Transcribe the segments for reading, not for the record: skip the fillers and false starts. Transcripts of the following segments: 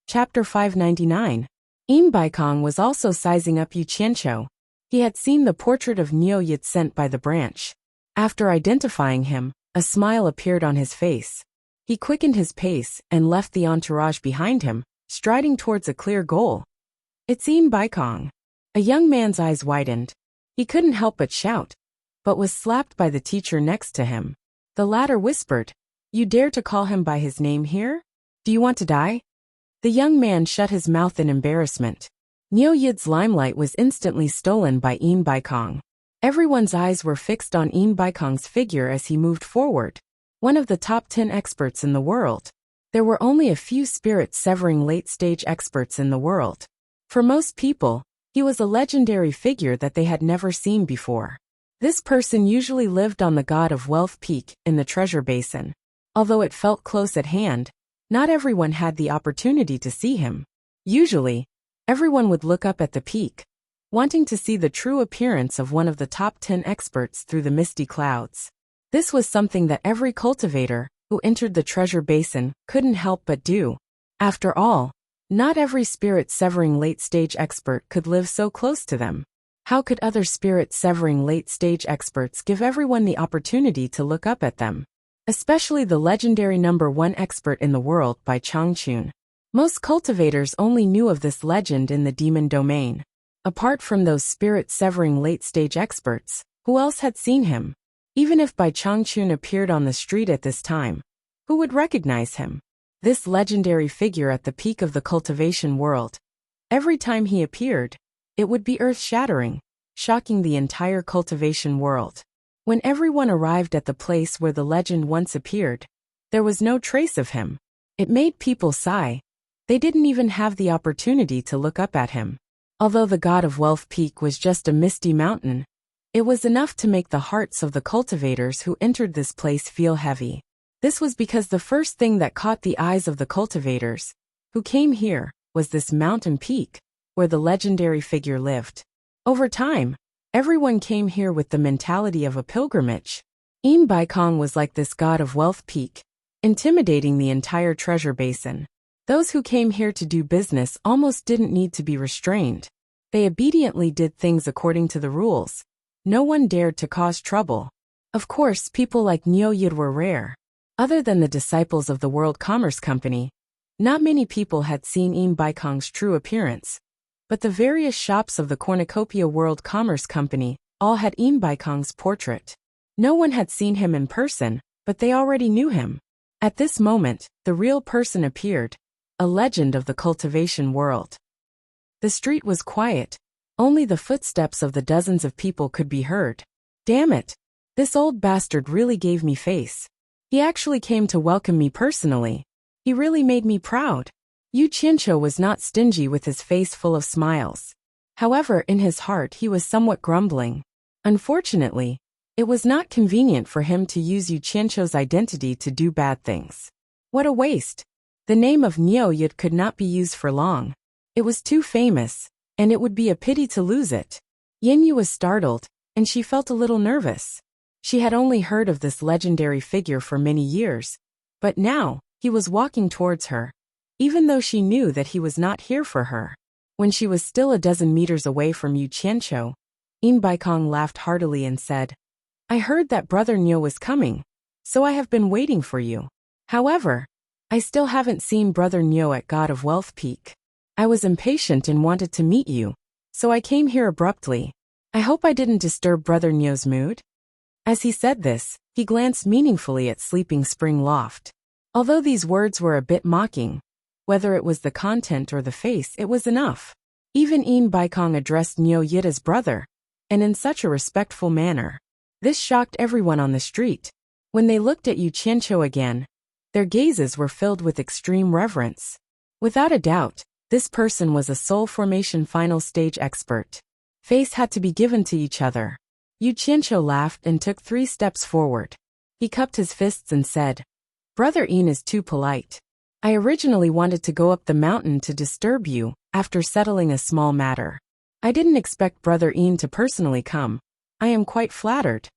Chapter 599. Baikong was also sizing up Yu Qianqiu. He had seen the portrait of Niu Yid sent by the branch. After identifying him, a smile appeared on his face. He quickened his pace and left the entourage behind him, striding towards a clear goal. "It's Baikong." A young man's eyes widened. He couldn't help but shout, but was slapped by the teacher next to him. The latter whispered, "You dare to call him by his name here? Do you want to die?" The young man shut his mouth in embarrassment. Niu Yid's limelight was instantly stolen by Baikong. Everyone's eyes were fixed on Baikong's figure as he moved forward. One of the top 10 experts in the world. There were only a few spirit-severing late-stage experts in the world. For most people, he was a legendary figure that they had never seen before. This person usually lived on the God of Wealth Peak in the Treasure Basin. Although it felt close at hand, not everyone had the opportunity to see him. Usually, everyone would look up at the peak, wanting to see the true appearance of one of the top 10 experts through the misty clouds. This was something that every cultivator who entered the Treasure Basin couldn't help but do. After all, not every spirit-severing late-stage expert could live so close to them. How could other spirit-severing late-stage experts give everyone the opportunity to look up at them? Especially the legendary #1 expert in the world by Changchun. Most cultivators only knew of this legend in the demon domain. Apart from those spirit-severing late-stage experts, who else had seen him? Even if Bai Changchun appeared on the street at this time, who would recognize him? This legendary figure at the peak of the cultivation world. Every time he appeared, it would be earth-shattering, shocking the entire cultivation world. When everyone arrived at the place where the legend once appeared, there was no trace of him. It made people sigh. They didn't even have the opportunity to look up at him. Although the God of Wealth Peak was just a misty mountain, it was enough to make the hearts of the cultivators who entered this place feel heavy. This was because the first thing that caught the eyes of the cultivators who came here was this mountain peak, where the legendary figure lived. Over time, everyone came here with the mentality of a pilgrimage. Baikong was like this God of Wealth Peak, intimidating the entire Treasure Basin. Those who came here to do business almost didn't need to be restrained. They obediently did things according to the rules. No one dared to cause trouble. Of course, people like Niu Yid were rare. Other than the disciples of the World Commerce Company, not many people had seen Baikong's true appearance. But the various shops of the Cornucopia World Commerce Company all had Baikong's portrait. No one had seen him in person, but they already knew him. At this moment, the real person appeared, a legend of the cultivation world. The street was quiet. Only the footsteps of the dozens of people could be heard. Damn it! This old bastard really gave me face. He actually came to welcome me personally. He really made me proud. Yu Qianqiu was not stingy with his face full of smiles. However, in his heart he was somewhat grumbling. Unfortunately, it was not convenient for him to use Yu Qianqiu's identity to do bad things. What a waste! The name of Niu Yid could not be used for long. It was too famous, and it would be a pity to lose it. Yin was startled, and she felt a little nervous. She had only heard of this legendary figure for many years, but now, he was walking towards her, even though she knew that he was not here for her. When she was still a dozen meters away from Yu Qianqiu, Baikong laughed heartily and said, "I heard that Brother Niu was coming, so I have been waiting for you. However, I still haven't seen Brother Niu at God of Wealth Peak. I was impatient and wanted to meet you, so I came here abruptly. I hope I didn't disturb Brother Niu's mood." As he said this, he glanced meaningfully at Sleeping Spring Loft. Although these words were a bit mocking, whether it was the content or the face, it was enough. Even Baikong addressed Niu Yid as brother, and in such a respectful manner. This shocked everyone on the street. When they looked at Yu Qianqiu again, their gazes were filled with extreme reverence. Without a doubt, this person was a soul formation final stage expert. Face had to be given to each other. Yu Qianqiu laughed and took 3 steps forward. He cupped his fists and said, "Brother is too polite. I originally wanted to go up the mountain to disturb you, after settling a small matter. I didn't expect Brother to personally come. I am quite flattered."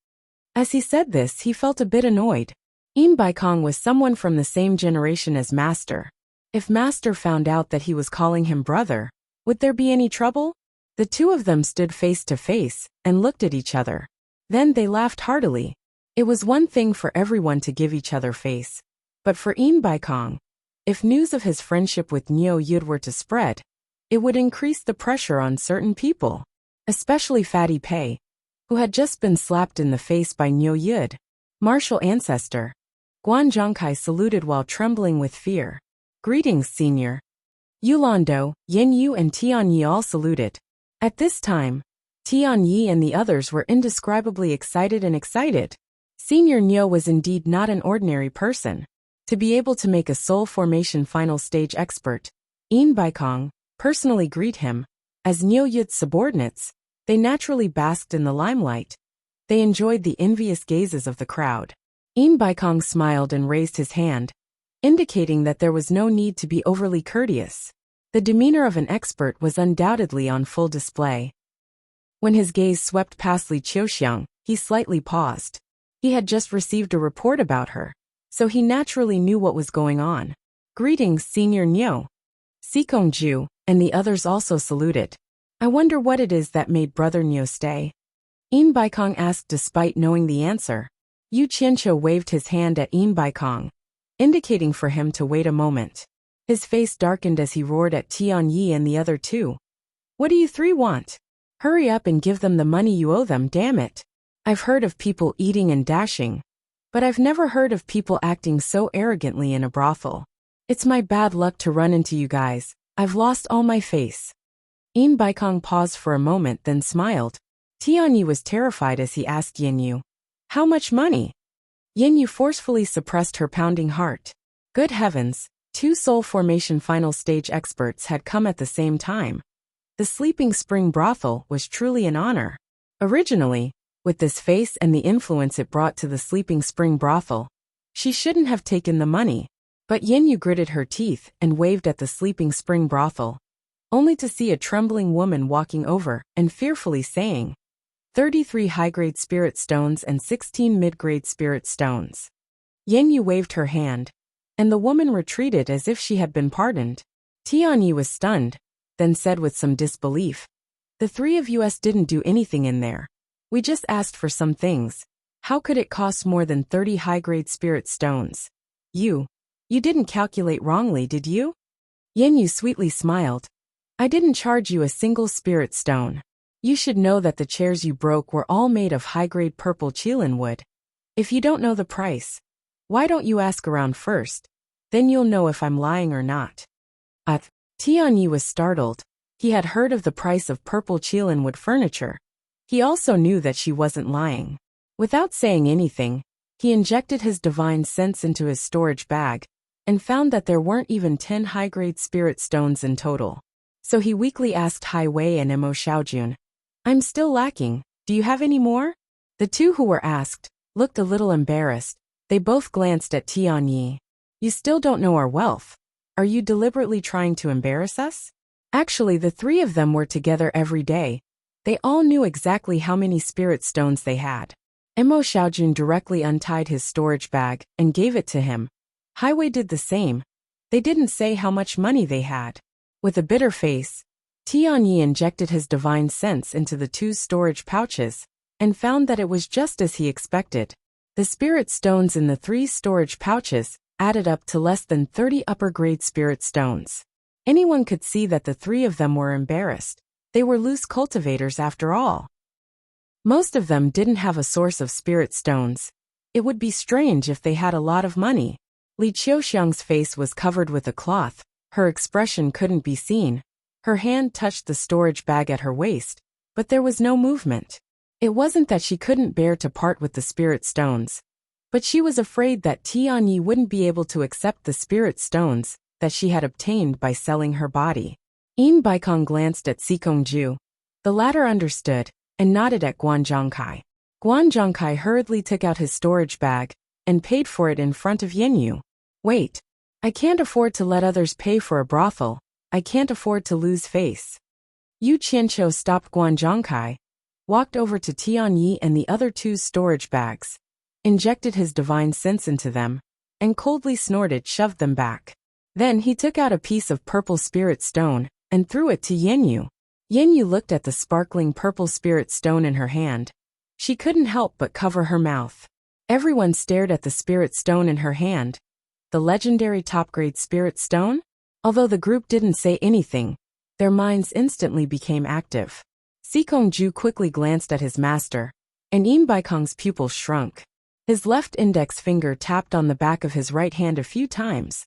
As he said this, he felt a bit annoyed. Baikong was someone from the same generation as Master. If Master found out that he was calling him brother, would there be any trouble? The two of them stood face to face and looked at each other. Then they laughed heartily. It was one thing for everyone to give each other face, but for Baikong, if news of his friendship with Neo Yud were to spread, it would increase the pressure on certain people, especially Fatty Pei, who had just been slapped in the face by Neo Yud. Martial ancestor. Guan Zhongkai saluted while trembling with fear. Greetings, senior. Yulando, Yin Yu and Tian Yi all saluted. At this time, Tian Yi and the others were indescribably excited. Senior Neo was indeed not an ordinary person. To be able to make a soul formation final stage expert, Baikong personally greet him. As Neo Yud's subordinates, they naturally basked in the limelight. They enjoyed the envious gazes of the crowd. Baikong smiled and raised his hand, indicating that there was no need to be overly courteous. The demeanor of an expert was undoubtedly on full display. When his gaze swept past Li Qiuxiang, he slightly paused. He had just received a report about her, so he naturally knew what was going on. Greetings, Senior Neo. Sikongju and the others also saluted. I wonder what it is that made Brother Neo stay. Baikong asked despite knowing the answer. Yu Qianqiu waved his hand at Baikong, indicating for him to wait a moment. His face darkened as he roared at Tian Yi and the other two. What do you three want? Hurry up and give them the money you owe them, damn it. I've heard of people eating and dashing, but I've never heard of people acting so arrogantly in a brothel. It's my bad luck to run into you guys. I've lost all my face. Baikong paused for a moment then smiled. Tian Yi was terrified as he asked Yin Yu, how much money? Yin Yu forcefully suppressed her pounding heart. Good heavens, two soul formation final stage experts had come at the same time. The Sleeping Spring brothel was truly an honor. Originally, with this face and the influence it brought to the Sleeping Spring brothel, she shouldn't have taken the money. But Yin Yu gritted her teeth and waved at the Sleeping Spring brothel, only to see a trembling woman walking over and fearfully saying, 33 high-grade spirit stones and 16 mid-grade spirit stones. Yin Yu waved her hand, and the woman retreated as if she had been pardoned. Tian Yi was stunned, then said with some disbelief, the three of us didn't do anything in there. We just asked for some things. How could it cost more than 30 high-grade spirit stones? You didn't calculate wrongly, did you? Yin Yu sweetly smiled. I didn't charge you a single spirit stone. You should know that the chairs you broke were all made of high-grade purple qilin wood. If you don't know the price, why don't you ask around first? Then you'll know if I'm lying or not. Tian Yi was startled. He had heard of the price of purple qilin wood furniture. He also knew that she wasn't lying. Without saying anything, he injected his divine sense into his storage bag, and found that there weren't even 10 high-grade spirit stones in total. So he weakly asked Hai Wei and Mo Xiaojun, I'm still lacking, do you have any more? The two who were asked looked a little embarrassed. They both glanced at Tian Yi. You still don't know our wealth. Are you deliberately trying to embarrass us? Actually, the three of them were together every day. They all knew exactly how many spirit stones they had. Mo Xiaojun directly untied his storage bag and gave it to him. Hai Wei did the same. They didn't say how much money they had. With a bitter face, Tian Yi injected his divine sense into the two storage pouches, and found that it was just as he expected. The spirit stones in the 3 storage pouches added up to less than 30 upper-grade spirit stones. Anyone could see that the 3 of them were embarrassed. They were loose cultivators after all. Most of them didn't have a source of spirit stones. It would be strange if they had a lot of money. Li Qiuxiang's face was covered with a cloth. Her expression couldn't be seen. Her hand touched the storage bag at her waist, but there was no movement. It wasn't that she couldn't bear to part with the spirit stones, but she was afraid that Tian Yi wouldn't be able to accept the spirit stones that she had obtained by selling her body. Baikong glanced at Sikongju. The latter understood and nodded at Guan Zhongkai. Guan Zhongkai hurriedly took out his storage bag and paid for it in front of Yin Yu. Wait. I can't afford to let others pay for a brothel. I can't afford to lose face. Yu Qianqiu stopped Guan Zhongkai, walked over to Tian Yi and the other 2's storage bags, injected his divine sense into them, and coldly snorted, shoved them back. Then he took out a piece of purple spirit stone and threw it to Yenyu. Yenyu looked at the sparkling purple spirit stone in her hand. She couldn't help but cover her mouth. Everyone stared at the spirit stone in her hand. The legendary top-grade spirit stone? Although the group didn't say anything, their minds instantly became active. Sikongju quickly glanced at his master, and Imbaikong's pupils shrunk. His left index finger tapped on the back of his right hand a few times.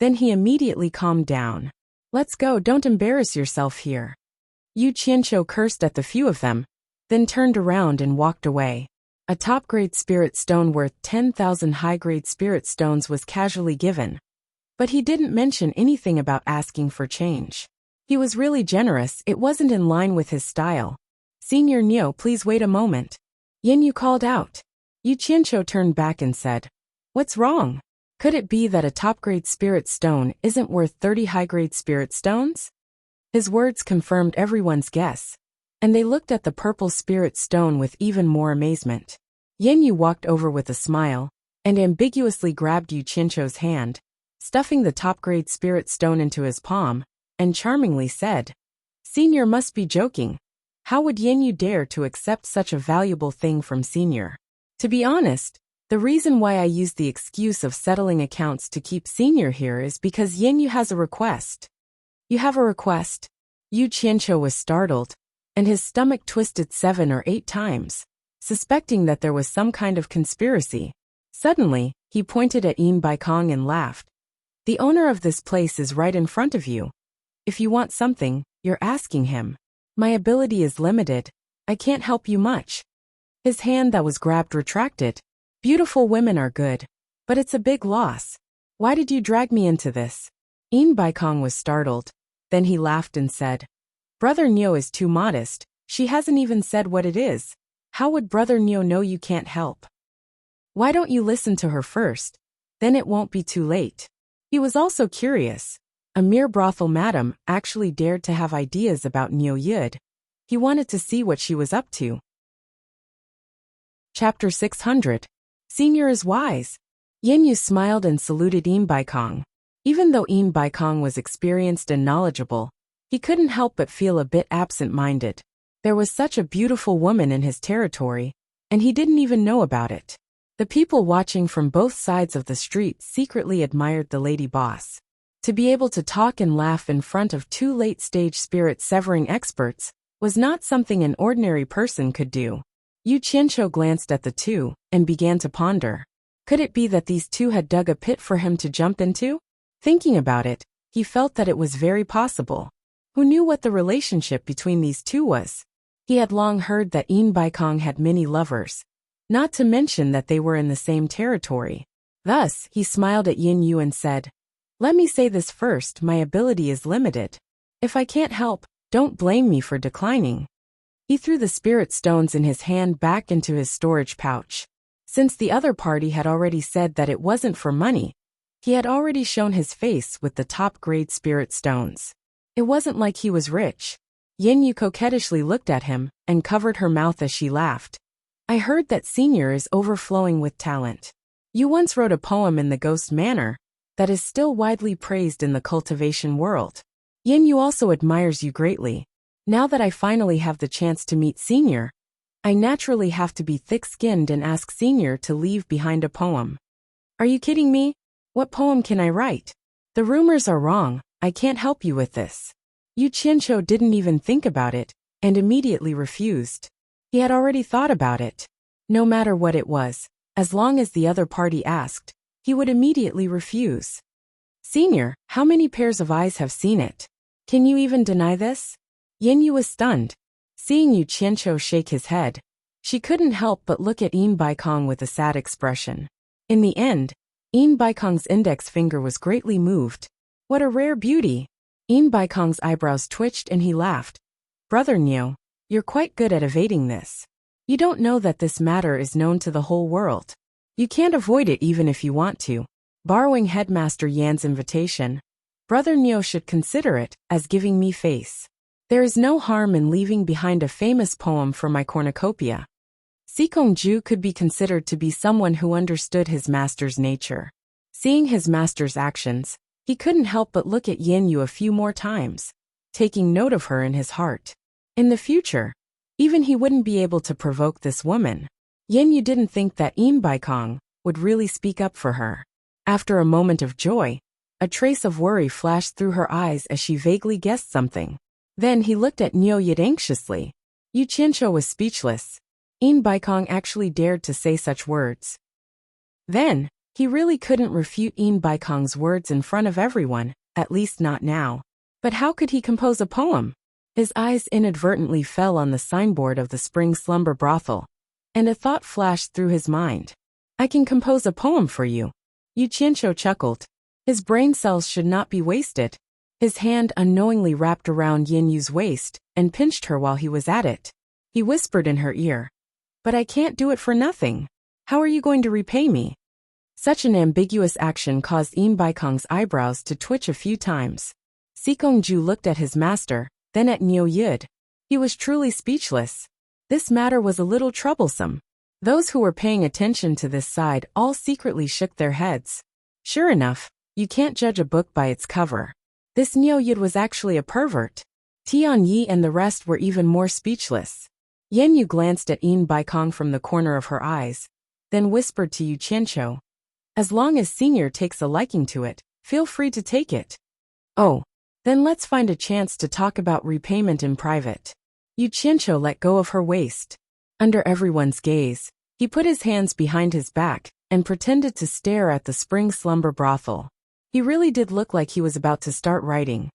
Then he immediately calmed down. "Let's go, don't embarrass yourself here." Yu Qianqiu cursed at the few of them, then turned around and walked away. A top-grade spirit stone worth 10,000 high-grade spirit stones was casually given. But he didn't mention anything about asking for change. He was really generous, it wasn't in line with his style. "Senior Neo, please wait a moment." Yenyu called out. Yu Qianqiu turned back and said, "What's wrong? Could it be that a top-grade spirit stone isn't worth 30 high-grade spirit stones?" His words confirmed everyone's guess, and they looked at the purple spirit stone with even more amazement. Yenyu walked over with a smile, and ambiguously grabbed Yu Qianqiu's hand, stuffing the top-grade spirit stone into his palm, and charmingly said, "Senior must be joking. How would Yenyu dare to accept such a valuable thing from Senior? To be honest, the reason why I used the excuse of settling accounts to keep Senior here is because Yenyu has a request." "You have a request?" Yu Qianqiu was startled, and his stomach twisted 7 or 8 times, suspecting that there was some kind of conspiracy. Suddenly, he pointed at Imbaikong and laughed. "The owner of this place is right in front of you. If you want something, you're asking him. My ability is limited. I can't help you much." His hand that was grabbed retracted. "Beautiful women are good, but it's a big loss. Why did you drag me into this?" Imbaikong was startled. Then he laughed and said, "Brother Neo is too modest. She hasn't even said what it is. How would Brother Neo know you can't help? Why don't you listen to her first? Then it won't be too late." He was also curious. A mere brothel madam actually dared to have ideas about Neo Yud. He wanted to see what she was up to. Chapter 600. Senior is wise. Yenyu smiled and saluted Imbaikong. Even though Imbaikong was experienced and knowledgeable, he couldn't help but feel a bit absent-minded. There was such a beautiful woman in his territory, and he didn't even know about it. The people watching from both sides of the street secretly admired the lady boss. To be able to talk and laugh in front of 2 late-stage spirit-severing experts was not something an ordinary person could do. Yu Qianqiu glanced at the two and began to ponder. Could it be that these two had dug a pit for him to jump into? Thinking about it, he felt that it was very possible. Who knew what the relationship between these two was? He had long heard that Imbaikong had many lovers, not to mention that they were in the same territory. Thus, he smiled at Yin Yu and said, "Let me say this first, my ability is limited. If I can't help, don't blame me for declining." He threw the spirit stones in his hand back into his storage pouch. Since the other party had already said that it wasn't for money, he had already shown his face with the top-grade spirit stones. It wasn't like he was rich. Yin Yu coquettishly looked at him and covered her mouth as she laughed. "I heard that Senior is overflowing with talent. You once wrote a poem in the ghost manner that is still widely praised in the cultivation world. Yin Yu also admires you greatly. Now that I finally have the chance to meet Senior, I naturally have to be thick-skinned and ask Senior to leave behind a poem." "Are you kidding me? What poem can I write? The rumors are wrong, I can't help you with this." Yu Qianqiu didn't even think about it, and immediately refused. He had already thought about it. No matter what it was, as long as the other party asked, he would immediately refuse. "Senior, how many pairs of eyes have seen it? Can you even deny this?" Yin Yu was stunned. Seeing Yu Qianqiu shake his head, she couldn't help but look at Imbaikong with a sad expression. In the end, Imbaikong's index finger was greatly moved. What a rare beauty! Imbaikong's eyebrows twitched and he laughed. "Brother Neo, you're quite good at evading this. You don't know that this matter is known to the whole world. You can't avoid it even if you want to." Borrowing Headmaster Yan's invitation, Brother Neo should consider it as giving me face. There is no harm in leaving behind a famous poem for my cornucopia. Sikongju could be considered to be someone who understood his master's nature. Seeing his master's actions, He couldn't help but look at Yin Yu a few more times, taking note of her in his heart. In the future, even he wouldn't be able to provoke this woman. Yin Yu didn't think that Baikong would really speak up for her. After a moment of joy, a trace of worry flashed through her eyes as she vaguely guessed something. Then he looked at Niu Yit anxiously. Yu Qianqiu was speechless. Baikong actually dared to say such words. Then, he really couldn't refute Baikong's words in front of everyone, at least not now. But how could he compose a poem? His eyes inadvertently fell on the signboard of the Spring Slumber Brothel, and a thought flashed through his mind. I can compose a poem for you. Yu Qianqiu chuckled. His brain cells should not be wasted. His hand unknowingly wrapped around Yin Yu's waist and pinched her while he was at it. He whispered in her ear. But I can't do it for nothing. How are you going to repay me? Such an ambiguous action caused Baikong's eyebrows to twitch a few times. Sikongju looked at his master, then at Niu Yid. He was truly speechless. This matter was a little troublesome. Those who were paying attention to this side all secretly shook their heads. Sure enough, you can't judge a book by its cover. This Niu Yid was actually a pervert. Tian Yi and the rest were even more speechless. Yen Yu glanced at Baikong from the corner of her eyes, then whispered to Yu Qianqiu. As long as Senior takes a liking to it, feel free to take it. Oh, then let's find a chance to talk about repayment in private. Yu Qianqiu let go of her waist. Under everyone's gaze, he put his hands behind his back and pretended to stare at the Spring Slumber Brothel. He really did look like he was about to start writing.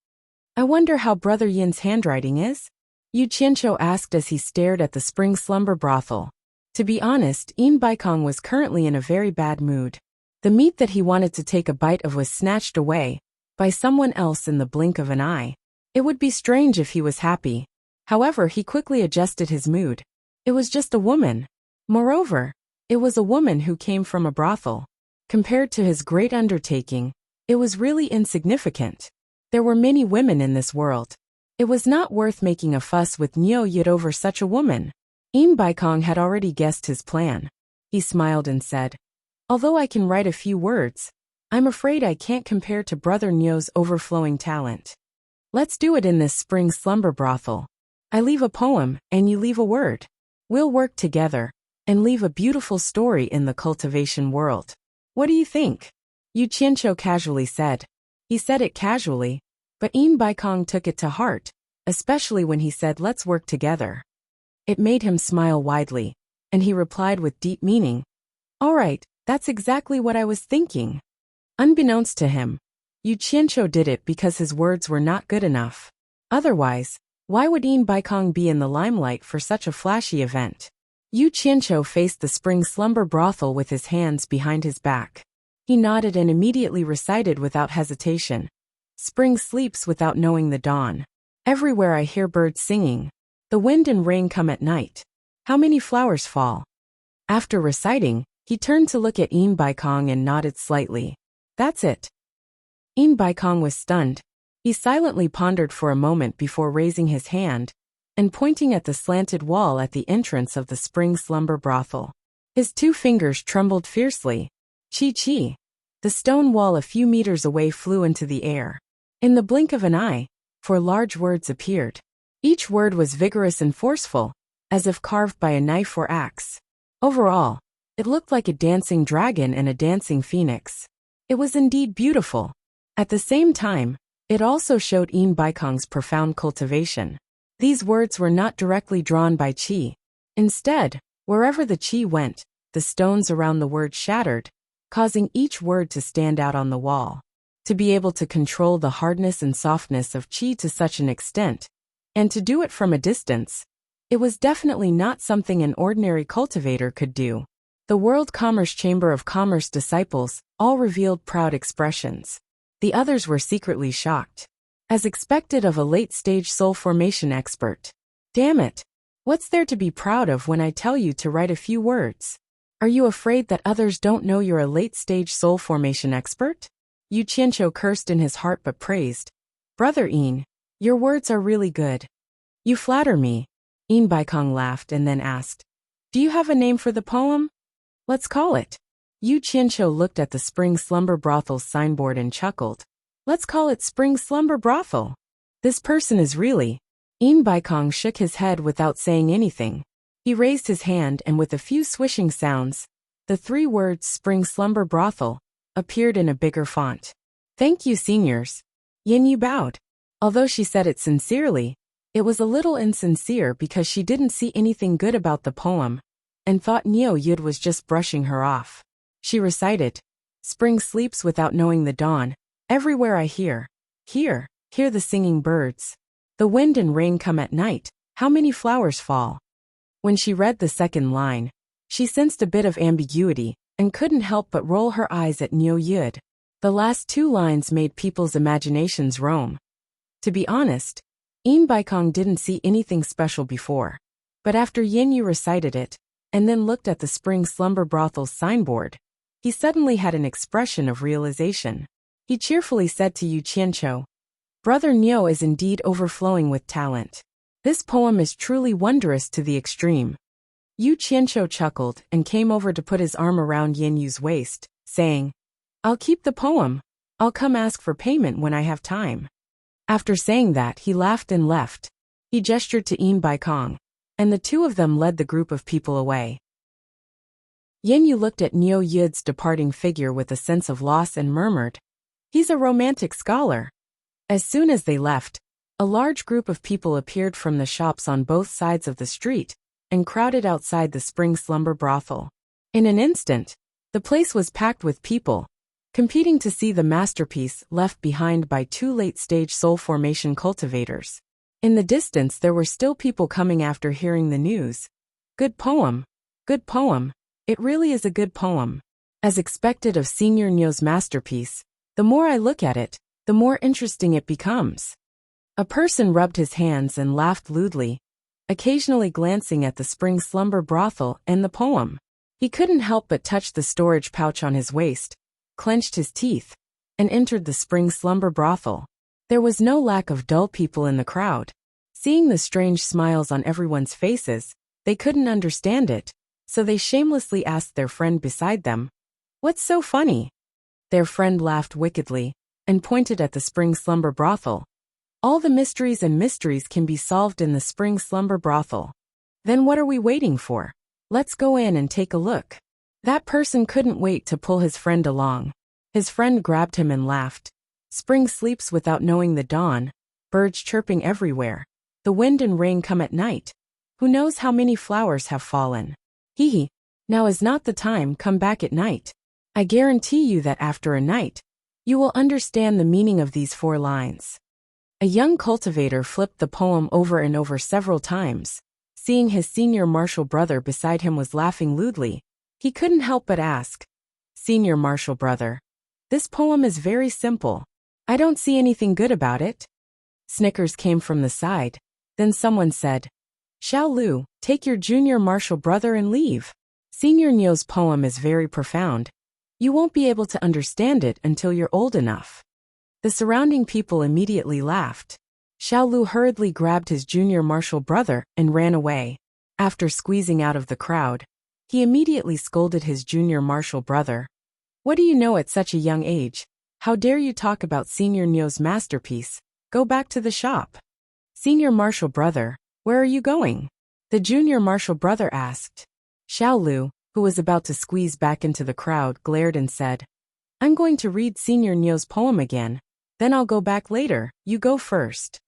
I wonder how Brother Yin's handwriting is? Yu Qianqiu asked as he stared at the Spring Slumber Brothel. To be honest, Baikong was currently in a very bad mood. The meat that he wanted to take a bite of was snatched away by someone else in the blink of an eye. It would be strange if he was happy. However, he quickly adjusted his mood. It was just a woman. Moreover, it was a woman who came from a brothel. Compared to his great undertaking, it was really insignificant. There were many women in this world. It was not worth making a fuss with Niu Yit over such a woman. Baikong had already guessed his plan. He smiled and said, although I can write a few words, I'm afraid I can't compare to Brother Niu's overflowing talent. Let's do it in this Spring Slumber Brothel. I leave a poem, and you leave a word. We'll work together, and leave a beautiful story in the cultivation world. What do you think? Yu Qianqiu casually said. He said it casually, but Baikong took it to heart, especially when he said let's work together. It made him smile widely, and he replied with deep meaning. All right, that's exactly what I was thinking. Unbeknownst to him, Yu Qianqiu did it because his words were not good enough. Otherwise, why would Baikong be in the limelight for such a flashy event? Yu Qianqiu faced the Spring Slumber Brothel with his hands behind his back. He nodded and immediately recited without hesitation. Spring sleeps without knowing the dawn. Everywhere I hear birds singing. The wind and rain come at night. How many flowers fall? After reciting, he turned to look at Baikong and nodded slightly. That's it. Baikong was stunned. He silently pondered for a moment before raising his hand and pointing at the slanted wall at the entrance of the Spring Slumber Brothel. His 2 fingers trembled fiercely. Chi-chi. The stone wall a few meters away flew into the air. In the blink of an eye, 4 large words appeared. Each word was vigorous and forceful, as if carved by a knife or axe. Overall, it looked like a dancing dragon and a dancing phoenix. It was indeed beautiful. At the same time, it also showed Baikong's profound cultivation. These words were not directly drawn by qi. Instead, wherever the qi went, the stones around the word shattered, causing each word to stand out on the wall. To be able to control the hardness and softness of qi to such an extent, and to do it from a distance, it was definitely not something an ordinary cultivator could do. The World Commerce Chamber of Commerce disciples all revealed proud expressions. The others were secretly shocked. As expected of a late-stage soul formation expert. Damn it! What's there to be proud of when I tell you to write a few words? Are you afraid that others don't know you're a late-stage soul formation expert? Yu Qianqiu cursed in his heart but praised. Brother Yin, your words are really good. You flatter me. Baikong laughed and then asked. Do you have a name for the poem? Let's call it. Yu Qianqiu looked at the Spring Slumber Brothel's signboard and chuckled. Let's call it Spring Slumber Brothel. This person is really. Baikong shook his head without saying anything. He raised his hand and with a few swishing sounds, the 3 words Spring Slumber Brothel appeared in a bigger font. Thank you, seniors. Yin Yu bowed. Although she said it sincerely, it was a little insincere because she didn't see anything good about the poem and thought Neo Yud was just brushing her off. She recited, Spring sleeps without knowing the dawn. Everywhere I hear the singing birds. The wind and rain come at night. How many flowers fall? When she read the second line, she sensed a bit of ambiguity and couldn't help but roll her eyes at Neo Yud. The last 2 lines made people's imaginations roam. To be honest, Baikong didn't see anything special before. But after Yin Yu recited it, and then looked at the Spring Slumber Brothel's signboard, he suddenly had an expression of realization. He cheerfully said to Yu Qianqiu, Brother Neo is indeed overflowing with talent. This poem is truly wondrous to the extreme. Yu Qianqiu chuckled and came over to put his arm around Yin Yu's waist, saying, I'll keep the poem. I'll come ask for payment when I have time. After saying that, he laughed and left. He gestured to Baikong, and the 2 of them led the group of people away. Yin Yu looked at Neo Yud's departing figure with a sense of loss and murmured, He's a romantic scholar. As soon as they left, a large group of people appeared from the shops on both sides of the street and crowded outside the Spring Slumber Brothel. In an instant, the place was packed with people, competing to see the masterpiece left behind by 2 late-stage soul formation cultivators. In the distance there were still people coming after hearing the news. Good poem. Good poem. It really is a good poem. As expected of Senior Neo's masterpiece, the more I look at it, the more interesting it becomes. A person rubbed his hands and laughed lewdly, occasionally glancing at the Spring Slumber Brothel and the poem. He couldn't help but touch the storage pouch on his waist, clenched his teeth, and entered the Spring Slumber Brothel. There was no lack of dull people in the crowd. Seeing the strange smiles on everyone's faces, they couldn't understand it, so they shamelessly asked their friend beside them, What's so funny? Their friend laughed wickedly and pointed at the Spring Slumber Brothel. All the mysteries and mysteries can be solved in the Spring Slumber Brothel. Then what are we waiting for? Let's go in and take a look. That person couldn't wait to pull his friend along. His friend grabbed him and laughed. Spring sleeps without knowing the dawn, birds chirping everywhere. The wind and rain come at night. Who knows how many flowers have fallen? Hee hee. Now is not the time, come back at night. I guarantee you that after a night, you will understand the meaning of these 4 lines. A young cultivator flipped the poem over and over several times. Seeing his senior martial brother beside him was laughing lewdly, he couldn't help but ask, Senior martial brother, this poem is very simple. I don't see anything good about it. Snickers came from the side. Then someone said, Xiao Lu, take your junior martial brother and leave. Senior Neo's poem is very profound. You won't be able to understand it until you're old enough. The surrounding people immediately laughed. Xiao Lu hurriedly grabbed his junior martial brother and ran away. After squeezing out of the crowd, he immediately scolded his junior martial brother. What do you know at such a young age? How dare you talk about Senior Neo's masterpiece? Go back to the shop. Senior martial brother, where are you going? The junior martial brother asked. Xiao Lu, who was about to squeeze back into the crowd, glared and said, I'm going to read Senior Neo's poem again. Then I'll go back later, you go first.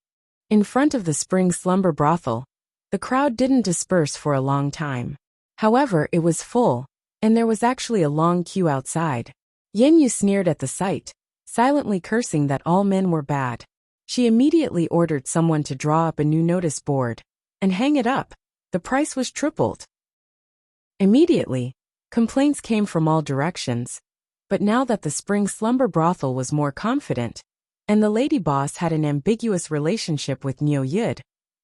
In front of the Spring Slumber Brothel, the crowd didn't disperse for a long time. However, it was full, and there was actually a long queue outside. Yin Yu sneered at the sight, silently cursing that all men were bad. She immediately ordered someone to draw up a new notice board and hang it up. The price was tripled. Immediately, complaints came from all directions. But now that the Spring Slumber Brothel was more confident, and the lady boss had an ambiguous relationship with Neo Yud,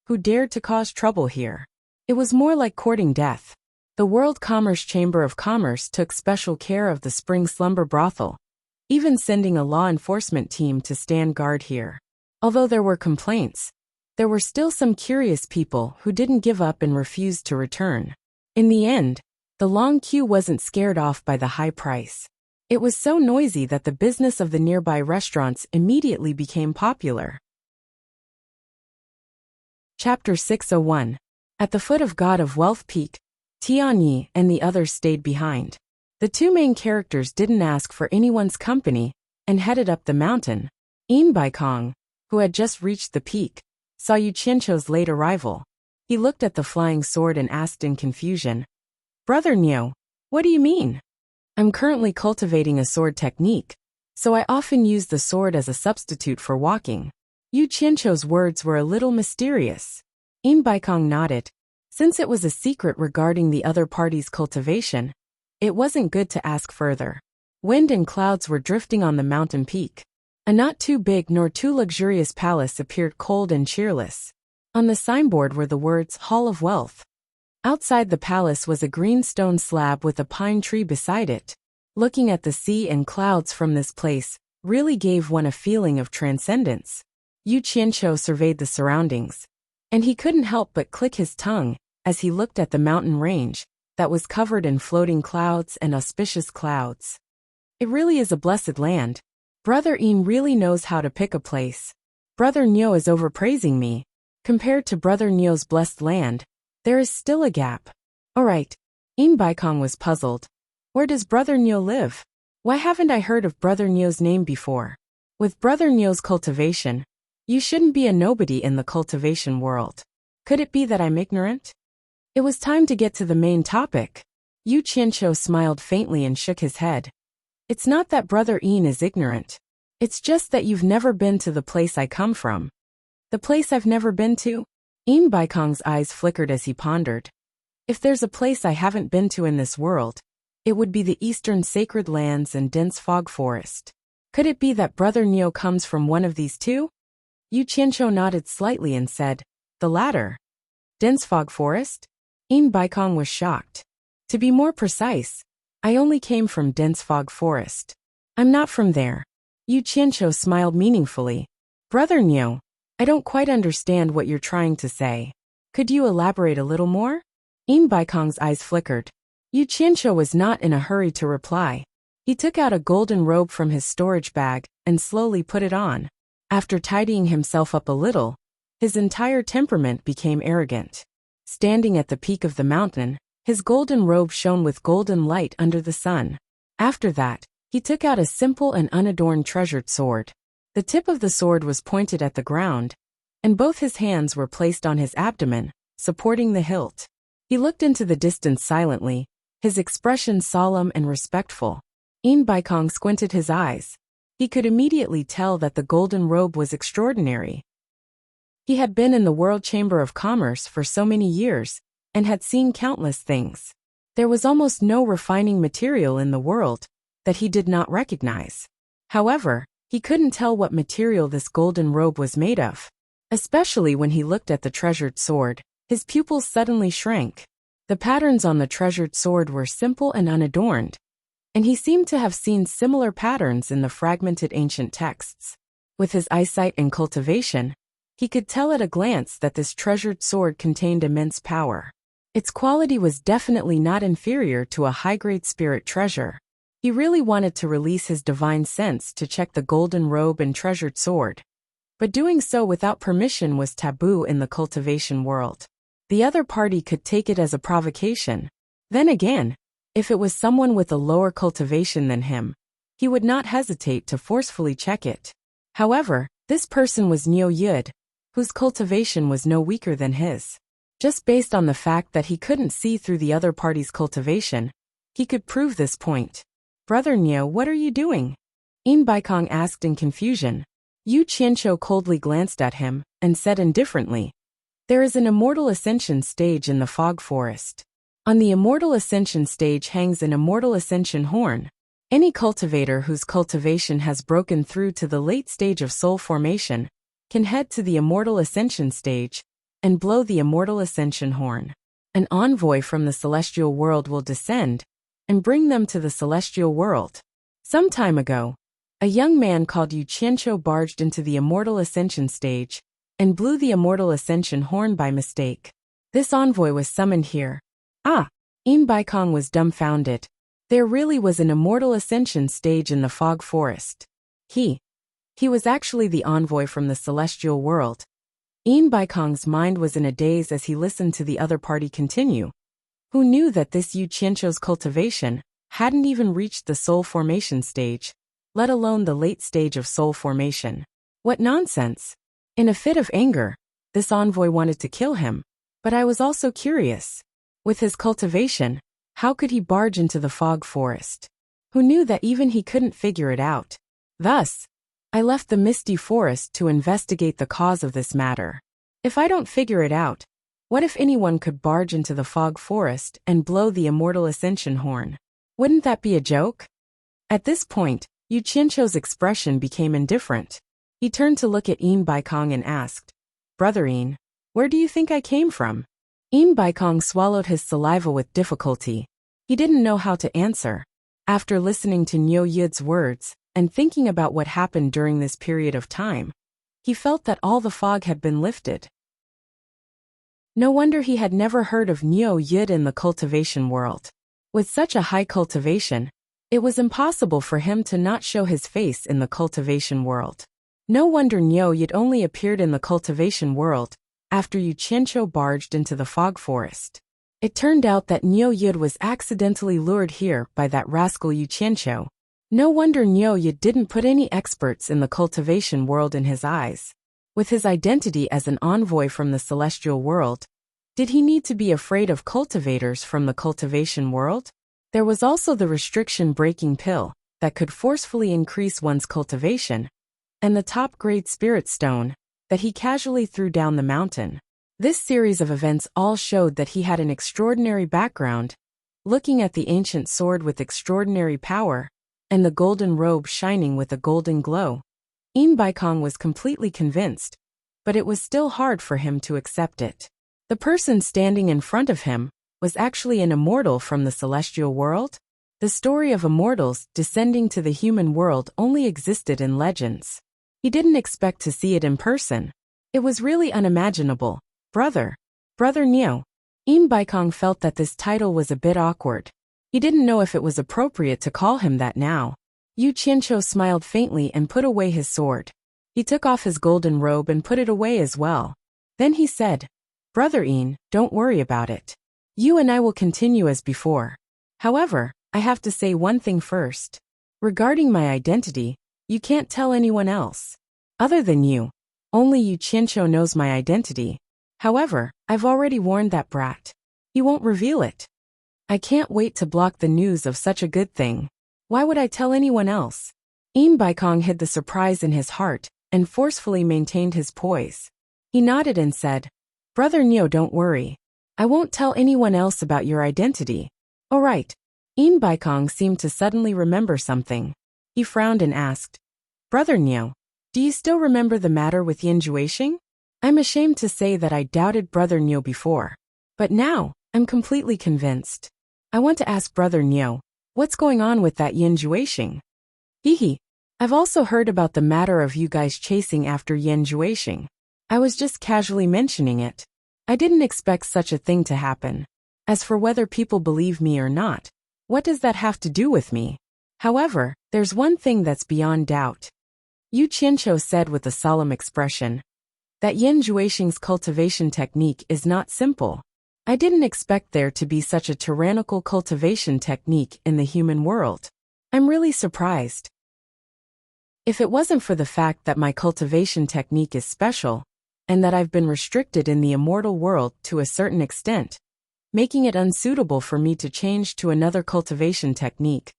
who dared to cause trouble here, it was more like courting death. The World Commerce Chamber of Commerce took special care of the Spring Slumber Brothel, even sending a law enforcement team to stand guard here. Although there were complaints, there were still some curious people who didn't give up and refused to return. In the end, the long queue wasn't scared off by the high price. It was so noisy that the business of the nearby restaurants immediately became popular. Chapter 601. At the foot of God of Wealth Peak, Tianyi and the others stayed behind. The two main characters didn't ask for anyone's company and headed up the mountain. Baikong, who had just reached the peak, saw Yu Qianqiu's late arrival. He looked at the flying sword and asked in confusion, "Brother Niu, what do you mean?" "I'm currently cultivating a sword technique, so I often use the sword as a substitute for walking." Yu Qianqiu's words were a little mysterious. Baikong nodded. Since it was a secret regarding the other party's cultivation, it wasn't good to ask further. Wind and clouds were drifting on the mountain peak. A not too big nor too luxurious palace appeared cold and cheerless. On the signboard were the words Hall of Wealth. Outside the palace was a green stone slab with a pine tree beside it. Looking at the sea and clouds from this place really gave one a feeling of transcendence. Yu Qianqiu surveyed the surroundings, and he couldn't help but click his tongue as he looked at the mountain range that was covered in floating clouds and auspicious clouds. It really is a blessed land. Brother Ian really knows how to pick a place. Brother Niu is overpraising me. Compared to Brother Niu's blessed land, there is still a gap. Alright. Baikong was puzzled. Where does Brother Niu live? Why haven't I heard of Brother Niu's name before? With Brother Niu's cultivation, you shouldn't be a nobody in the cultivation world. Could it be that I'm ignorant? It was time to get to the main topic. Yu Qianqiu smiled faintly and shook his head. It's not that Brother Ian is ignorant. It's just that you've never been to the place I come from. The place I've never been to? Baikong's eyes flickered as he pondered. If there's a place I haven't been to in this world, it would be the eastern sacred lands and dense fog forest. Could it be that Brother Niu comes from one of these two? Yu Qianqiu nodded slightly and said, "The latter." Dense fog forest? Baikong was shocked. To be more precise, I only came from dense fog forest. I'm not from there. Yu Qianqiu smiled meaningfully. Brother Niu, I don't quite understand what you're trying to say. Could you elaborate a little more? Baikong's eyes flickered. Yu Qianqiu was not in a hurry to reply. He took out a golden robe from his storage bag and slowly put it on. After tidying himself up a little, his entire temperament became arrogant. Standing at the peak of the mountain, his golden robe shone with golden light under the sun. After that, he took out a simple and unadorned treasured sword. The tip of the sword was pointed at the ground, and both his hands were placed on his abdomen, supporting the hilt. He looked into the distance silently, his expression solemn and respectful. Baikong squinted his eyes. He could immediately tell that the golden robe was extraordinary. He had been in the World Chamber of Commerce for so many years, and had seen countless things. There was almost no refining material in the world that he did not recognize. However, he couldn't tell what material this golden robe was made of. Especially when he looked at the treasured sword, his pupils suddenly shrank. The patterns on the treasured sword were simple and unadorned, and he seemed to have seen similar patterns in the fragmented ancient texts. With his eyesight and cultivation, he could tell at a glance that this treasured sword contained immense power. Its quality was definitely not inferior to a high-grade spirit treasure. He really wanted to release his divine sense to check the golden robe and treasured sword, but doing so without permission was taboo in the cultivation world. The other party could take it as a provocation. Then again, if it was someone with a lower cultivation than him, he would not hesitate to forcefully check it. However, this person was Niu Yud, whose cultivation was no weaker than his. Just based on the fact that he couldn't see through the other party's cultivation, he could prove this point. Brother Niu, what are you doing? Baikong asked in confusion. Yu Qianqiu coldly glanced at him and said indifferently, "There is an immortal ascension stage in the fog forest. On the immortal ascension stage hangs an immortal ascension horn. Any cultivator whose cultivation has broken through to the late stage of soul formation can head to the immortal ascension stage and blow the immortal ascension horn. An envoy from the celestial world will descend and bring them to the celestial world." Some time ago, a young man called Yu Qianqiu barged into the immortal ascension stage and blew the immortal ascension horn by mistake. This envoy was summoned here. Baikong was dumbfounded. There really was an immortal ascension stage in the fog forest. He was actually the envoy from the celestial world. Baikong's mind was in a daze as he listened to the other party continue. Who knew that this Yu Qianzhou's cultivation hadn't even reached the soul formation stage, let alone the late stage of soul formation? What nonsense! In a fit of anger, this envoy wanted to kill him. But I was also curious. With his cultivation, how could he barge into the fog forest? Who knew that even he couldn't figure it out? Thus, I left the misty forest to investigate the cause of this matter. If I don't figure it out, what if anyone could barge into the fog forest and blow the immortal ascension horn? Wouldn't that be a joke? At this point, Yu Qianzhou's expression became indifferent. He turned to look at Baikong and asked, "Brother, where do you think I came from?" Baikong swallowed his saliva with difficulty. He didn't know how to answer. After listening to Niu Yid's words, and thinking about what happened during this period of time, he felt that all the fog had been lifted. No wonder he had never heard of Niu Yid in the cultivation world. With such a high cultivation, it was impossible for him to not show his face in the cultivation world. No wonder Niu Yid only appeared in the cultivation world after Yu Qianzhou barged into the fog forest. It turned out that Niu Yid was accidentally lured here by that rascal Yu Qianzhou. No wonder Niu Yid didn't put any experts in the cultivation world in his eyes. With his identity as an envoy from the celestial world, did he need to be afraid of cultivators from the cultivation world? There was also the restriction-breaking pill that could forcefully increase one's cultivation, and the top-grade spirit stone that he casually threw down the mountain. This series of events all showed that he had an extraordinary background. Looking at the ancient sword with extraordinary power, and the golden robe shining with a golden glow, Baikong was completely convinced, but it was still hard for him to accept it. The person standing in front of him was actually an immortal from the celestial world. The story of immortals descending to the human world only existed in legends. He didn't expect to see it in person. It was really unimaginable. Brother Niu. Baikong felt that this title was a bit awkward. He didn't know if it was appropriate to call him that now. Yu Qianzhou smiled faintly and put away his sword. He took off his golden robe and put it away as well. Then he said, "Brother, don't worry about it. You and I will continue as before. However, I have to say one thing first. Regarding my identity, you can't tell anyone else. Other than you, only Yu Qianzhou knows my identity. However, I've already warned that brat. He won't reveal it. I can't wait to block the news of such a good thing. Why would I tell anyone else?" Baikong hid the surprise in his heart and forcefully maintained his poise. He nodded and said, "Brother Niu, don't worry. I won't tell anyone else about your identity." "All right." Baikong seemed to suddenly remember something. He frowned and asked, "Brother Niu, do you still remember the matter with Yin Juixing? I'm ashamed to say that I doubted Brother Niu before, but now I'm completely convinced. I want to ask Brother Niu, what's going on with that Yin Juixing?" I've also heard about the matter of you guys chasing after Yin Juixing. I was just casually mentioning it. I didn't expect such a thing to happen. As for whether people believe me or not, what does that have to do with me? However, there's one thing that's beyond doubt. Yu Qianzhou said with a solemn expression, that Yin Juixing's cultivation technique is not simple. I didn't expect there to be such a tyrannical cultivation technique in the human world. I'm really surprised. If it wasn't for the fact that my cultivation technique is special, and that I've been restricted in the immortal world to a certain extent, making it unsuitable for me to change to another cultivation technique,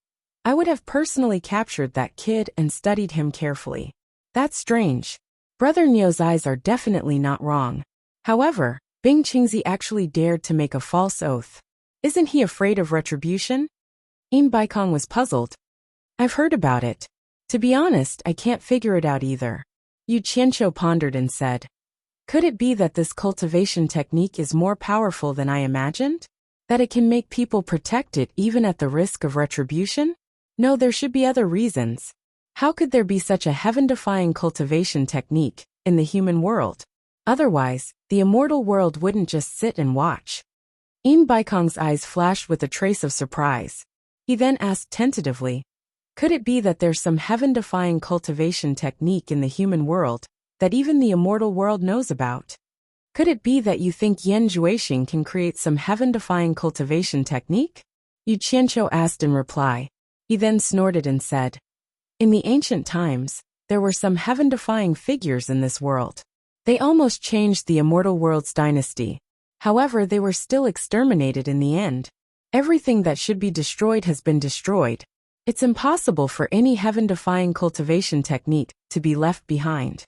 I would have personally captured that kid and studied him carefully. That's strange. Brother Niu's eyes are definitely not wrong. However, Bing Qingzi actually dared to make a false oath. Isn't he afraid of retribution? Baikong was puzzled. I've heard about it. To be honest, I can't figure it out either. Yu Qianzhou pondered and said, could it be that this cultivation technique is more powerful than I imagined? That it can make people protect it even at the risk of retribution? No, there should be other reasons. How could there be such a heaven-defying cultivation technique in the human world? Otherwise, the immortal world wouldn't just sit and watch. Baikong's eyes flashed with a trace of surprise. He then asked tentatively, could it be that there's some heaven-defying cultivation technique in the human world that even the immortal world knows about? Could it be that you think Yen Juexing can create some heaven-defying cultivation technique? Yu Qianqiu asked in reply. He then snorted and said, in the ancient times, there were some heaven-defying figures in this world. They almost changed the immortal world's dynasty. However, they were still exterminated in the end. Everything that should be destroyed has been destroyed. It's impossible for any heaven-defying cultivation technique to be left behind.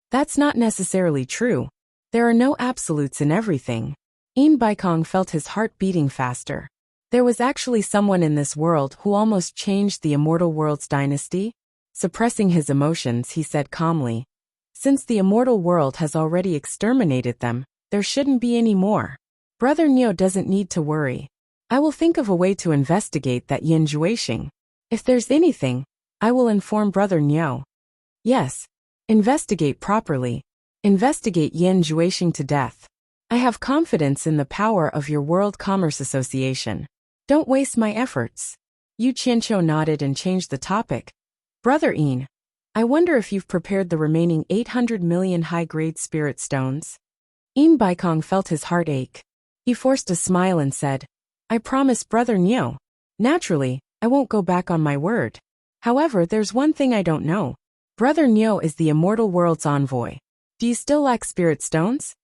That's not necessarily true. There are no absolutes in everything. Yin Baikong felt his heart beating faster. There was actually someone in this world who almost changed the immortal world's dynasty. Suppressing his emotions, he said calmly, since the immortal world has already exterminated them, there shouldn't be any more. Brother Niu doesn't need to worry. I will think of a way to investigate that Yin Juexing. If there's anything, I will inform Brother Niu. Yes. Investigate properly. Investigate Yin Juexing to death. I have confidence in the power of your World Commerce Association. Don't waste my efforts. Yu Qianqiu nodded and changed the topic. Brother Yin, I wonder if you've prepared the remaining 800 million high-grade spirit stones? Yin Baikong felt his heart ache. He forced a smile and said, I promise Brother Niu. Naturally, I won't go back on my word. However, there's one thing I don't know. Brother Niu is the immortal world's envoy. Do you still lack spirit stones?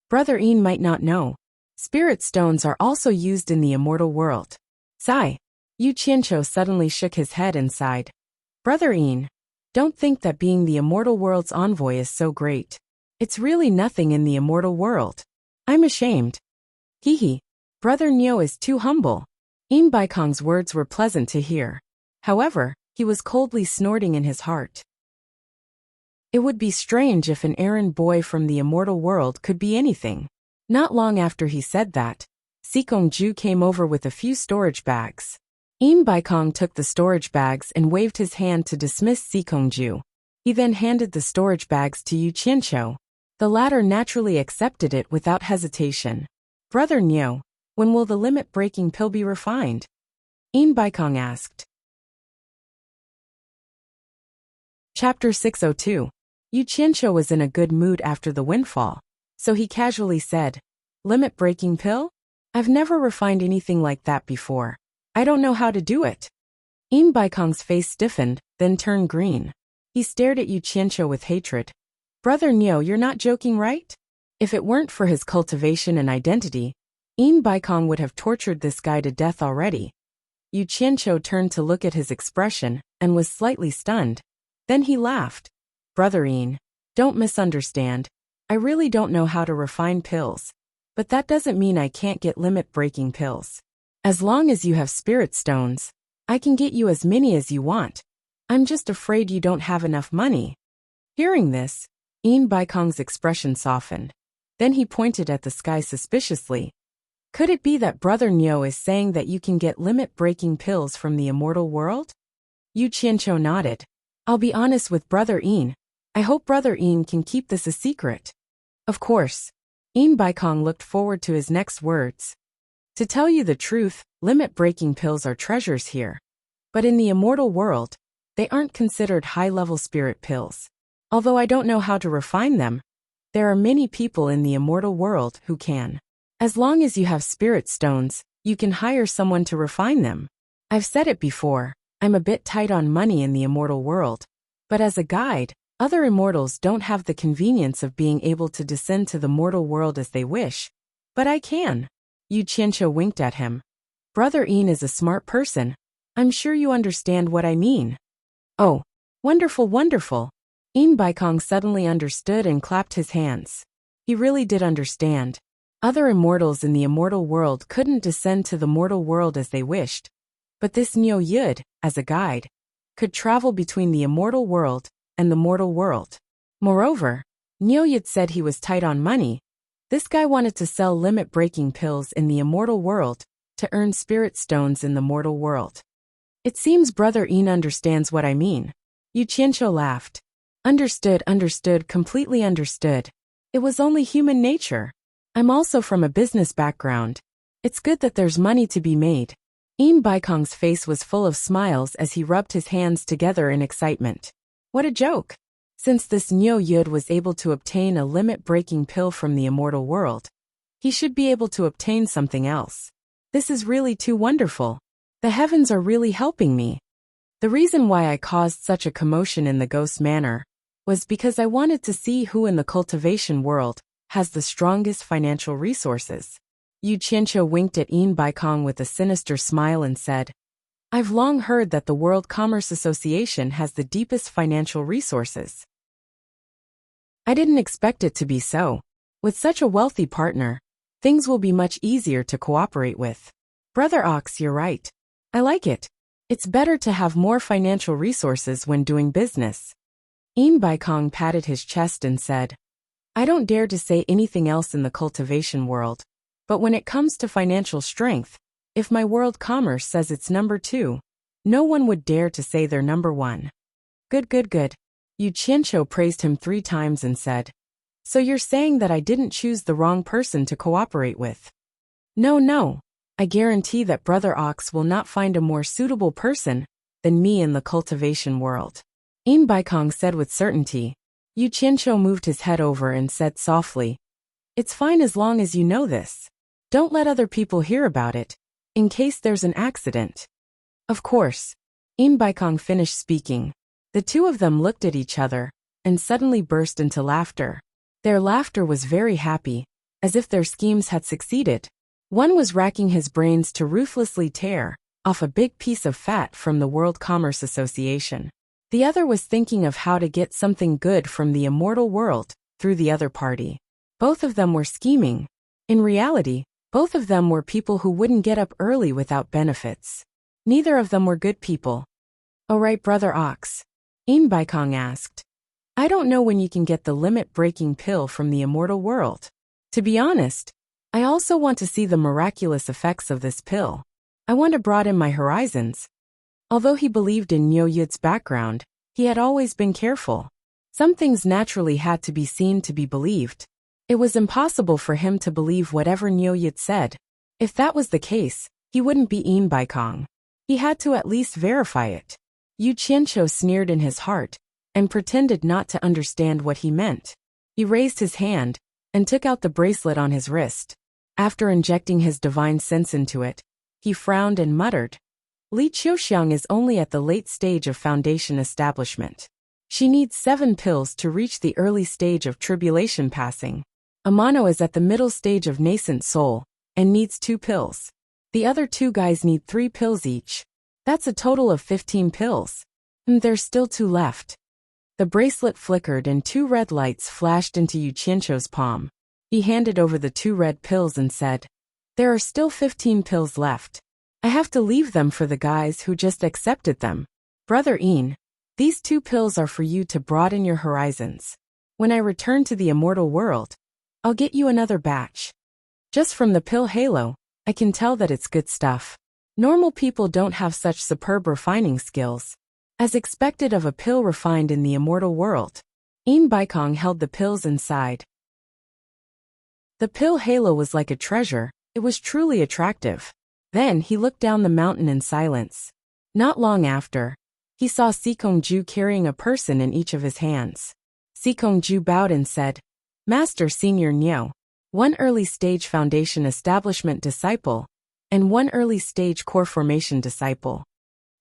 Brother Yin might not know. Spirit stones are also used in the immortal world. Sigh. Yu Qianqiu suddenly shook his head and sighed. Brother Yin, don't think that being the immortal world's envoy is so great. It's really nothing in the immortal world. I'm ashamed. Hee. Brother Niu is too humble. Yin Baikong's words were pleasant to hear. However, he was coldly snorting in his heart. It would be strange if an errand boy from the immortal world could be anything. Not long after he said that, Sikongju came over with a few storage bags. Yin Baikong took the storage bags and waved his hand to dismiss Sikongju. He then handed the storage bags to Yu Qianqiu. The latter naturally accepted it without hesitation. Brother Niu, when will the limit-breaking pill be refined? Yin Baikong asked. Chapter 602. Yu Qianqiu was in a good mood after the windfall, so he casually said, limit-breaking pill? I've never refined anything like that before. I don't know how to do it. Yin Baikong's face stiffened, then turned green. He stared at Yu Qianqiu with hatred. Brother Niu, you're not joking, right? If it weren't for his cultivation and identity, Yin Baikong would have tortured this guy to death already. Yu Qianqiu turned to look at his expression and was slightly stunned. Then he laughed. Brother Yin, don't misunderstand. I really don't know how to refine pills. But that doesn't mean I can't get limit-breaking pills. As long as you have spirit stones, I can get you as many as you want. I'm just afraid you don't have enough money. Hearing this, Yin Baikong's expression softened. Then he pointed at the sky suspiciously. Could it be that Brother Niu is saying that you can get limit-breaking pills from the immortal world? Yu Qianqiu nodded. I'll be honest with Brother Yin. I hope Brother Yin can keep this a secret. Of course. Yin Baikong looked forward to his next words. To tell you the truth, limit-breaking pills are treasures here. But in the immortal world, they aren't considered high-level spirit pills. Although I don't know how to refine them, there are many people in the immortal world who can. As long as you have spirit stones, you can hire someone to refine them. I've said it before, I'm a bit tight on money in the immortal world. But as a guide, other immortals don't have the convenience of being able to descend to the mortal world as they wish. But I can. Yu Qianqiu winked at him. Brother Yin is a smart person. I'm sure you understand what I mean. Oh, wonderful, wonderful. Yin Baikong suddenly understood and clapped his hands. He really did understand. Other immortals in the immortal world couldn't descend to the mortal world as they wished. But this Niu Yud, as a guide, could travel between the immortal world and the mortal world. Moreover, Niu Yud said he was tight on money. This guy wanted to sell limit-breaking pills in the immortal world to earn spirit stones in the mortal world. It seems Brother Yin understands what I mean. Yu Qianqiu laughed. Understood, completely understood. It was only human nature. I'm also from a business background. It's good that there's money to be made. Im Baikong's face was full of smiles as he rubbed his hands together in excitement. What a joke! Since this Nyo Yud was able to obtain a limit-breaking pill from the immortal world, he should be able to obtain something else. This is really too wonderful. The heavens are really helping me. The reason why I caused such a commotion in the ghost manor was because I wanted to see who in the cultivation world has the strongest financial resources. Yu Qianqiu winked at Yin Baikong with a sinister smile and said, I've long heard that the World Commerce Association has the deepest financial resources. I didn't expect it to be so. With such a wealthy partner, things will be much easier to cooperate with. Brother Ox, you're right. I like it. It's better to have more financial resources when doing business. Yin Baikong patted his chest and said, I don't dare to say anything else in the cultivation world, but when it comes to financial strength, if my world commerce says it's number 2, no one would dare to say they're number 1. Good, good, good. Yu Qianqiu praised him 3 times and said, So you're saying that I didn't choose the wrong person to cooperate with? No, no. I guarantee that Brother Ox will not find a more suitable person than me in the cultivation world. Yin Baikong said with certainty. Yu Qianqiu moved his head over and said softly, It's fine as long as you know this. Don't let other people hear about it, in case there's an accident. Of course. Yin Baikong finished speaking. The two of them looked at each other and suddenly burst into laughter. Their laughter was very happy, as if their schemes had succeeded. One was racking his brains to ruthlessly tear off a big piece of fat from the World Commerce Association. The other was thinking of how to get something good from the immortal world through the other party. Both of them were scheming. In reality, both of them were people who wouldn't get up early without benefits. Neither of them were good people. Oh right, Brother Ox? Yin Baikong asked. I don't know when you can get the limit-breaking pill from the immortal world. To be honest, I also want to see the miraculous effects of this pill. I want to broaden my horizons. Although he believed in Nyo Yud's background, he had always been careful. Some things naturally had to be seen to be believed. It was impossible for him to believe whatever Nyo Yud said. If that was the case, he wouldn't be Yin Baikong. He had to at least verify it. Yu Qianqiu sneered in his heart and pretended not to understand what he meant. He raised his hand and took out the bracelet on his wrist. After injecting his divine sense into it, he frowned and muttered, Li Qiuxiang is only at the late stage of foundation establishment. She needs 7 pills to reach the early stage of tribulation passing. Amano is at the middle stage of nascent soul and needs 2 pills. The other 2 guys need 3 pills each. That's a total of 15 pills. And there's still 2 left. The bracelet flickered and 2 red lights flashed into Yu Qianqiu's palm. He handed over the 2 red pills and said, There are still 15 pills left. I have to leave them for the guys who just accepted them. Brother Yin, these 2 pills are for you to broaden your horizons. When I return to the immortal world, I'll get you another batch. Just from the pill halo, I can tell that it's good stuff. Normal people don't have such superb refining skills, as expected of a pill refined in the immortal world. Yin Baikong held the pills inside. The pill halo was like a treasure. It was truly attractive. Then he looked down the mountain in silence. Not long after, he saw Sikongju carrying a person in each of his hands. Sikongju bowed and said, Master Senior Nyo, 1 early stage foundation establishment disciple, and 1 early stage core formation disciple.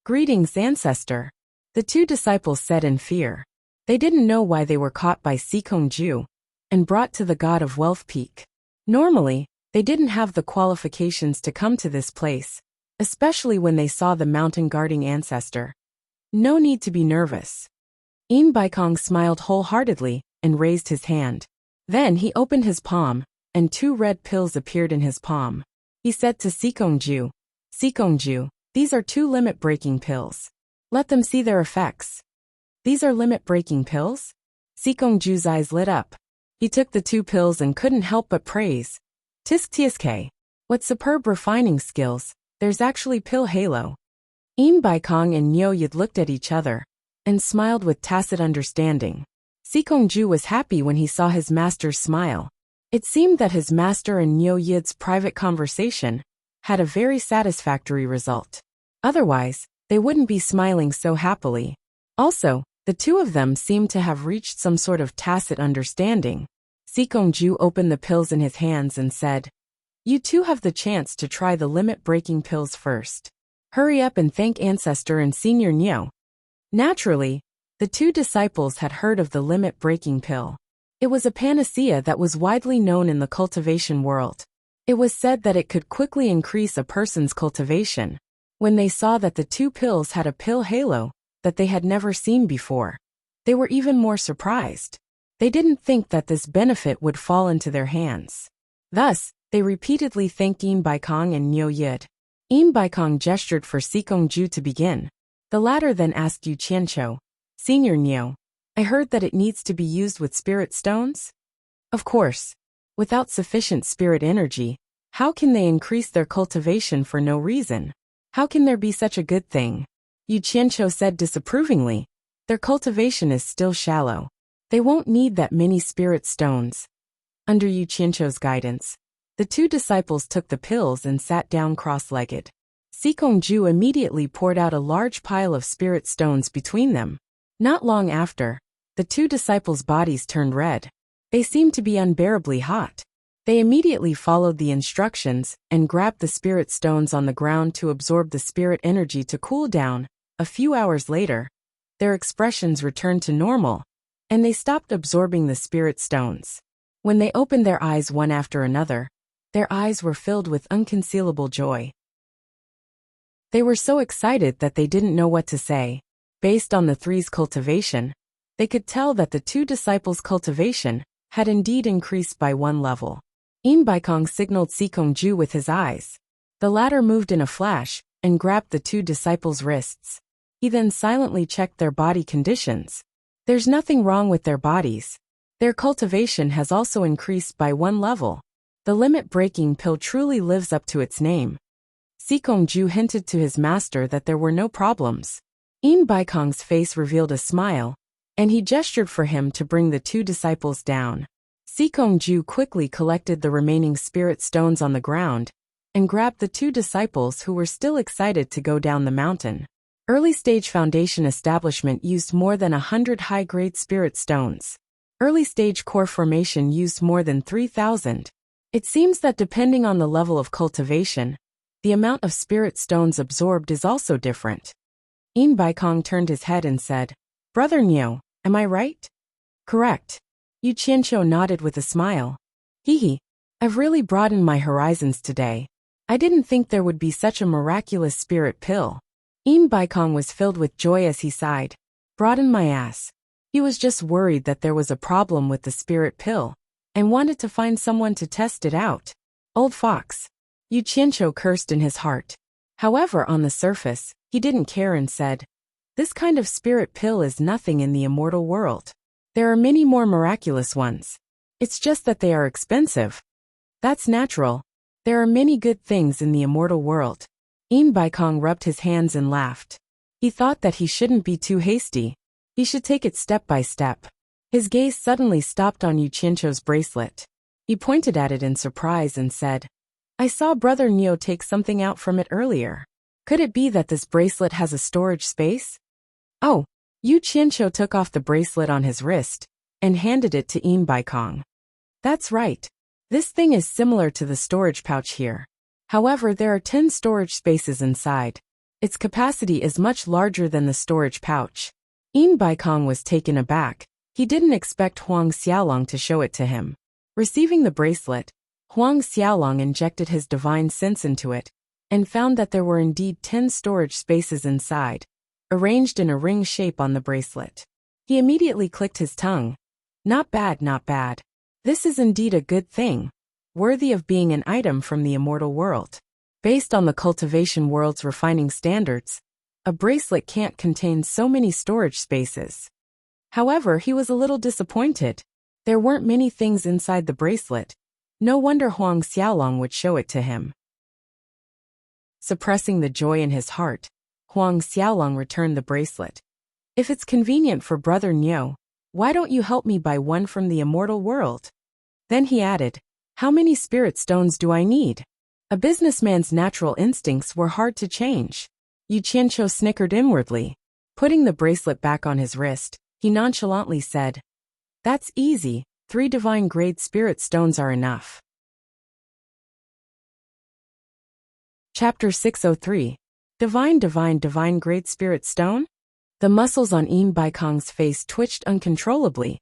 Greetings, Ancestor. The 2 disciples said in fear. They didn't know why they were caught by Sikongju and brought to the God of Wealth Peak. Normally, they didn't have the qualifications to come to this place, especially when they saw the mountain guarding ancestor. No need to be nervous. Yin Baikong smiled wholeheartedly and raised his hand. Then he opened his palm, and 2 red pills appeared in his palm. He said to Sikongju, Sikongju, these are 2 limit-breaking pills. Let them see their effects. These are limit-breaking pills? Sikongju's eyes lit up. He took the 2 pills and couldn't help but praise. Tisk tsk. What superb refining skills, there's actually pill halo. Yin Baikong and Nyo Yud looked at each other and smiled with tacit understanding. Sikongju was happy when he saw his master's smile. It seemed that his master and Nyo Yud's private conversation had a very satisfactory result. Otherwise, they wouldn't be smiling so happily. Also, the two of them seemed to have reached some sort of tacit understanding. Sikongju opened the pills in his hands and said, "You two have the chance to try the limit-breaking pills first. Hurry up and thank Ancestor and Senior Neo." Naturally, the two disciples had heard of the limit-breaking pill. It was a panacea that was widely known in the cultivation world. It was said that it could quickly increase a person's cultivation. When they saw that the two pills had a pill halo that they had never seen before, they were even more surprised. They didn't think that this benefit would fall into their hands. Thus, they repeatedly thanked Im Baikong and Nyo Yid. Im Baikong gestured for Sikongju to begin. The latter then asked Yu Qianqiu, "Senior Neo, I heard that it needs to be used with spirit stones?" Of course. Without sufficient spirit energy, how can they increase their cultivation for no reason? How can there be such a good thing? Yu Qianqiu said disapprovingly. Their cultivation is still shallow. They won't need that many spirit stones. Under Yu Qianqiu's guidance, the two disciples took the pills and sat down cross-legged. Sikongju immediately poured out a large pile of spirit stones between them. Not long after, the two disciples' bodies turned red. They seemed to be unbearably hot. They immediately followed the instructions and grabbed the spirit stones on the ground to absorb the spirit energy to cool down. A few hours later, their expressions returned to normal, and they stopped absorbing the spirit stones. When they opened their eyes one after another, their eyes were filled with unconcealable joy. They were so excited that they didn't know what to say. Based on the three's cultivation, they could tell that the two disciples' cultivation had indeed increased by one level. Im Baikong signaled Sikongju with his eyes. The latter moved in a flash and grabbed the two disciples' wrists. He then silently checked their body conditions. There's nothing wrong with their bodies. Their cultivation has also increased by one level. The limit-breaking pill truly lives up to its name. Sikongju hinted to his master that there were no problems. Im Baikong's face revealed a smile, and he gestured for him to bring the two disciples down. Sikongju quickly collected the remaining spirit stones on the ground and grabbed the two disciples who were still excited to go down the mountain. Early-stage foundation establishment used more than 100 high-grade spirit stones. Early-stage core formation used more than 3,000. It seems that depending on the level of cultivation, the amount of spirit stones absorbed is also different. Im Baikong turned his head and said, "Brother Nyo, am I right?" "Correct." Yu Qianqiu nodded with a smile. "Hehe. I've really broadened my horizons today. I didn't think there would be such a miraculous spirit pill." Im Baikong was filled with joy as he sighed. "Broaden my ass." He was just worried that there was a problem with the spirit pill, and wanted to find someone to test it out. Old fox. Yu Qianqiu cursed in his heart. However, on the surface, he didn't care and said, "This kind of spirit pill is nothing in the immortal world. There are many more miraculous ones. It's just that they are expensive." "That's natural. There are many good things in the immortal world." Im Baikong rubbed his hands and laughed. He thought that he shouldn't be too hasty. He should take it step by step. His gaze suddenly stopped on Yu Qianqiu's bracelet. He pointed at it in surprise and said, "I saw Brother Neo take something out from it earlier. Could it be that this bracelet has a storage space?" "Oh." Yu Qianqiu took off the bracelet on his wrist and handed it to Im Baikong. "That's right. This thing is similar to the storage pouch here. However, there are 10 storage spaces inside. Its capacity is much larger than the storage pouch." Im Baikong was taken aback. He didn't expect Huang Xiaolong to show it to him. Receiving the bracelet, Huang Xiaolong injected his divine sense into it and found that there were indeed 10 storage spaces inside, arranged in a ring shape on the bracelet. He immediately clicked his tongue. "Not bad, not bad. This is indeed a good thing, worthy of being an item from the immortal world. Based on the cultivation world's refining standards, a bracelet can't contain so many storage spaces." However, he was a little disappointed. There weren't many things inside the bracelet. No wonder Huang Xiaolong would show it to him. Suppressing the joy in his heart, Huang Xiaolong returned the bracelet. "If it's convenient for Brother Nyo, why don't you help me buy one from the immortal world?" Then he added, "How many spirit stones do I need?" A businessman's natural instincts were hard to change. Yu Qianqiu snickered inwardly. Putting the bracelet back on his wrist, he nonchalantly said, "That's easy, 3 divine-grade spirit stones are enough." Chapter 603. Divine Great Spirit Stone? The muscles on Yin Baikong's face twitched uncontrollably.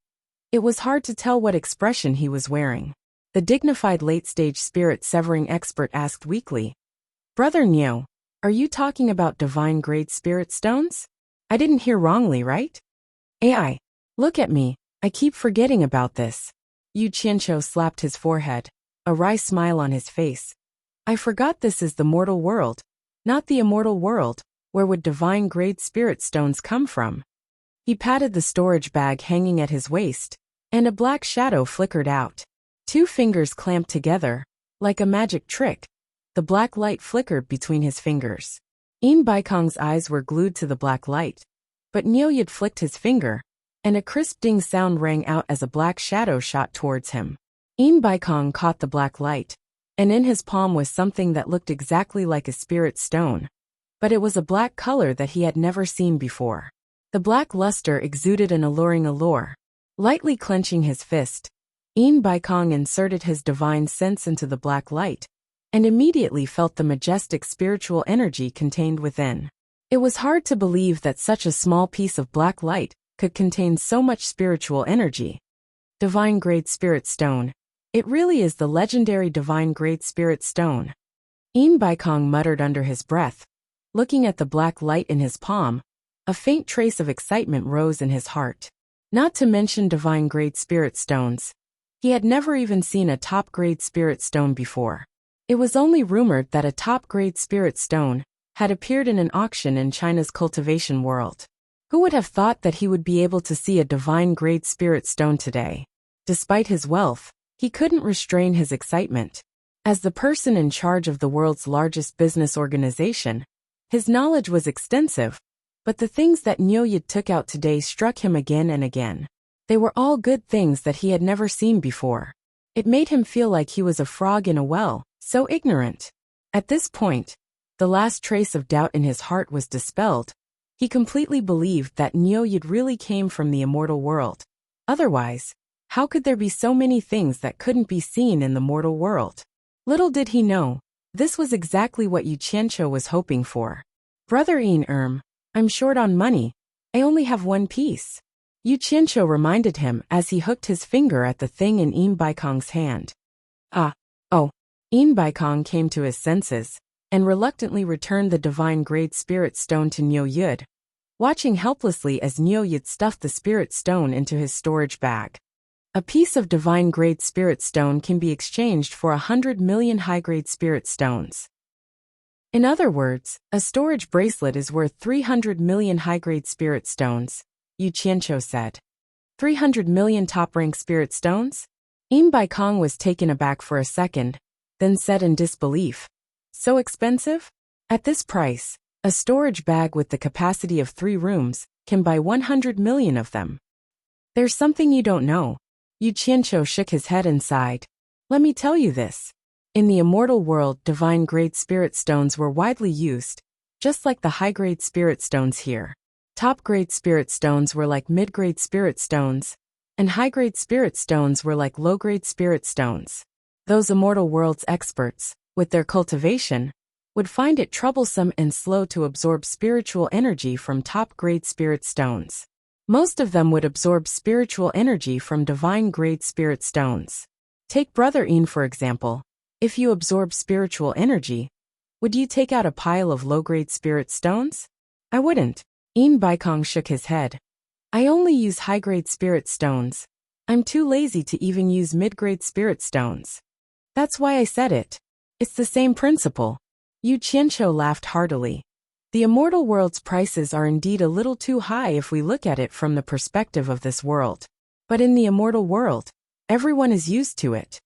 It was hard to tell what expression he was wearing. The dignified late-stage spirit-severing expert asked weakly, "Brother Niu, are you talking about divine grade spirit stones? I didn't hear wrongly, right?" "AI, look at me, I keep forgetting about this." Yu Qianqiu slapped his forehead, a wry smile on his face. "I forgot this is the mortal world, not the immortal world. Where would divine grade spirit stones come from?" He patted the storage bag hanging at his waist, and a black shadow flickered out. 2 fingers clamped together, like a magic trick. The black light flickered between his fingers. Yin Baikong's eyes were glued to the black light, but Niu Yid flicked his finger, and a crisp ding sound rang out as a black shadow shot towards him. Yin Baikong caught the black light, and in his palm was something that looked exactly like a spirit stone. But it was a black color that he had never seen before. The black luster exuded an alluring allure. Lightly clenching his fist, Yin Baikong inserted his divine sense into the black light, and immediately felt the majestic spiritual energy contained within. It was hard to believe that such a small piece of black light could contain so much spiritual energy. Divine Great Spirit Stone. It really is the legendary Divine Great Spirit Stone. Yin Baikong muttered under his breath. Looking at the black light in his palm, a faint trace of excitement rose in his heart. Not to mention divine grade spirit stones. He had never even seen a top-grade spirit stone before. It was only rumored that a top-grade spirit stone had appeared in an auction in China's cultivation world. Who would have thought that he would be able to see a divine-grade spirit stone today? Despite his wealth, he couldn't restrain his excitement. As the person in charge of the world's largest business organization, his knowledge was extensive, but the things that Niu Yid took out today struck him again and again. They were all good things that he had never seen before. It made him feel like he was a frog in a well, so ignorant. At this point, the last trace of doubt in his heart was dispelled. He completely believed that Niu Yid really came from the immortal world. Otherwise, how could there be so many things that couldn't be seen in the mortal world? Little did he know, this was exactly what Yu Qianqiu was hoping for. "Brother Yin, I'm short on money. I only have 1 piece." Yu Qianqiu reminded him as he hooked his finger at the thing in Yin Baikong's hand. Oh. Yin Baikong came to his senses, and reluctantly returned the divine grade spirit stone to Niu Yid, watching helplessly as Niu Yid stuffed the spirit stone into his storage bag. A piece of divine grade spirit stone can be exchanged for 100 million high-grade spirit stones. In other words, a storage bracelet is worth 300 million high-grade spirit stones, Yu Qianqiu said. 300 million top-rank spirit stones? Yin Baikong was taken aback for a second, then said in disbelief, "So expensive? At this price, a storage bag with the capacity of 3 rooms can buy 100 million of them." "There's something you don't know." Yu Qianqiu shook his head and sighed. "Let me tell you this. In the immortal world, divine-grade spirit stones were widely used, just like the high-grade spirit stones here. Top-grade spirit stones were like mid-grade spirit stones, and high-grade spirit stones were like low-grade spirit stones. Those immortal world's experts, with their cultivation, would find it troublesome and slow to absorb spiritual energy from top-grade spirit stones. Most of them would absorb spiritual energy from divine-grade spirit stones. Take Brother Yin for example. If you absorb spiritual energy, would you take out a pile of low-grade spirit stones? I wouldn't. Yin Baikong shook his head. I only use high-grade spirit stones. I'm too lazy to even use mid-grade spirit stones. That's why I said it. It's the same principle. Yu Qianqiu laughed heartily. The immortal world's prices are indeed a little too high if we look at it from the perspective of this world. But in the immortal world, everyone is used to it.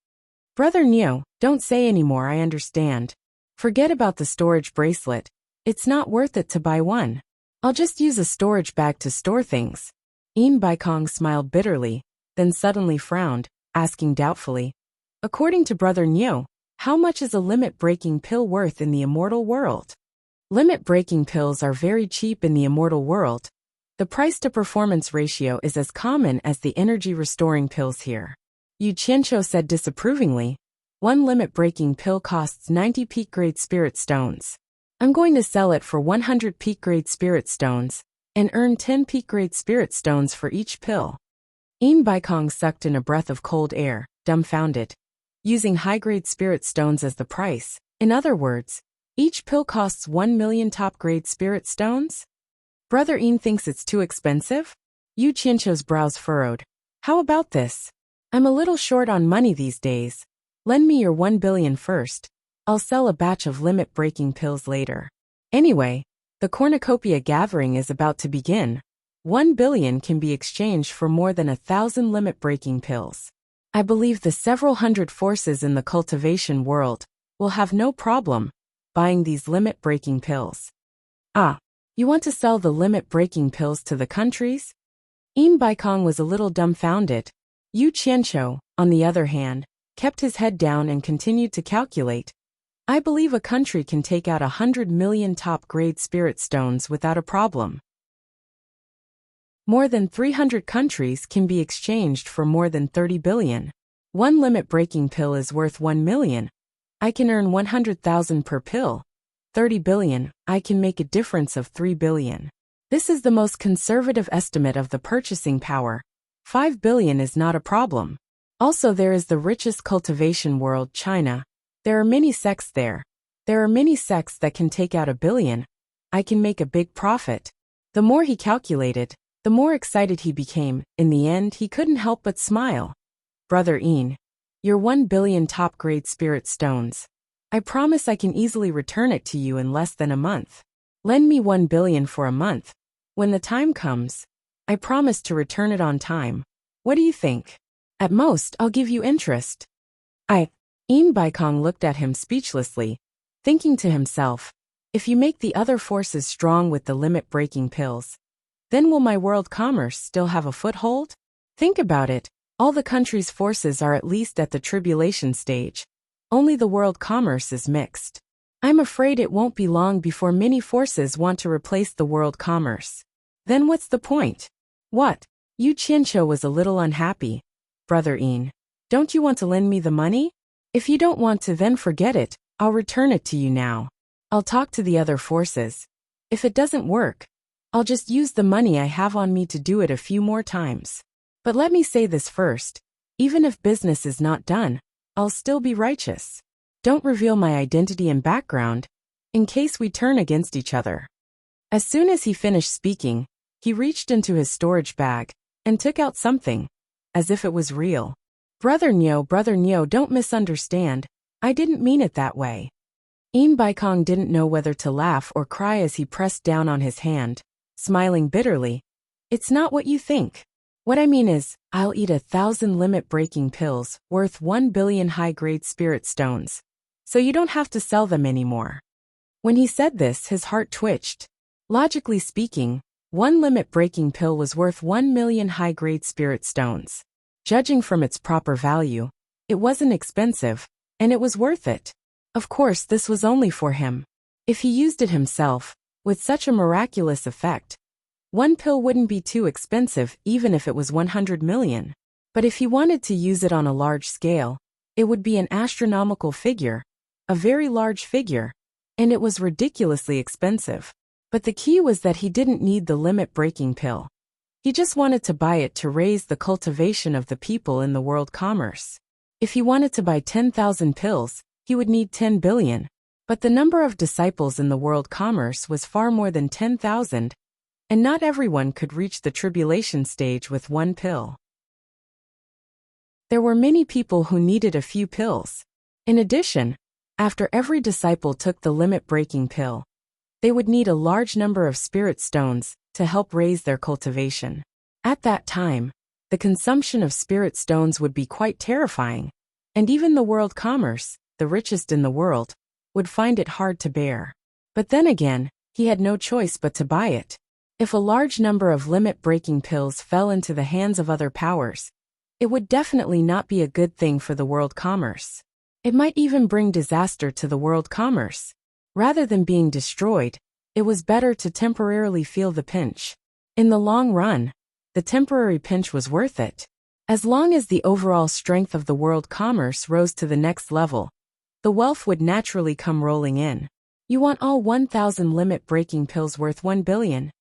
Brother Niu, don't say anymore, I understand. Forget about the storage bracelet. It's not worth it to buy one. I'll just use a storage bag to store things. Yin Baikong smiled bitterly, then suddenly frowned, asking doubtfully, "According to Brother Niu, How much is a limit-breaking pill worth in the immortal world? Limit-breaking pills are very cheap in the immortal world. The price-to-performance ratio is as common as the energy-restoring pills here. Yu Qianqiu said disapprovingly. One limit-breaking pill costs 90 peak-grade spirit stones. I'm going to sell it for 100 peak-grade spirit stones, and earn 10 peak-grade spirit stones for each pill. Baikong sucked in a breath of cold air, dumbfounded. Using high-grade spirit stones as the price, in other words, each pill costs 1 million top-grade spirit stones? Brother Ian thinks it's too expensive? Yu Qianqiu's brows furrowed. How about this? I'm a little short on money these days. Lend me your 1 billion first. I'll sell a batch of limit-breaking pills later. Anyway, the cornucopia gathering is about to begin. 1 billion can be exchanged for more than 1,000 limit-breaking pills. I believe the several hundred forces in the cultivation world will have no problem buying these limit-breaking pills. Ah, you want to sell the limit-breaking pills to the countries? Baikong was a little dumbfounded. Yu Qianqiu, on the other hand, kept his head down and continued to calculate. I believe a country can take out 100 million top-grade spirit stones without a problem. More than 300 countries can be exchanged for more than 30 billion. One limit-breaking pill is worth 1 million. I can earn 100,000 per pill. 30 billion, I can make a difference of 3 billion. This is the most conservative estimate of the purchasing power. 5 billion is not a problem. Also, there is the richest cultivation world, China. There are many sects there. There are many sects that can take out 1 billion. I can make a big profit. The more he calculated, the more excited he became. In the end, he couldn't help but smile. Brother Ian, your 1 billion top-grade spirit stones. I promise I can easily return it to you in less than a month. Lend me 1 billion for a month. When the time comes, I promise to return it on time. What do you think? At most, I'll give you interest. Ian Baikong looked at him speechlessly, thinking to himself, if you make the other forces strong with the limit-breaking pills, then will my world commerce still have a foothold? Think about it. All the country's forces are at least at the tribulation stage. Only the world commerce is mixed. I'm afraid it won't be long before many forces want to replace the world commerce. Then what's the point? What? Yu Qianqiu was a little unhappy. Brother Ian, don't you want to lend me the money? If you don't want to, then forget it. I'll return it to you now. I'll talk to the other forces. If it doesn't work, I'll just use the money I have on me to do it a few more times. But let me say this first. Even if business is not done, I'll still be righteous. Don't reveal my identity and background, in case we turn against each other. As soon as he finished speaking, he reached into his storage bag and took out something, as if it was real. Brother Nyo, don't misunderstand. I didn't mean it that way. Ian Baikong didn't know whether to laugh or cry as he pressed down on his hand, smiling bitterly. It's not what you think. What I mean is, I'll eat 1,000 limit-breaking pills worth 1 billion high-grade spirit stones, so you don't have to sell them anymore. When he said this, his heart twitched. Logically speaking, one limit-breaking pill was worth 1 million high-grade spirit stones. Judging from its proper value, it wasn't expensive, and it was worth it. Of course, this was only for him. If he used it himself, with such a miraculous effect, one pill wouldn't be too expensive even if it was 100 million. But if he wanted to use it on a large scale, it would be an astronomical figure, a very large figure, and it was ridiculously expensive. But the key was that he didn't need the limit-breaking pill. He just wanted to buy it to raise the cultivation of the people in the world commerce. If he wanted to buy 10,000 pills, he would need 10 billion. But the number of disciples in the world commerce was far more than 10,000, and not everyone could reach the tribulation stage with one pill. There were many people who needed a few pills. In addition, after every disciple took the limit-breaking pill, they would need a large number of spirit stones to help raise their cultivation. At that time, the consumption of spirit stones would be quite terrifying, and even the world commerce, the richest in the world, would find it hard to bear. But then again, he had no choice but to buy it. If a large number of limit-breaking pills fell into the hands of other powers, it would definitely not be a good thing for the world commerce. It might even bring disaster to the world commerce. Rather than being destroyed, it was better to temporarily feel the pinch. In the long run, the temporary pinch was worth it. As long as the overall strength of the world commerce rose to the next level, the wealth would naturally come rolling in. You want all 1,000 limit-breaking pills worth 1 billion?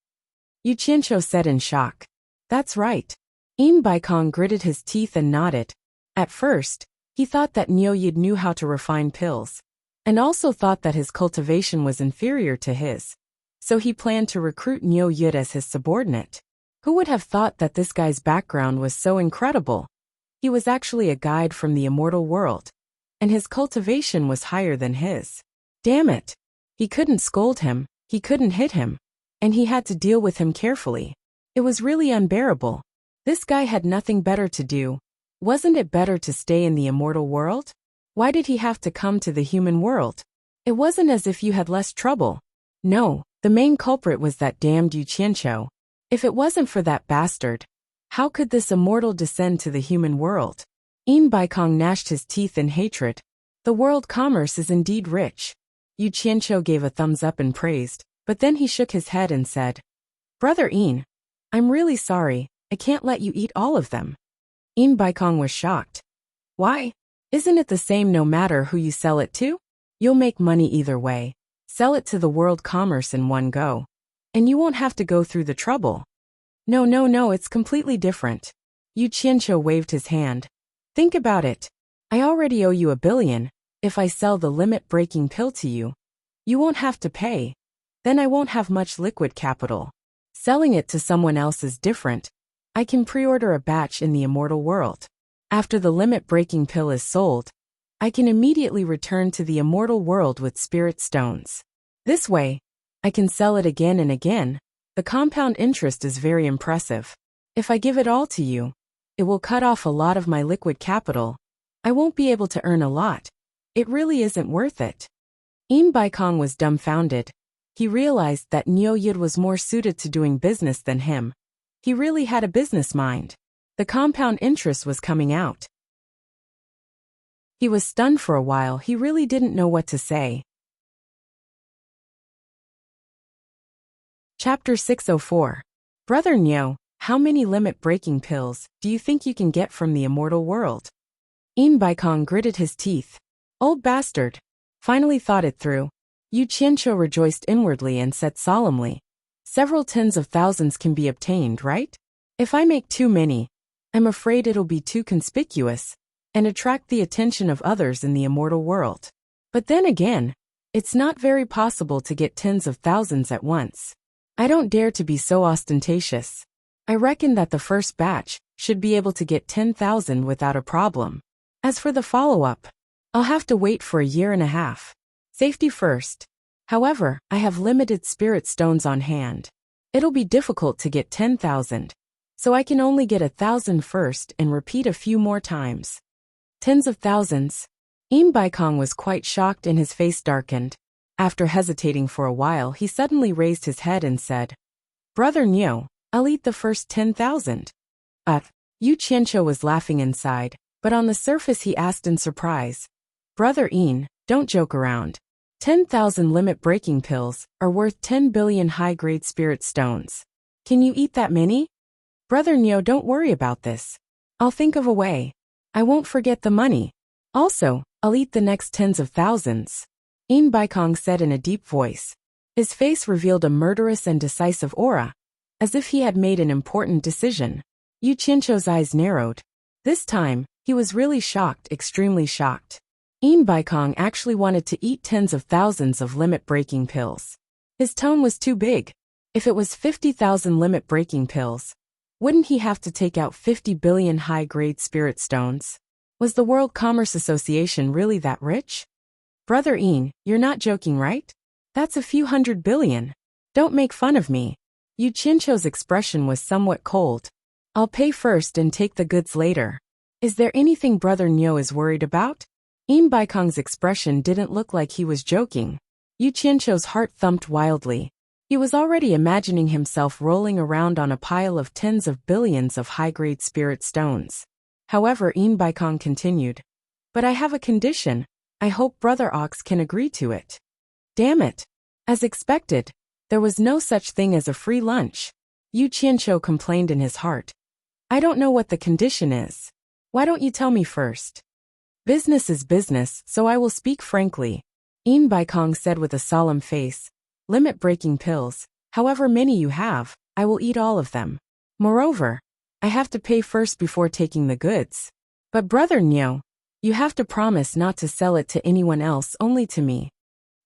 Yu Qianqiu said in shock. That's right. Baikong gritted his teeth and nodded. At first, he thought that Niu Yid knew how to refine pills, and also thought that his cultivation was inferior to his. So he planned to recruit Niu Yid as his subordinate. Who would have thought that this guy's background was so incredible? He was actually a guide from the immortal world, and his cultivation was higher than his. Damn it! He couldn't scold him, he couldn't hit him, and he had to deal with him carefully. It was really unbearable. This guy had nothing better to do. Wasn't it better to stay in the immortal world? Why did he have to come to the human world? It wasn't as if you had less trouble. No, the main culprit was that damned Yu Qianqiu. If it wasn't for that bastard, how could this immortal descend to the human world? Baikong gnashed his teeth in hatred. The world commerce is indeed rich. Yu Qianqiu gave a thumbs up and praised, but then he shook his head and said, Brother I'm really sorry, I can't let you eat all of them. Baikong was shocked. Why? Isn't it the same no matter who you sell it to? You'll make money either way. Sell it to the world commerce in one go, and you won't have to go through the trouble. No, it's completely different. Yu Qianqiu waved his hand. Think about it. I already owe you 1 billion. If I sell the limit-breaking pill to you, you won't have to pay. Then I won't have much liquid capital. Selling it to someone else is different. I can pre-order a batch in the immortal world. After the limit-breaking pill is sold, I can immediately return to the immortal world with spirit stones. This way, I can sell it again and again. The compound interest is very impressive. If I give it all to you, it will cut off a lot of my liquid capital. I won't be able to earn a lot. It really isn't worth it. Baikong was dumbfounded. He realized that Niu Yid was more suited to doing business than him. He really had a business mind. The compound interest was coming out. He was stunned for a while. He really didn't know what to say. Chapter 604. Brother Niu, how many limit-breaking pills do you think you can get from the immortal world? Baikong gritted his teeth. Old bastard. Finally thought it through. Yu Qianqiu rejoiced inwardly and said solemnly, Several tens of thousands can be obtained, right? If I make too many, I'm afraid it'll be too conspicuous and attract the attention of others in the immortal world. But then again, it's not very possible to get tens of thousands at once. I don't dare to be so ostentatious. I reckon that the first batch should be able to get 10,000 without a problem. As for the follow-up, I'll have to wait for 1.5 years. Safety first. However, I have limited spirit stones on hand. It'll be difficult to get 10,000, so I can only get 1,000 first and repeat a few more times. Tens of thousands. Baikong was quite shocked and his face darkened. After hesitating for a while, he suddenly raised his head and said, Brother Niu, I'll eat the first 10,000. Yu Qianqiu was laughing inside, but on the surface he asked in surprise, Brother don't joke around. 10,000 limit-breaking pills are worth 10 billion high-grade spirit stones. Can you eat that many? Brother Niu, don't worry about this. I'll think of a way. I won't forget the money. Also, I'll eat the next tens of thousands. Baikong said in a deep voice. His face revealed a murderous and decisive aura, as if he had made an important decision. Yu Qianqiu's eyes narrowed. This time, he was really shocked, extremely shocked. Baikong actually wanted to eat tens of thousands of limit-breaking pills. His tone was too big. If it was 50,000 limit-breaking pills, wouldn't he have to take out 50 billion high-grade spirit stones? Was the World Commerce Association really that rich? Brother you're not joking, right? That's a few 100 billion. Don't make fun of me. Yu Qianqiu's expression was somewhat cold. I'll pay first and take the goods later. Is there anything Brother Niu is worried about? Baikong's expression didn't look like he was joking. Yu Qianqiu's heart thumped wildly. He was already imagining himself rolling around on a pile of tens of billions of high-grade spirit stones. However, Baikong continued. But I have a condition. I hope Brother Ox can agree to it. Damn it. As expected, there was no such thing as a free lunch. Yu Qianqiu complained in his heart. I don't know what the condition is. Why don't you tell me first? Business is business, so I will speak frankly. Yin Baikong said with a solemn face. Limit-breaking pills, however many you have, I will eat all of them. Moreover, I have to pay first before taking the goods. But Brother Niu, you have to promise not to sell it to anyone else, only to me.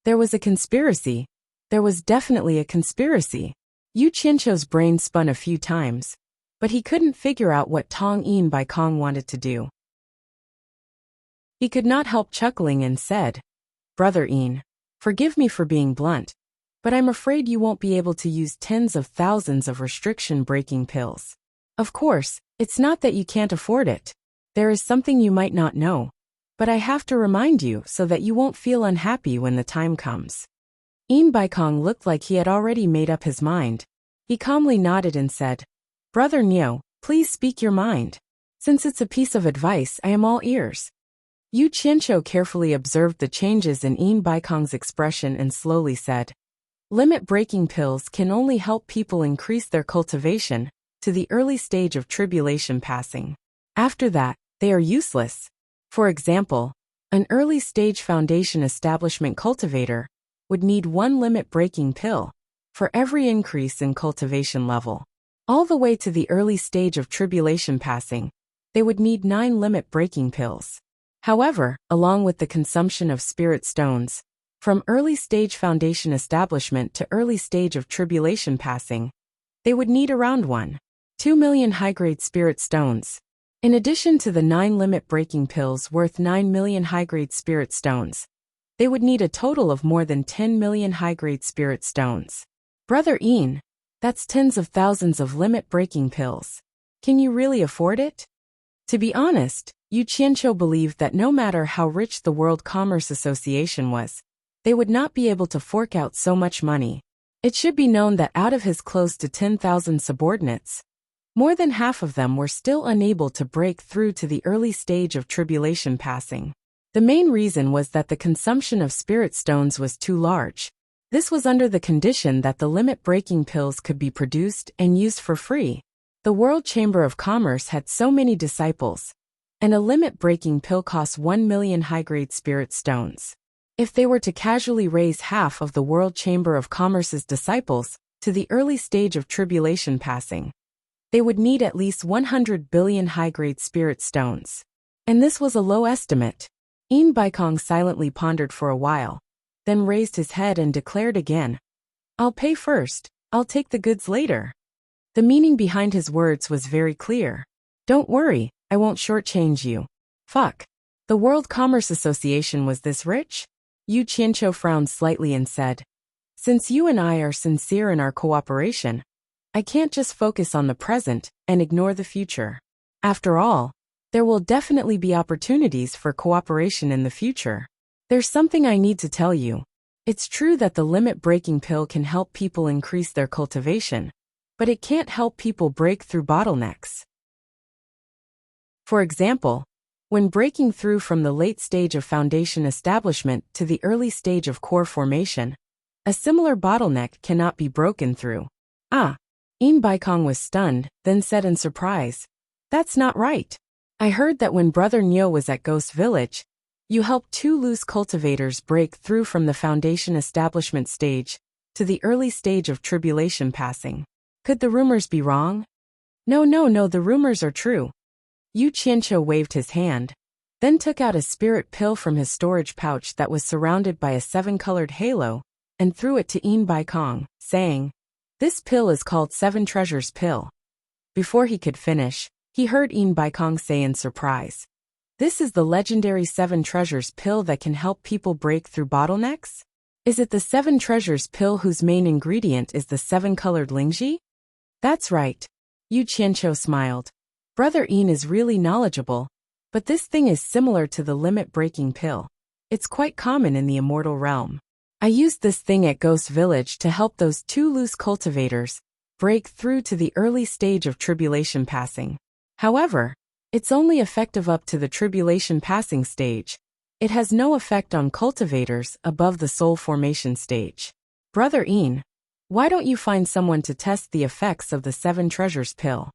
There was a conspiracy. There was definitely a conspiracy. Yu Qianqiu's brain spun a few times, but he couldn't figure out what Tong Yin Baikong wanted to do. He could not help chuckling and said, Brother Yin, forgive me for being blunt, but I'm afraid you won't be able to use tens of thousands of restriction-breaking pills. Of course, it's not that you can't afford it. There is something you might not know, but I have to remind you so that you won't feel unhappy when the time comes. Yin Baikong looked like he had already made up his mind. He calmly nodded and said, Brother Niu, please speak your mind. Since it's a piece of advice, I am all ears. Yu Qianqiu carefully observed the changes in Yin Baikong's expression and slowly said, Limit-breaking pills can only help people increase their cultivation to the early stage of tribulation passing. After that, they are useless. For example, an early-stage foundation establishment cultivator would need 1 limit-breaking pill for every increase in cultivation level. All the way to the early stage of tribulation passing, they would need 9 limit-breaking pills. However, along with the consumption of spirit stones, from early stage foundation establishment to early stage of tribulation passing, they would need around 1.2 million high-grade spirit stones. In addition to the 9 limit-breaking pills worth 9 million high-grade spirit stones, they would need a total of more than 10 million high-grade spirit stones. Brother Yin, that's tens of thousands of limit-breaking pills. Can you really afford it? To be honest, Yu Qianqiu believed that no matter how rich the World Commerce Association was, they would not be able to fork out so much money. It should be known that out of his close to 10,000 subordinates, more than half of them were still unable to break through to the early stage of tribulation passing. The main reason was that the consumption of spirit stones was too large. This was under the condition that the limit-breaking pills could be produced and used for free. The World Chamber of Commerce had so many disciples, and a limit-breaking pill cost 1 million high-grade spirit stones. If they were to casually raise half of the World Chamber of Commerce's disciples to the early stage of tribulation passing, they would need at least 100 billion high-grade spirit stones. And this was a low estimate. Yin Baikong silently pondered for a while, then raised his head and declared again, I'll pay first, I'll take the goods later. The meaning behind his words was very clear. Don't worry, I won't shortchange you. Fuck. The World Commerce Association was this rich? Yu Qianqiu frowned slightly and said, Since you and I are sincere in our cooperation, I can't just focus on the present and ignore the future. After all, there will definitely be opportunities for cooperation in the future. There's something I need to tell you. It's true that the limit-breaking pill can help people increase their cultivation, but it can't help people break through bottlenecks. For example, when breaking through from the late stage of foundation establishment to the early stage of core formation, a similar bottleneck cannot be broken through. Yin Baikong was stunned, then said in surprise, That's not right. I heard that when Brother Niu was at Ghost Village, you helped 2 loose cultivators break through from the foundation establishment stage to the early stage of tribulation passing. Could the rumors be wrong? No, the rumors are true. Yu Qianqiu waved his hand, then took out a spirit pill from his storage pouch that was surrounded by a 7-colored halo, and threw it to Yin Baikong, saying, This pill is called 7 Treasures Pill. Before he could finish, he heard Yin Baikong say in surprise, This is the legendary 7 Treasures Pill that can help people break through bottlenecks? Is it the 7 Treasures Pill whose main ingredient is the 7-colored lingji? That's right. Yu Qianqiu smiled. Brother Yin is really knowledgeable, but this thing is similar to the limit-breaking pill. It's quite common in the immortal realm. I used this thing at Ghost Village to help those 2 loose cultivators break through to the early stage of tribulation passing. However, it's only effective up to the tribulation passing stage, It has no effect on cultivators above the soul formation stage. Brother Ian, why don't you find someone to test the effects of the 7 treasures pill?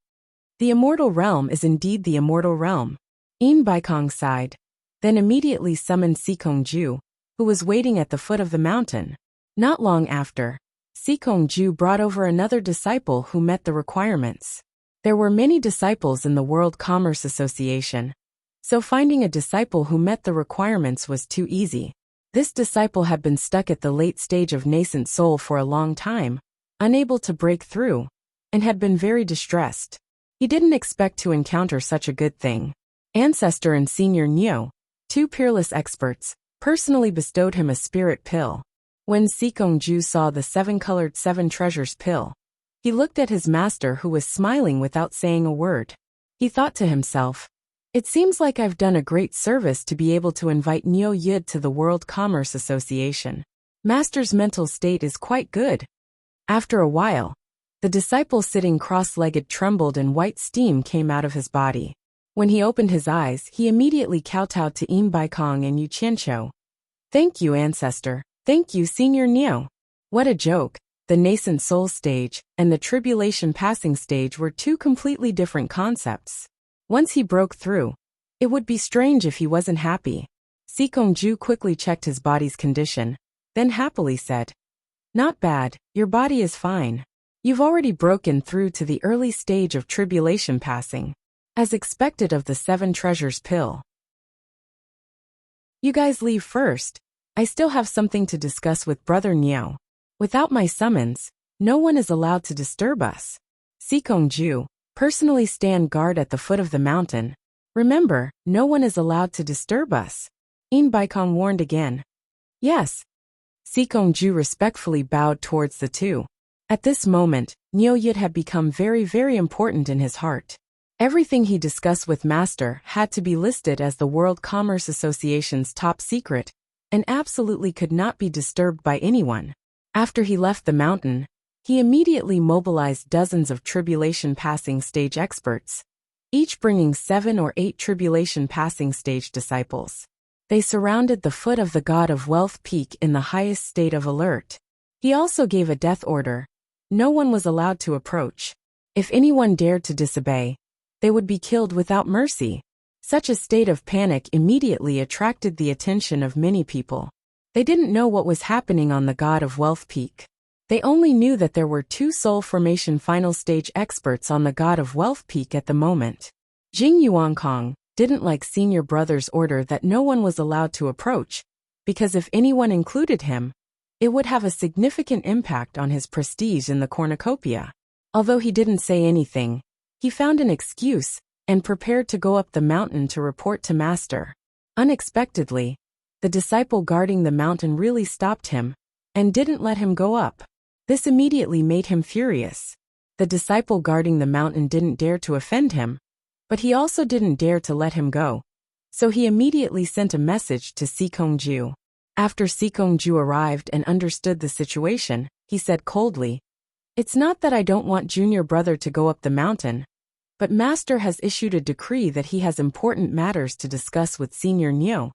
The immortal realm is indeed the immortal realm. Ian Baikong sighed, then immediately summoned Sikong-ju, who was waiting at the foot of the mountain. Not long after, Sikong-ju brought over another disciple who met the requirements. There were many disciples in the World Commerce Association, so finding a disciple who met the requirements was too easy. This disciple had been stuck at the late stage of nascent soul for a long time, unable to break through, and had been very distressed. He didn't expect to encounter such a good thing. Ancestor and Senior Neo, 2 peerless experts, personally bestowed him a spirit pill. When Sikong-ju saw the 7-colored 7 treasures pill, he looked at his master who was smiling without saying a word. He thought to himself, "It seems like I've done a great service to be able to invite Neo Yid to the World Commerce Association. Master's mental state is quite good." After a while, the disciple sitting cross-legged trembled and white steam came out of his body. When he opened his eyes, he immediately kowtowed to Im Baikong and Yu Qianqiu. "Thank you, Ancestor. Thank you, Senior Neo." What a joke. The nascent soul stage and the tribulation passing stage were 2 completely different concepts. Once he broke through, it would be strange if he wasn't happy. Sikong-ju quickly checked his body's condition, then happily said, "Not bad, your body is fine. You've already broken through to the early stage of tribulation passing, as expected of the 7 treasures pill. You guys leave first. I still have something to discuss with Brother Neo. Without my summons, no one is allowed to disturb us. Sikong-ju, personally stand guard at the foot of the mountain. Remember, no one is allowed to disturb us." In Baikong warned again. "Yes." Sikong-ju respectfully bowed towards the 2. At this moment, Neo Yid had become very, very important in his heart. Everything he discussed with Master had to be listed as the World Commerce Association's top secret, and absolutely could not be disturbed by anyone. After he left the mountain, he immediately mobilized dozens of tribulation passing stage experts, each bringing 7 or 8 tribulation passing stage disciples. They surrounded the foot of the god of Wealth Peak in the highest state of alert. He also gave a death order. No one was allowed to approach. If anyone dared to disobey, they would be killed without mercy. Such a state of panic immediately attracted the attention of many people. They didn't know what was happening on the god of Wealth Peak. They only knew that there were 2 soul formation final stage experts on the god of Wealth Peak at the moment. Jing Yuankong didn't like Senior Brother's order that no one was allowed to approach, because if anyone included him, it would have a significant impact on his prestige in the cornucopia. Although he didn't say anything, he found an excuse and prepared to go up the mountain to report to Master. Unexpectedly, the disciple guarding the mountain really stopped him and didn't let him go up. This immediately made him furious. The disciple guarding the mountain didn't dare to offend him, but he also didn't dare to let him go. So he immediately sent a message to Sikong-ju. After Sikong-ju arrived and understood the situation, he said coldly, "It's not that I don't want Junior Brother to go up the mountain, but Master has issued a decree that he has important matters to discuss with Senior Neo,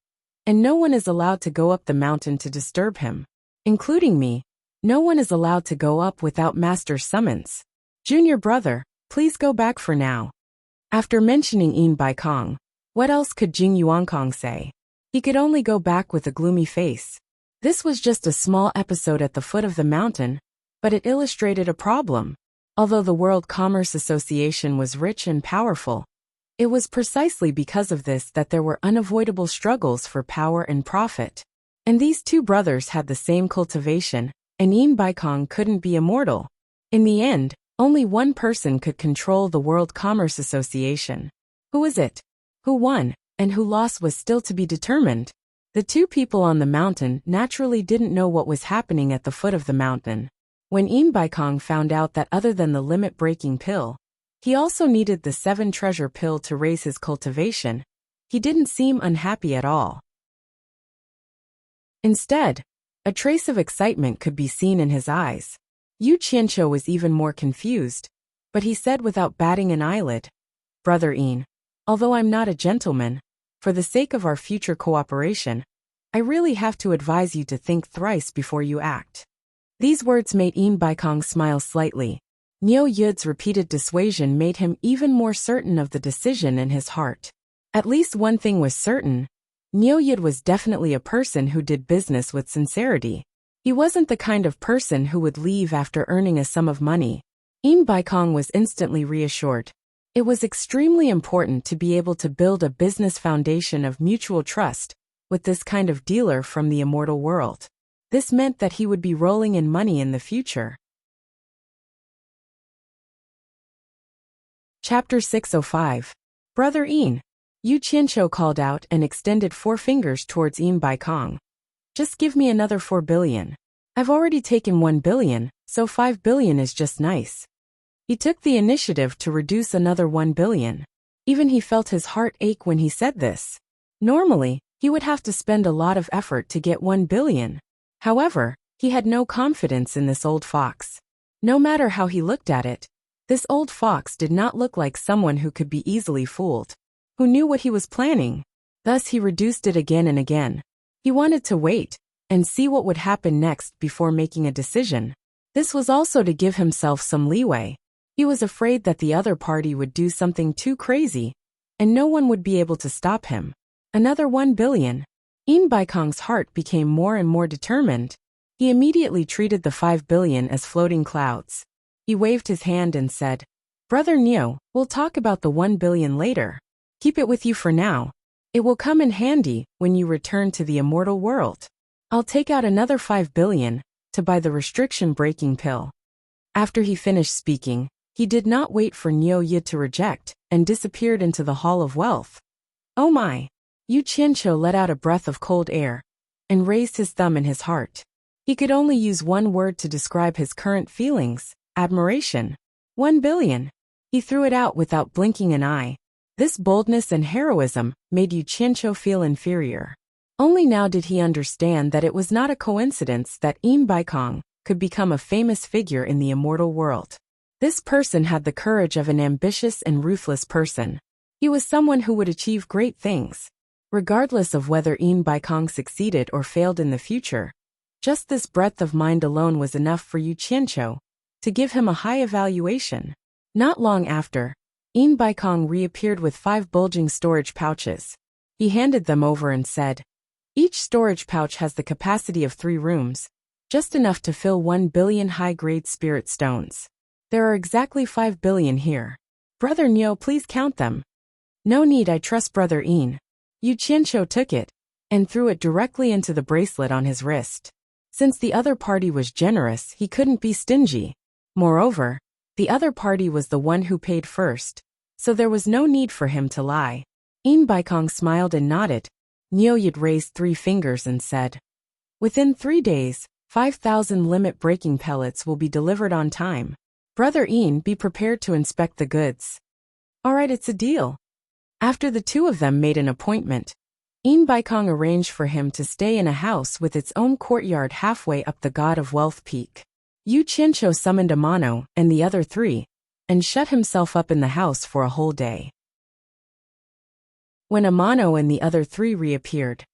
and no one is allowed to go up the mountain to disturb him, including me. No one is allowed to go up without Master's summons. Junior Brother, please go back for now." After mentioning In Baikong, what else could Jing Yuankong say? He could only go back with a gloomy face. This was just a small episode at the foot of the mountain, but it illustrated a problem. Although the World Commerce Association was rich and powerful, it was precisely because of this that there were unavoidable struggles for power and profit. And these 2 brothers had the same cultivation, and In Baikong couldn't be immortal. In the end, only one person could control the World Commerce Association. Who was it? Who won and who lost was still to be determined. The 2 people on the mountain naturally didn't know what was happening at the foot of the mountain. When In Baikong found out that other than the limit-breaking pill, he also needed the 7 treasure pill to raise his cultivation, he didn't seem unhappy at all. Instead, a trace of excitement could be seen in his eyes. Yu Qianqiu was even more confused, but he said without batting an eyelid, "Brother Ian, although I'm not a gentleman, For the sake of our future cooperation, I really have to advise you to think thrice before you act. These words made Im Baikong smile slightly. Neo Yud's repeated dissuasion made him even more certain of the decision in his heart. At least one thing was certain. Neo Yud was definitely a person who did business with sincerity. He wasn't the kind of person who would leave after earning a sum of money. Im Baikong was instantly reassured. It was extremely important to be able to build a business foundation of mutual trust with this kind of dealer from the immortal world. This meant that he would be rolling in money in the future. Chapter 605. Brother Yin. Yu Qianqiu called out and extended 4 fingers towards Im Baikong. Just give me another 4 billion. I've already taken 1 billion, so 5 billion is just nice. He took the initiative to reduce another 1 billion. Even he felt his heart ache when he said this. Normally, he would have to spend a lot of effort to get 1 billion. However, he had no confidence in this old fox. No matter how he looked at it, this old fox did not look like someone who could be easily fooled, who knew what he was planning. Thus he reduced it again and again. He wanted to wait and see what would happen next before making a decision. This was also to give himself some leeway. He was afraid that the other party would do something too crazy, and no one would be able to stop him. Another 1 billion. Im Baikong's heart became more and more determined. He immediately treated the 5 billion as floating clouds. He waved his hand and said, Brother Neo, we'll talk about the 1 billion later. Keep it with you for now. It will come in handy when you return to the immortal world. I'll take out another 5 billion to buy the restriction-breaking pill. After he finished speaking, he did not wait for Neo Yud to reject and disappeared into the Hall of Wealth. Oh my! Yu Qianqiu let out a breath of cold air and raised his thumb in his heart. He could only use one word to describe his current feelings: admiration. 1 billion. He threw it out without blinking an eye. This boldness and heroism made Yu Qianqiu feel inferior. Only now did he understand that it was not a coincidence that Im Baikong could become a famous figure in the immortal world. This person had the courage of an ambitious and ruthless person. He was someone who would achieve great things, regardless of whether Im Baikong succeeded or failed in the future. Just this breadth of mind alone was enough for Yu Qianqiu to give him a high evaluation. Not long after, Im Baikong reappeared with 5 bulging storage pouches. He handed them over and said, Each storage pouch has the capacity of 3 rooms, just enough to fill 1 billion high-grade spirit stones. There are exactly 5 billion here. Brother Neo, please count them. No need, I trust Brother Yin. Yu Qianqiu took it and threw it directly into the bracelet on his wrist. Since the other party was generous, he couldn't be stingy. Moreover, the other party was the one who paid first, so there was no need for him to lie. Im Baikong smiled and nodded. Neo Yud raised 3 fingers and said, Within 3 days, 5,000 limit-breaking pellets will be delivered on time. Brother Yin, be prepared to inspect the goods. All right, it's a deal. After the 2 of them made an appointment, Im Baikong arranged for him to stay in a house with its own courtyard halfway up the God of Wealth peak. Yu Qianqiu summoned Amano and the other 3, and shut himself up in the house for a whole day. When Amano and the other 3 reappeared,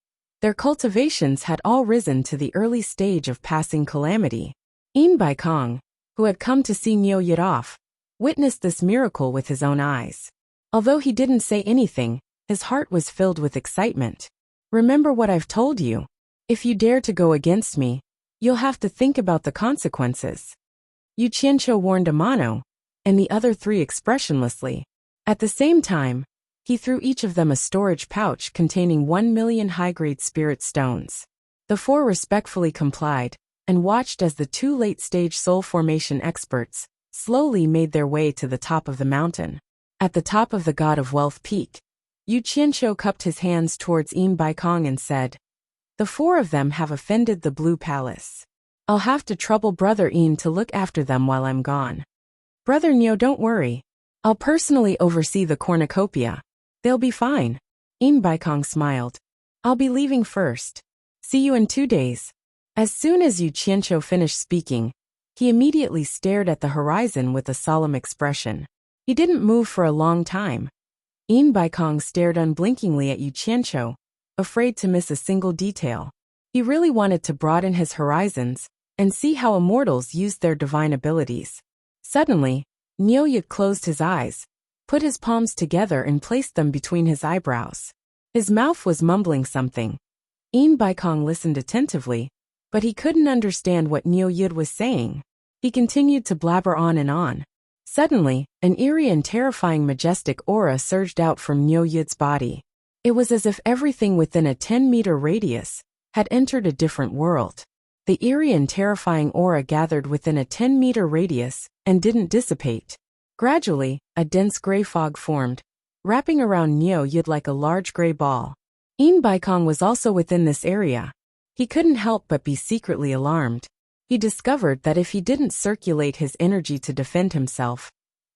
their cultivations had all risen to the early stage of passing calamity. Im Baikong, who had come to see Neo Yud off, witnessed this miracle with his own eyes. Although he didn't say anything, his heart was filled with excitement. Remember what I've told you. If you dare to go against me, you'll have to think about the consequences. Yu Qianqiu warned Amano, and the other 3 expressionlessly. At the same time, he threw each of them a storage pouch containing 1 million high-grade spirit stones. The 4 respectfully complied, and watched as the 2 late-stage soul formation experts slowly made their way to the top of the mountain. At the top of the God of Wealth peak, Yu Qianqiu cupped his hands towards Im Baikong and said, The 4 of them have offended the Blue Palace. I'll have to trouble Brother Yin to look after them while I'm gone. Brother Neo, don't worry. I'll personally oversee the cornucopia. They'll be fine. Im Baikong smiled. I'll be leaving first. See you in 2 days. As soon as Yu Qianqiu finished speaking, he immediately stared at the horizon with a solemn expression. He didn't move for a long time. Yin Baikong stared unblinkingly at Yu Qianqiu, afraid to miss a single detail. He really wanted to broaden his horizons and see how immortals used their divine abilities. Suddenly, Niu Yi closed his eyes, put his palms together and placed them between his eyebrows. His mouth was mumbling something. Yin Baikong listened attentively, but he couldn't understand what Niu Yi was saying. He continued to blabber on and on. Suddenly, an eerie and terrifying majestic aura surged out from Niu Yi's body. It was as if everything within a 10-meter radius had entered a different world. The eerie and terrifying aura gathered within a 10-meter radius and didn't dissipate. Gradually, a dense gray fog formed, wrapping around Niu Yi like a large gray ball. Yin Baikong was also within this area. He couldn't help but be secretly alarmed. He discovered that if he didn't circulate his energy to defend himself,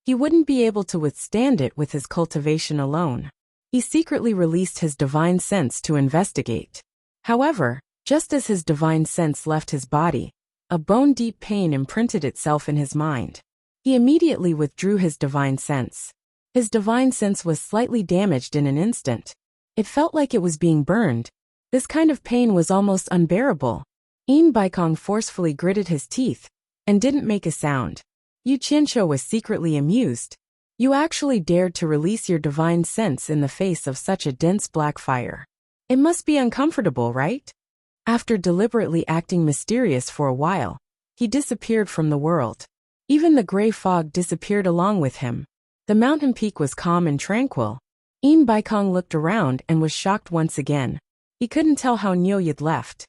he wouldn't be able to withstand it with his cultivation alone. He secretly released his divine sense to investigate. However, just as his divine sense left his body, a bone-deep pain imprinted itself in his mind. He immediately withdrew his divine sense. His divine sense was slightly damaged in an instant. It felt like it was being burned. This kind of pain was almost unbearable. Yin Baikong forcefully gritted his teeth and didn't make a sound. Yu Qianqiu was secretly amused. You actually dared to release your divine sense in the face of such a dense black fire. It must be uncomfortable, right? After deliberately acting mysterious for a while, he disappeared from the world. Even the gray fog disappeared along with him. The mountain peak was calm and tranquil. Yin Baikong looked around and was shocked once again. He couldn't tell how Niu Yi left.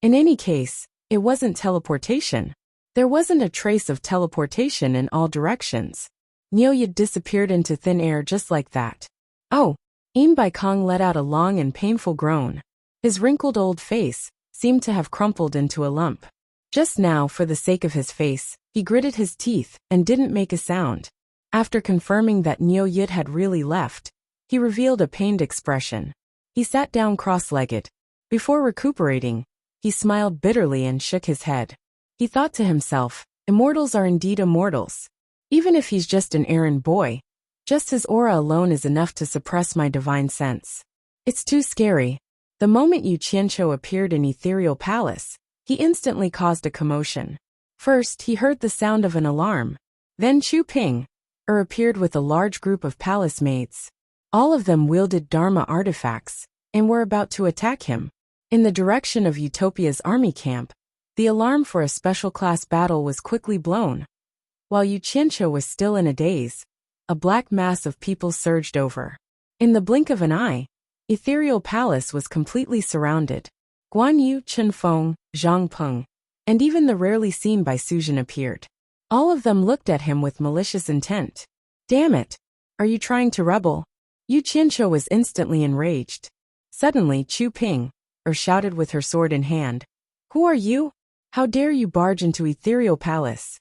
In any case, it wasn't teleportation. There wasn't a trace of teleportation in all directions. Niu Yi disappeared into thin air just like that. Oh! Yin Baikong let out a long and painful groan. His wrinkled old face seemed to have crumpled into a lump. Just now, for the sake of his face, he gritted his teeth and didn't make a sound. After confirming that Niu Yi had really left, he revealed a pained expression. He sat down cross-legged. Before recuperating, he smiled bitterly and shook his head. He thought to himself, immortals are indeed immortals. Even if he's just an errand boy, just his aura alone is enough to suppress my divine sense. It's too scary. The moment Yu Qianqiu appeared in Ethereal Palace, he instantly caused a commotion. First, he heard the sound of an alarm. Then Chu Ping appeared with a large group of palace maids. All of them wielded Dharma artifacts and were about to attack him. In the direction of Utopia's army camp, the alarm for a special class battle was quickly blown. While Yu Qianqiu was still in a daze, a black mass of people surged over. In the blink of an eye, Ethereal Palace was completely surrounded. Guan Yu, Chen Feng, Zhang Peng, and even the rarely seen Bai Suzhen appeared. All of them looked at him with malicious intent. Damn it! Are you trying to rebel? Yu Qianqiu was instantly enraged. Suddenly Chu Ping shouted with her sword in hand. Who are you? How dare you barge into Ethereal Palace?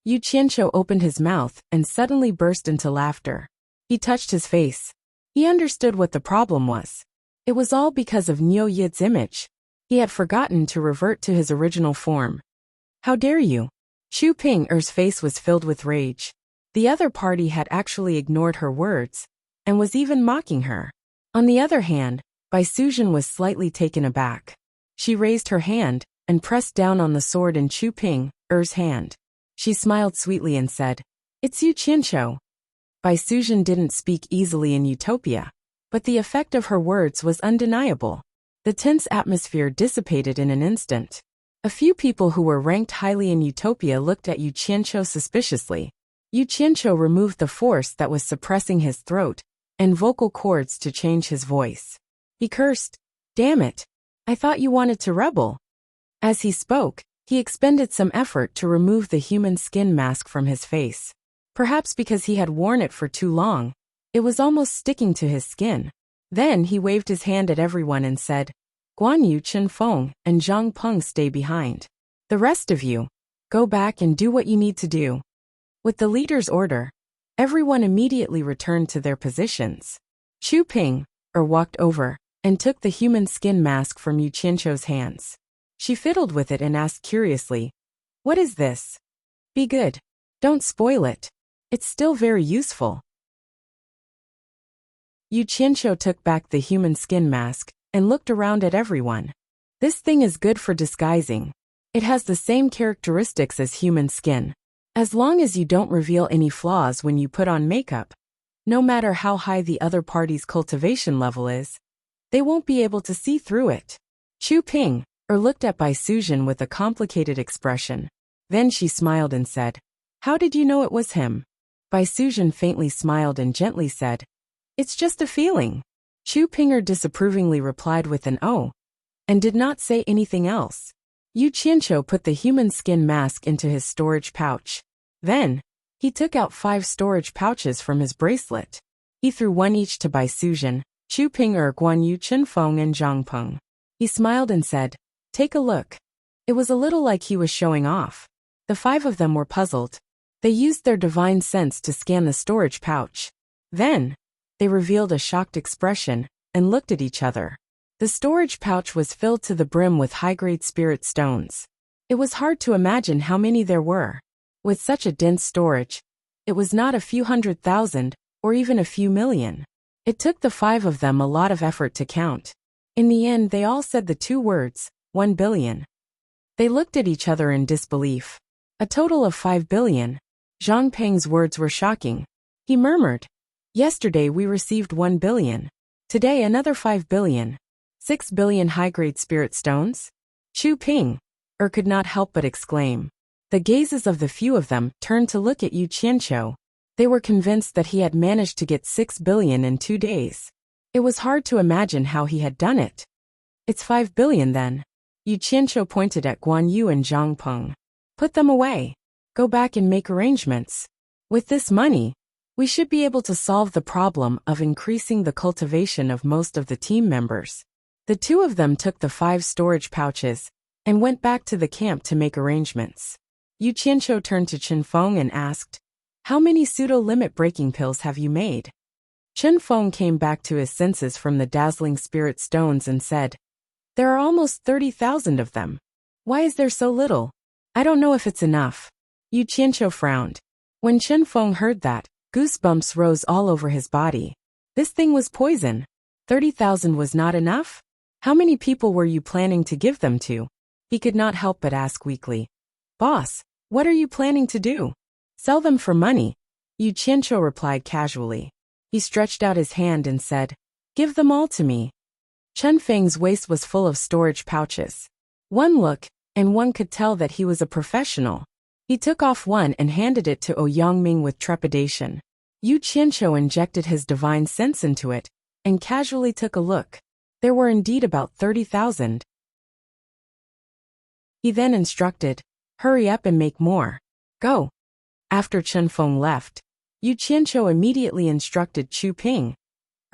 Yu Qianqiu opened his mouth and suddenly burst into laughter. He touched his face. He understood what the problem was. It was all because of Niu Yi's image. He had forgotten to revert to his original form. How dare you? Chu Ping's face was filled with rage. The other party had actually ignored her words and was even mocking her. On the other hand, Bai Suzhen was slightly taken aback. She raised her hand and pressed down on the sword in Chu Ping's hand. She smiled sweetly and said, It's Yu Qianqiu. Bai Suzhen didn't speak easily in Utopia, but the effect of her words was undeniable. The tense atmosphere dissipated in an instant. A few people who were ranked highly in Utopia looked at Yu Qianqiu suspiciously. Yu Qianqiu removed the force that was suppressing his throat and vocal cords to change his voice. He cursed, Damn it! I thought you wanted to rebel. As he spoke, he expended some effort to remove the human skin mask from his face. Perhaps because he had worn it for too long, it was almost sticking to his skin. Then he waved his hand at everyone and said, Guan Yu, Chen Feng, and Zhang Peng stay behind. The rest of you, go back and do what you need to do. With the leader's order, everyone immediately returned to their positions. Chu Ping walked over and took the human skin mask from Yu Qianqiu's hands. She fiddled with it and asked curiously, What is this? Be good. Don't spoil it. It's still very useful. Yu Qianqiu took back the human skin mask and looked around at everyone. This thing is good for disguising. It has the same characteristics as human skin. As long as you don't reveal any flaws when you put on makeup, no matter how high the other party's cultivation level is, they won't be able to see through it. Chu Ping looked at Bai Suzhen with a complicated expression. Then she smiled and said, "How did you know it was him?" Bai Suzhen faintly smiled and gently said, "It's just a feeling." Chu Pinger disapprovingly replied with an "oh," and did not say anything else. Yu Qianqiu put the human skin mask into his storage pouch. Then, he took out 5 storage pouches from his bracelet. He threw one each to Bai Suzhen, Chu Pinger, Guan Yu, Chen Feng, and Zhang Peng. He smiled and said, "Take a look." It was a little like he was showing off. The 5 of them were puzzled. They used their divine sense to scan the storage pouch. Then, they revealed a shocked expression and looked at each other. The storage pouch was filled to the brim with high-grade spirit stones. It was hard to imagine how many there were. With such a dense storage, it was not a few 100,000 or even a few million. It took the 5 of them a lot of effort to count. In the end, they all said the 2 words, 1 billion. They looked at each other in disbelief. A total of 5 billion. Zhang Peng's words were shocking. He murmured, "Yesterday we received 1 billion. Today another 5 billion. 6 billion high-grade spirit stones?" Chu Ping could not help but exclaim. The gazes of the few of them turned to look at Yu Qianqiu. They were convinced that he had managed to get 6 billion in 2 days. It was hard to imagine how he had done it. "It's 5 billion then." Yu Qianqiu pointed at Guan Yu and Zhang Peng. "Put them away. Go back and make arrangements. With this money, we should be able to solve the problem of increasing the cultivation of most of the team members." The 2 of them took the 5 storage pouches and went back to the camp to make arrangements. Yu Qianqiu turned to Chen Feng and asked, "How many pseudo-limit breaking pills have you made?" Chen Feng came back to his senses from the dazzling spirit stones and said, "There are almost 30,000 of them. Why is there so little? I don't know if it's enough." Yu Qianqiu frowned. When Chen Feng heard that, goosebumps rose all over his body. This thing was poison. 30,000 was not enough? How many people were you planning to give them to? He could not help but ask weakly. "Boss, what are you planning to do?" "Sell them for money," Yu Qianqiu replied casually. He stretched out his hand and said, "Give them all to me." Chen Feng's waist was full of storage pouches. One look, and one could tell that he was a professional. He took off one and handed it to Ouyangming with trepidation. Yu Qianqiu injected his divine sense into it, and casually took a look. There were indeed about 30,000. He then instructed, "Hurry up and make more. Go." After Chen Feng left, Yu Qianqiu immediately instructed Chu Ping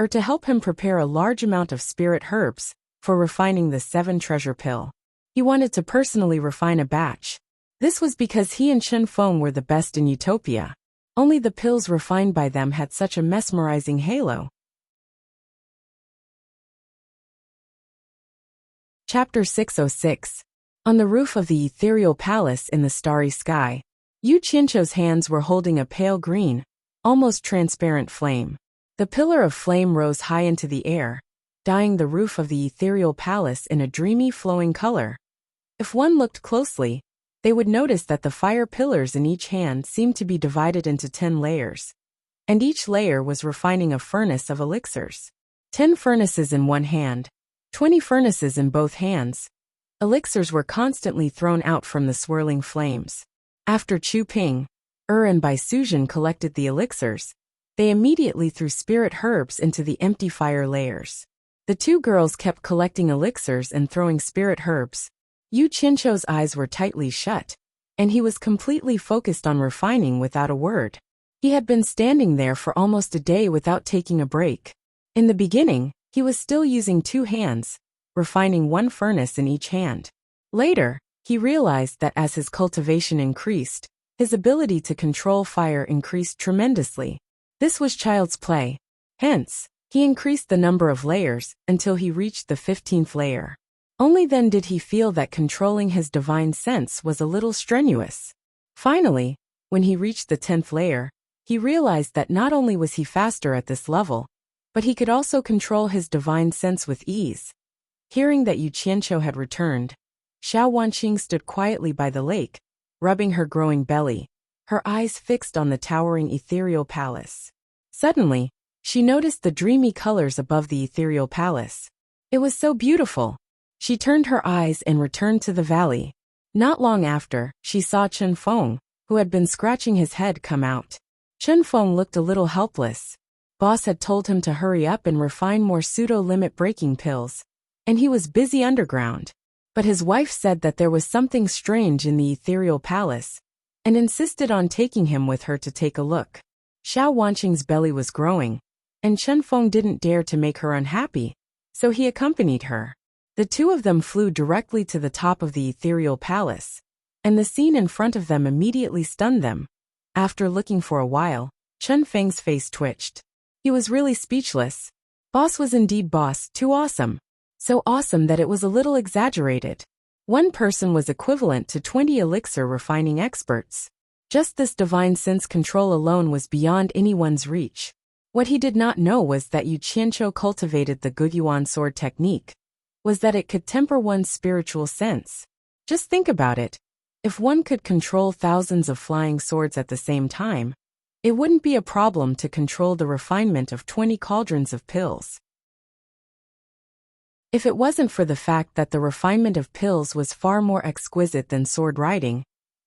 to help him prepare a large amount of spirit herbs for refining the 7 treasure pill. He wanted to personally refine a batch. This was because he and Chen Feng were the best in Utopia. Only the pills refined by them had such a mesmerizing halo. Chapter 606. On the roof of the ethereal palace in the starry sky, Yu Qianqiu's hands were holding a pale green, almost transparent flame. The pillar of flame rose high into the air, dyeing the roof of the ethereal palace in a dreamy flowing color. If one looked closely, they would notice that the fire pillars in each hand seemed to be divided into 10 layers, and each layer was refining a furnace of elixirs. 10 furnaces in one hand, 20 furnaces in both hands. Elixirs were constantly thrown out from the swirling flames. After Chu Ping, and Bai Suzhen collected the elixirs, they immediately threw spirit herbs into the empty fire layers. The 2 girls kept collecting elixirs and throwing spirit herbs. Yu Qianqiu's eyes were tightly shut, and he was completely focused on refining without a word. He had been standing there for almost a day without taking a break. In the beginning, he was still using 2 hands, refining 1 furnace in each hand. Later, he realized that as his cultivation increased, his ability to control fire increased tremendously. This was child's play. Hence, he increased the number of layers until he reached the 15th layer. Only then did he feel that controlling his divine sense was a little strenuous. Finally, when he reached the 10th layer, he realized that not only was he faster at this level, but he could also control his divine sense with ease. Hearing that Yu Qianqiu had returned, Xiao Wanqing stood quietly by the lake, rubbing her growing belly, her eyes fixed on the towering ethereal palace. Suddenly, she noticed the dreamy colors above the ethereal palace. It was so beautiful. She turned her eyes and returned to the valley. Not long after, she saw Chen Feng, who had been scratching his head, come out. Chen Feng looked a little helpless. Boss had told him to hurry up and refine more pseudo-limit breaking pills, and he was busy underground. But his wife said that there was something strange in the ethereal palace, and insisted on taking him with her to take a look. Xiao Wanqing's belly was growing, and Chen Feng didn't dare to make her unhappy, so he accompanied her. The two of them flew directly to the top of the ethereal palace, and the scene in front of them immediately stunned them. After looking for a while, Chen Feng's face twitched. He was really speechless. Boss was indeed boss, too awesome. So awesome that it was a little exaggerated. One person was equivalent to 20 elixir refining experts. Just this divine sense control alone was beyond anyone's reach. What he did not know was that Yu Qianqiu cultivated the Guyuan sword technique, was that it could temper one's spiritual sense. Just think about it. If one could control thousands of flying swords at the same time, it wouldn't be a problem to control the refinement of 20 cauldrons of pills. If it wasn't for the fact that the refinement of pills was far more exquisite than sword riding,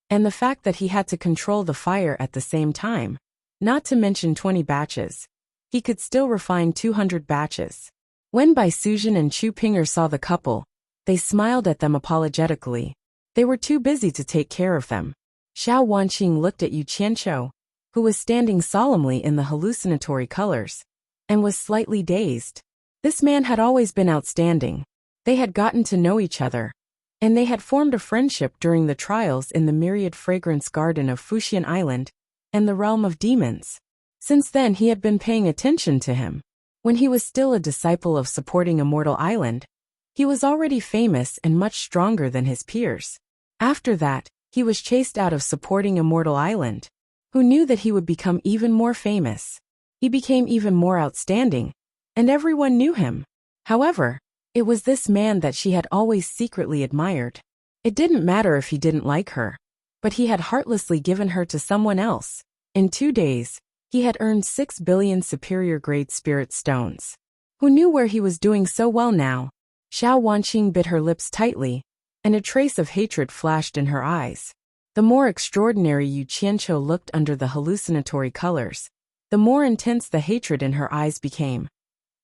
and the fact that he had to control the fire at the same time, not to mention 20 batches, he could still refine 200 batches. When Bai Suzhen and Chu Ping'er saw the couple, they smiled at them apologetically. They were too busy to take care of them. Xiao Wanqing looked at Yu Qianqiu, who was standing solemnly in the hallucinatory colors, and was slightly dazed. This man had always been outstanding. They had gotten to know each other, and they had formed a friendship during the trials in the myriad fragrance garden of Fuxian Island and the realm of demons. Since then he had been paying attention to him. When he was still a disciple of supporting Immortal Island, he was already famous and much stronger than his peers. After that, he was chased out of supporting Immortal Island. Who knew that he would become even more famous? He became even more outstanding, and everyone knew him. However, it was this man that she had always secretly admired. It didn't matter if he didn't like her, but he had heartlessly given her to someone else. In 2 days, he had earned 6 billion superior-grade spirit stones. Who knew where he was doing so well now? Xiao Wanqing bit her lips tightly, and a trace of hatred flashed in her eyes. The more extraordinary Yu Qianqiu looked under the hallucinatory colors, the more intense the hatred in her eyes became.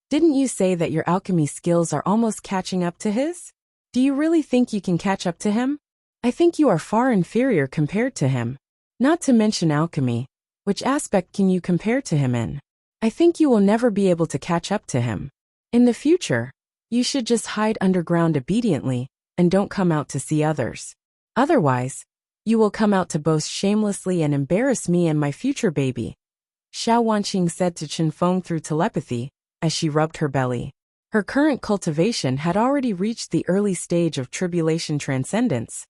Didn't you say that your alchemy skills are almost catching up to his? Do you really think you can catch up to him? I think you are far inferior compared to him. Not to mention alchemy. Which aspect can you compare to him in? I think you will never be able to catch up to him. In the future, you should just hide underground obediently, and don't come out to see others. Otherwise, you will come out to boast shamelessly and embarrass me and my future baby. Xiao Wanqing said to Chen Feng through telepathy, as she rubbed her belly. Her current cultivation had already reached the early stage of tribulation transcendence,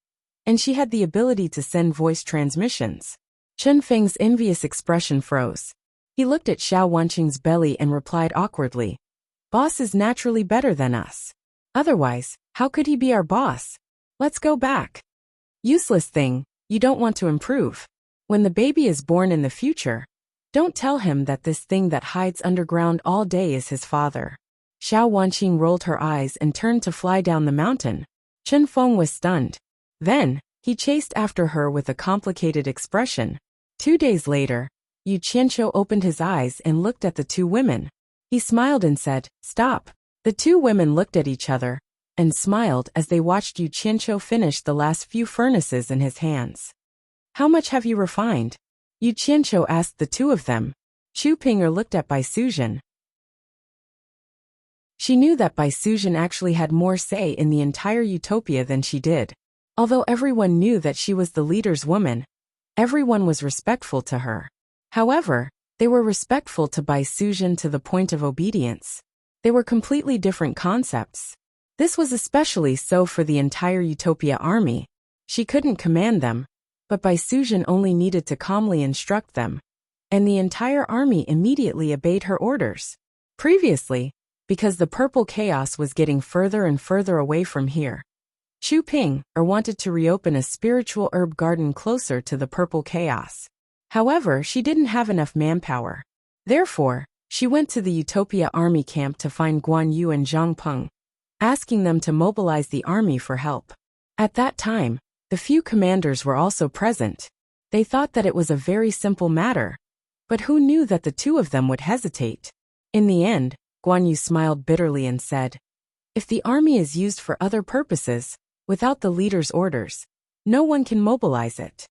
and she had the ability to send voice transmissions. Chen Feng's envious expression froze. He looked at Xiao Wanqing's belly and replied awkwardly, "Boss is naturally better than us. Otherwise, how could he be our boss? Let's go back." Useless thing, you don't want to improve. When the baby is born in the future, don't tell him that this thing that hides underground all day is his father. Xiao Wanqing rolled her eyes and turned to fly down the mountain. Chen Feng was stunned. Then, he chased after her with a complicated expression. 2 days later, Yu Qianqiu opened his eyes and looked at the two women. He smiled and said, "Stop." The two women looked at each other and smiled as they watched Yu Qianqiu finish the last few furnaces in his hands. "How much have you refined?" Yu Qianqiu asked the two of them. Chu Ping'er looked at Bai Suzhen. She knew that Bai Suzhen actually had more say in the entire utopia than she did. Although everyone knew that she was the leader's woman, everyone was respectful to her. However, they were respectful to Bai Suzhen to the point of obedience. They were completely different concepts. This was especially so for the entire Utopia army. She couldn't command them, but Bai Suzhen only needed to calmly instruct them, and the entire army immediately obeyed her orders. Previously, because the purple chaos was getting further and further away from here, Chu Ping wanted to reopen a spiritual herb garden closer to the purple chaos. However, she didn't have enough manpower. Therefore, she went to the Utopia army camp to find Guan Yu and Zhang Peng, asking them to mobilize the army for help. At that time, the few commanders were also present. They thought that it was a very simple matter, but who knew that the two of them would hesitate? In the end, Guan Yu smiled bitterly and said, "If the army is used for other purposes, without the leader's orders, no one can mobilize it."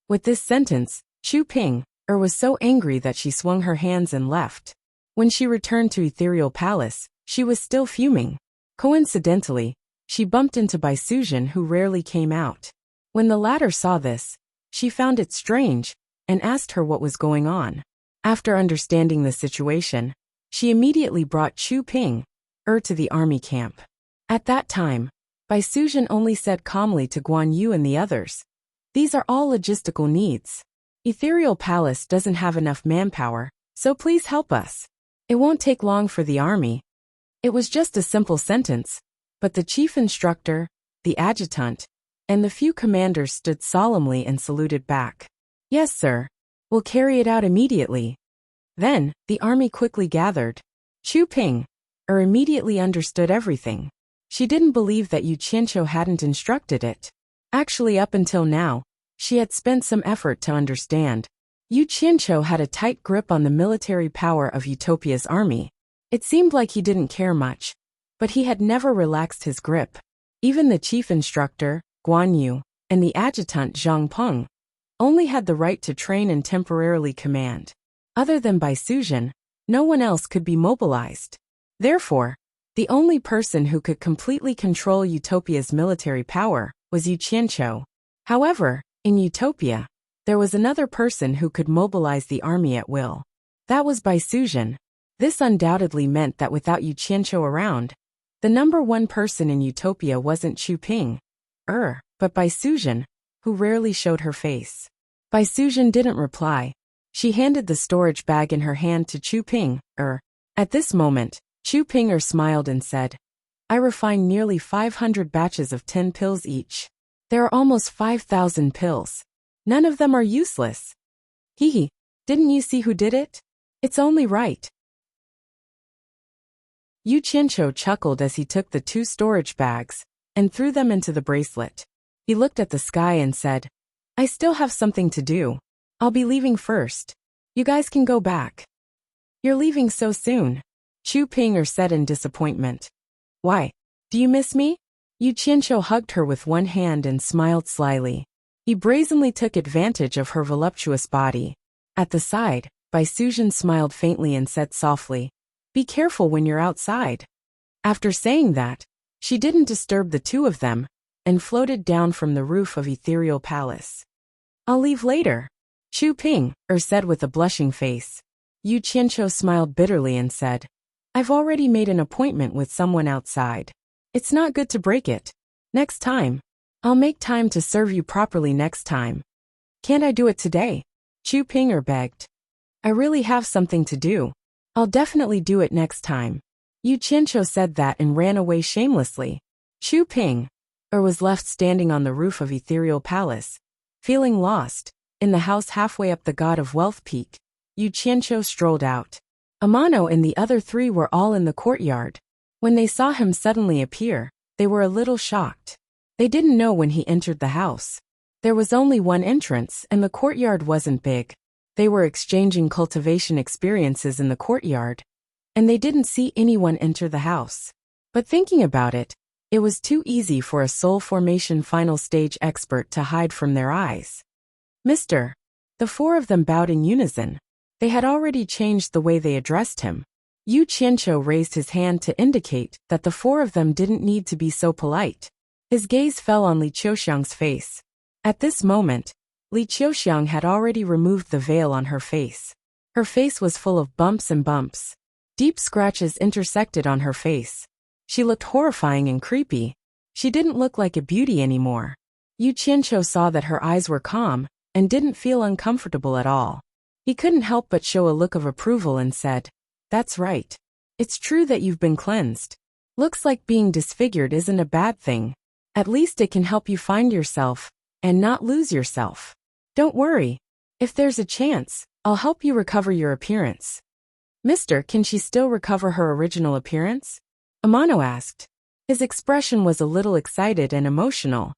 With this sentence, Chu Ping was so angry that she swung her hands and left. When she returned to Ethereal Palace, she was still fuming. Coincidentally, she bumped into Bai Suzhen, who rarely came out. When the latter saw this, she found it strange and asked her what was going on. After understanding the situation, she immediately brought Chu Ping to the army camp. At that time, Bai Suzhen only said calmly to Guan Yu and the others, "These are all logistical needs. Ethereal Palace doesn't have enough manpower, so please help us. It won't take long for the army." It was just a simple sentence, but the chief instructor, the adjutant, and the few commanders stood solemnly and saluted back. "Yes, sir. We'll carry it out immediately." Then, the army quickly gathered. Chu Ping immediately understood everything. She didn't believe that Yu Qianqiu hadn't instructed it. Actually, up until now, she had spent some effort to understand. Yu Qianqiu had a tight grip on the military power of Utopia's army. It seemed like he didn't care much, but he had never relaxed his grip. Even the chief instructor, Guan Yu, and the adjutant Zhang Peng only had the right to train and temporarily command. Other than Bai Suzhen, no one else could be mobilized. Therefore, the only person who could completely control Utopia's military power was Yu Qianqiu. However, in Utopia, there was another person who could mobilize the army at will. That was Bai Suzhen. This undoubtedly meant that without Yu Qianqiu around, the number one person in Utopia wasn't Chu Ping, but Bai Suzhen, who rarely showed her face. Bai Suzhen didn't reply. She handed the storage bag in her hand to Chu Ping. At this moment, Chu Ping smiled and said, "I refined nearly 500 batches of 10 pills each. There are almost 5,000 pills. None of them are useless." Hee, didn't you see who did it? It's only right." Yu Qianqiu chuckled as he took the 2 storage bags and threw them into the bracelet. He looked at the sky and said, "I still have something to do. I'll be leaving first. You guys can go back." "You're leaving so soon?" Chu Ping said in disappointment. "Why? Do you miss me?" Yu Qianqiu hugged her with one hand and smiled slyly. He brazenly took advantage of her voluptuous body. At the side, Bai Suzhen smiled faintly and said softly, "Be careful when you're outside." After saying that, she didn't disturb the two of them and floated down from the roof of Ethereal Palace. "I'll leave later," Chu Ping said with a blushing face. Yu Qianqiu smiled bitterly and said, "I've already made an appointment with someone outside. It's not good to break it. Next time. I'll make time to serve you properly next time." "Can't I do it today?" Chu Ping begged. "I really have something to do. I'll definitely do it next time." Yu Qianqiu said that and ran away shamelessly. Chu Ping was left standing on the roof of Ethereal Palace, feeling lost. In the house halfway up the God of Wealth peak, Yu Qianqiu strolled out. Amano and the other 3 were all in the courtyard. When they saw him suddenly appear, they were a little shocked. They didn't know when he entered the house. There was only one entrance and the courtyard wasn't big. They were exchanging cultivation experiences in the courtyard, and they didn't see anyone enter the house. But thinking about it, it was too easy for a soul formation final stage expert to hide from their eyes. "Mr." The 4 of them bowed in unison. They had already changed the way they addressed him. Yu Qianqiu raised his hand to indicate that the 4 of them didn't need to be so polite. His gaze fell on Li Qiuxiang's face. At this moment, Li Qiuxiang had already removed the veil on her face. Her face was full of bumps and bumps. Deep scratches intersected on her face. She looked horrifying and creepy. She didn't look like a beauty anymore. Yu Qianqiu saw that her eyes were calm and didn't feel uncomfortable at all. He couldn't help but show a look of approval and said, "That's right. It's true that you've been cleansed. Looks like being disfigured isn't a bad thing. At least it can help you find yourself and not lose yourself. Don't worry. If there's a chance, I'll help you recover your appearance. Mister, can she still recover her original appearance? Amano asked. His expression was a little excited and emotional.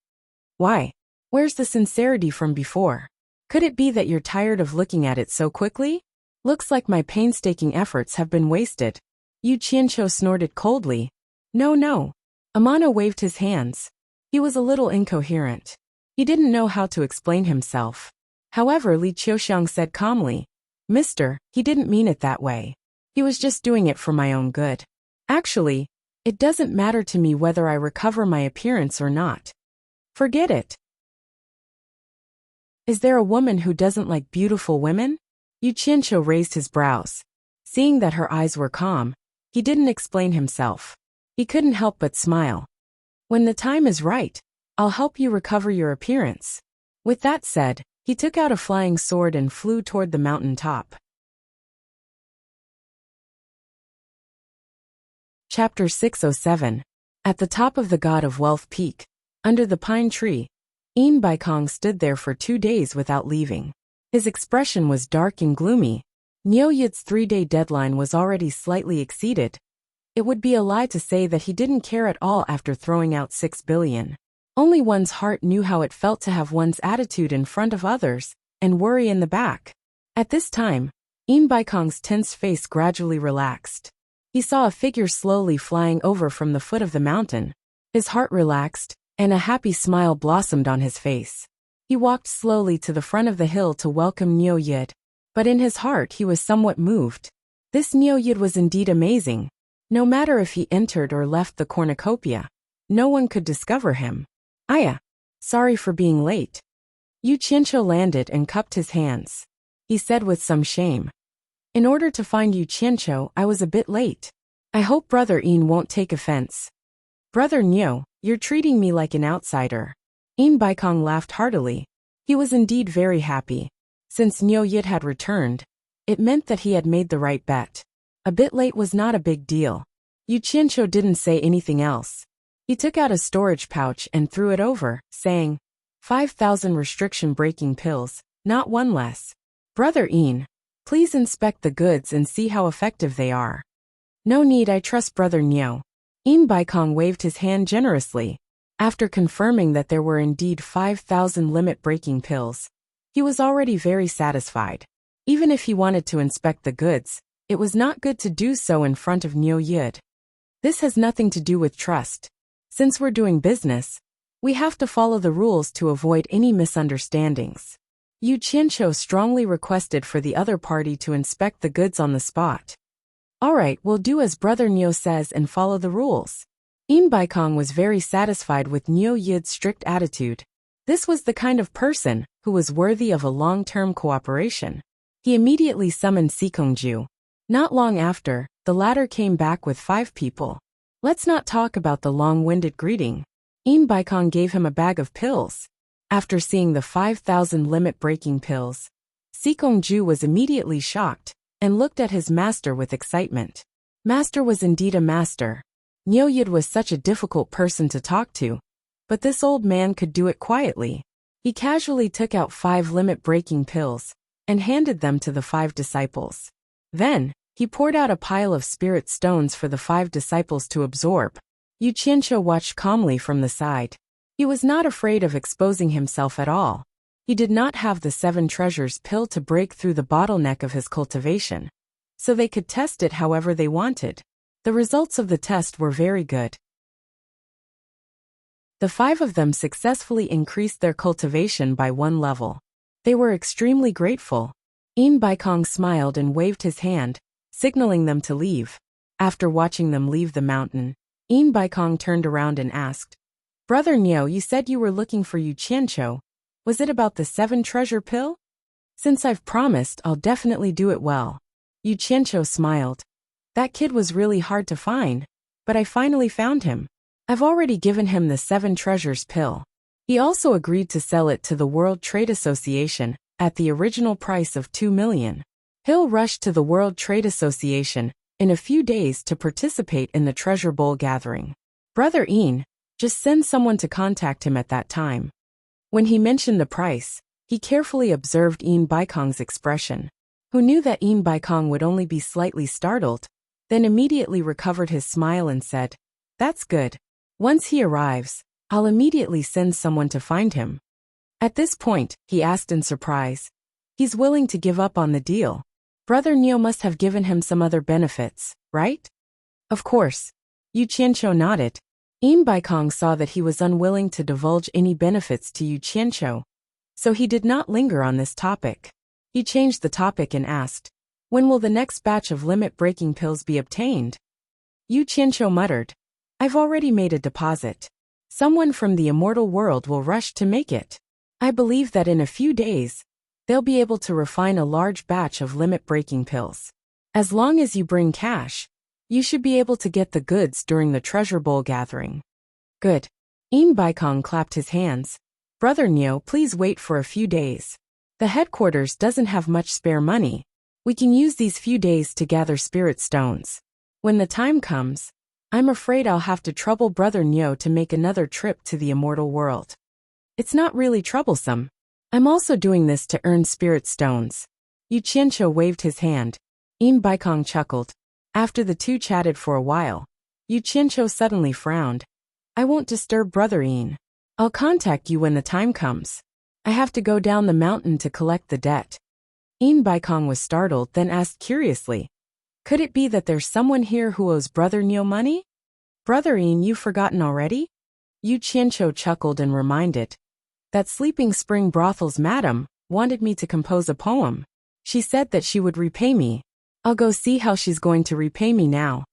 Why? Where's the sincerity from before? Could it be that you're tired of looking at it so quickly? Looks like my painstaking efforts have been wasted. Yu Qianqiu snorted coldly. No. Amano waved his hands. He was a little incoherent. He didn't know how to explain himself. However, Li Qiuxiang said calmly, Mister, he didn't mean it that way. He was just doing it for my own good. Actually, it doesn't matter to me whether I recover my appearance or not. Forget it. Is there a woman who doesn't like beautiful women? Yu Qianqiu raised his brows. Seeing that her eyes were calm, he didn't explain himself. He couldn't help but smile. When the time is right, I'll help you recover your appearance. With that said, he took out a flying sword and flew toward the mountain top. Chapter 607. At the top of the God of Wealth Peak, under the pine tree, Yin Baikong stood there for 2 days without leaving. His expression was dark and gloomy. Niu Yid's 3-day deadline was already slightly exceeded. It would be a lie to say that he didn't care at all after throwing out 6 billion. Only one's heart knew how it felt to have one's attitude in front of others, and worry in the back. At this time, Yin Baikong's tense face gradually relaxed. He saw a figure slowly flying over from the foot of the mountain. His heart relaxed, and a happy smile blossomed on his face. He walked slowly to the front of the hill to welcome Niu Yid. But in his heart he was somewhat moved. This Niu Yid was indeed amazing. No matter if he entered or left the cornucopia, no one could discover him. Aya. Sorry for being late. Yu Qianqiu landed and cupped his hands. He said with some shame. In order to find Yu Qianqiu, I was a bit late. I hope Brother Yin won't take offense. Brother Niu, you're treating me like an outsider. Yin Baikong laughed heartily. He was indeed very happy. Since Niu Yid had returned, it meant that he had made the right bet. A bit late was not a big deal. Yu Qianqiu didn't say anything else. He took out a storage pouch and threw it over, saying, 5,000 restriction-breaking pills, not one less. Brother Yin, please inspect the goods and see how effective they are. No need, I trust Brother Niu. Yin Baikong waved his hand generously. After confirming that there were indeed 5,000 limit-breaking pills, he was already very satisfied. Even if he wanted to inspect the goods, it was not good to do so in front of Niu Yid. This has nothing to do with trust. Since we're doing business, we have to follow the rules to avoid any misunderstandings. Yu Qianqiu strongly requested for the other party to inspect the goods on the spot. Alright, we'll do as Brother Niu says and follow the rules. Yin Baikong was very satisfied with Niu Yid's strict attitude. This was the kind of person who was worthy of a long-term cooperation. He immediately summoned Sikongju. Not long after, the latter came back with 5 people. Let's not talk about the long-winded greeting. Yin Baikong gave him a bag of pills. After seeing the 5,000 limit-breaking pills, Sikongju was immediately shocked and looked at his master with excitement. Master was indeed a master. Niu Yid was such a difficult person to talk to, but this old man could do it quietly. He casually took out 5 limit-breaking pills and handed them to the 5 disciples. Then, he poured out a pile of spirit stones for the 5 disciples to absorb. Yu Qianqiu watched calmly from the side. He was not afraid of exposing himself at all. He did not have the 7 treasures pill to break through the bottleneck of his cultivation, so they could test it however they wanted. The results of the test were very good. The 5 of them successfully increased their cultivation by 1 level. They were extremely grateful. Yin Baikong smiled and waved his hand, signaling them to leave. After watching them leave the mountain, Yin Baikong turned around and asked, Brother Niu, you said you were looking for Yu Qianqiu. Was it about the 7 treasure pill? Since I've promised, I'll definitely do it well. Yu Qianqiu smiled. That kid was really hard to find, but I finally found him. I've already given him the 7 treasures pill. He also agreed to sell it to the World Trade Association at the original price of 2 million. Hill rushed to the World Trade Association in a few days to participate in the Treasure Bowl gathering. Brother Ian, just send someone to contact him at that time. When he mentioned the price, he carefully observed Ian Baikong's expression, who knew that Ian Baikong would only be slightly startled, then immediately recovered his smile and said, "That's good. Once he arrives, I'll immediately send someone to find him." At this point, he asked in surprise, "He's willing to give up on the deal. Brother Neo must have given him some other benefits, right?" "Of course." Yu Qianqiu nodded. Ian Baikong saw that he was unwilling to divulge any benefits to Yu Qianqiu, so he did not linger on this topic. He changed the topic and asked, "When will the next batch of limit-breaking pills be obtained?" Yu Qianqiu muttered, "I've already made a deposit. Someone from the immortal world will rush to make it. I believe that in a few days, they'll be able to refine a large batch of limit-breaking pills. As long as you bring cash, you should be able to get the goods during the Treasure Bowl gathering." "Good." Ian Baikong clapped his hands. "Brother Neo, please wait for a few days. The headquarters doesn't have much spare money. We can use these few days to gather spirit stones. When the time comes, I'm afraid I'll have to trouble Brother Neo to make another trip to the immortal world." "It's not really troublesome. I'm also doing this to earn spirit stones." Yu Qianqiu waved his hand. Ian Baikong chuckled. After the two chatted for a while, Yu Qianqiu suddenly frowned. "I won't disturb Brother Ian. I'll contact you when the time comes. I have to go down the mountain to collect the debt." Ian Baikong was startled, then asked curiously, "Could it be that there's someone here who owes Brother Neo money?" "Brother Ian, you've forgotten already?" Yu Qianqiu chuckled and reminded, "That Sleeping Spring Brothel's madam wanted me to compose a poem. She said that she would repay me. I'll go see how she's going to repay me now."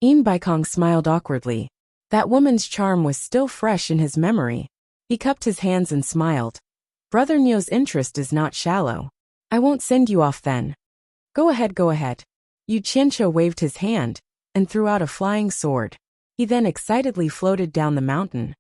Ian Baikong smiled awkwardly. That woman's charm was still fresh in his memory. He cupped his hands and smiled. "Brother Neo's interest is not shallow. I won't send you off then." Go ahead, go ahead." Yu Qianqiu waved his hand and threw out a flying sword. He then excitedly floated down the mountain.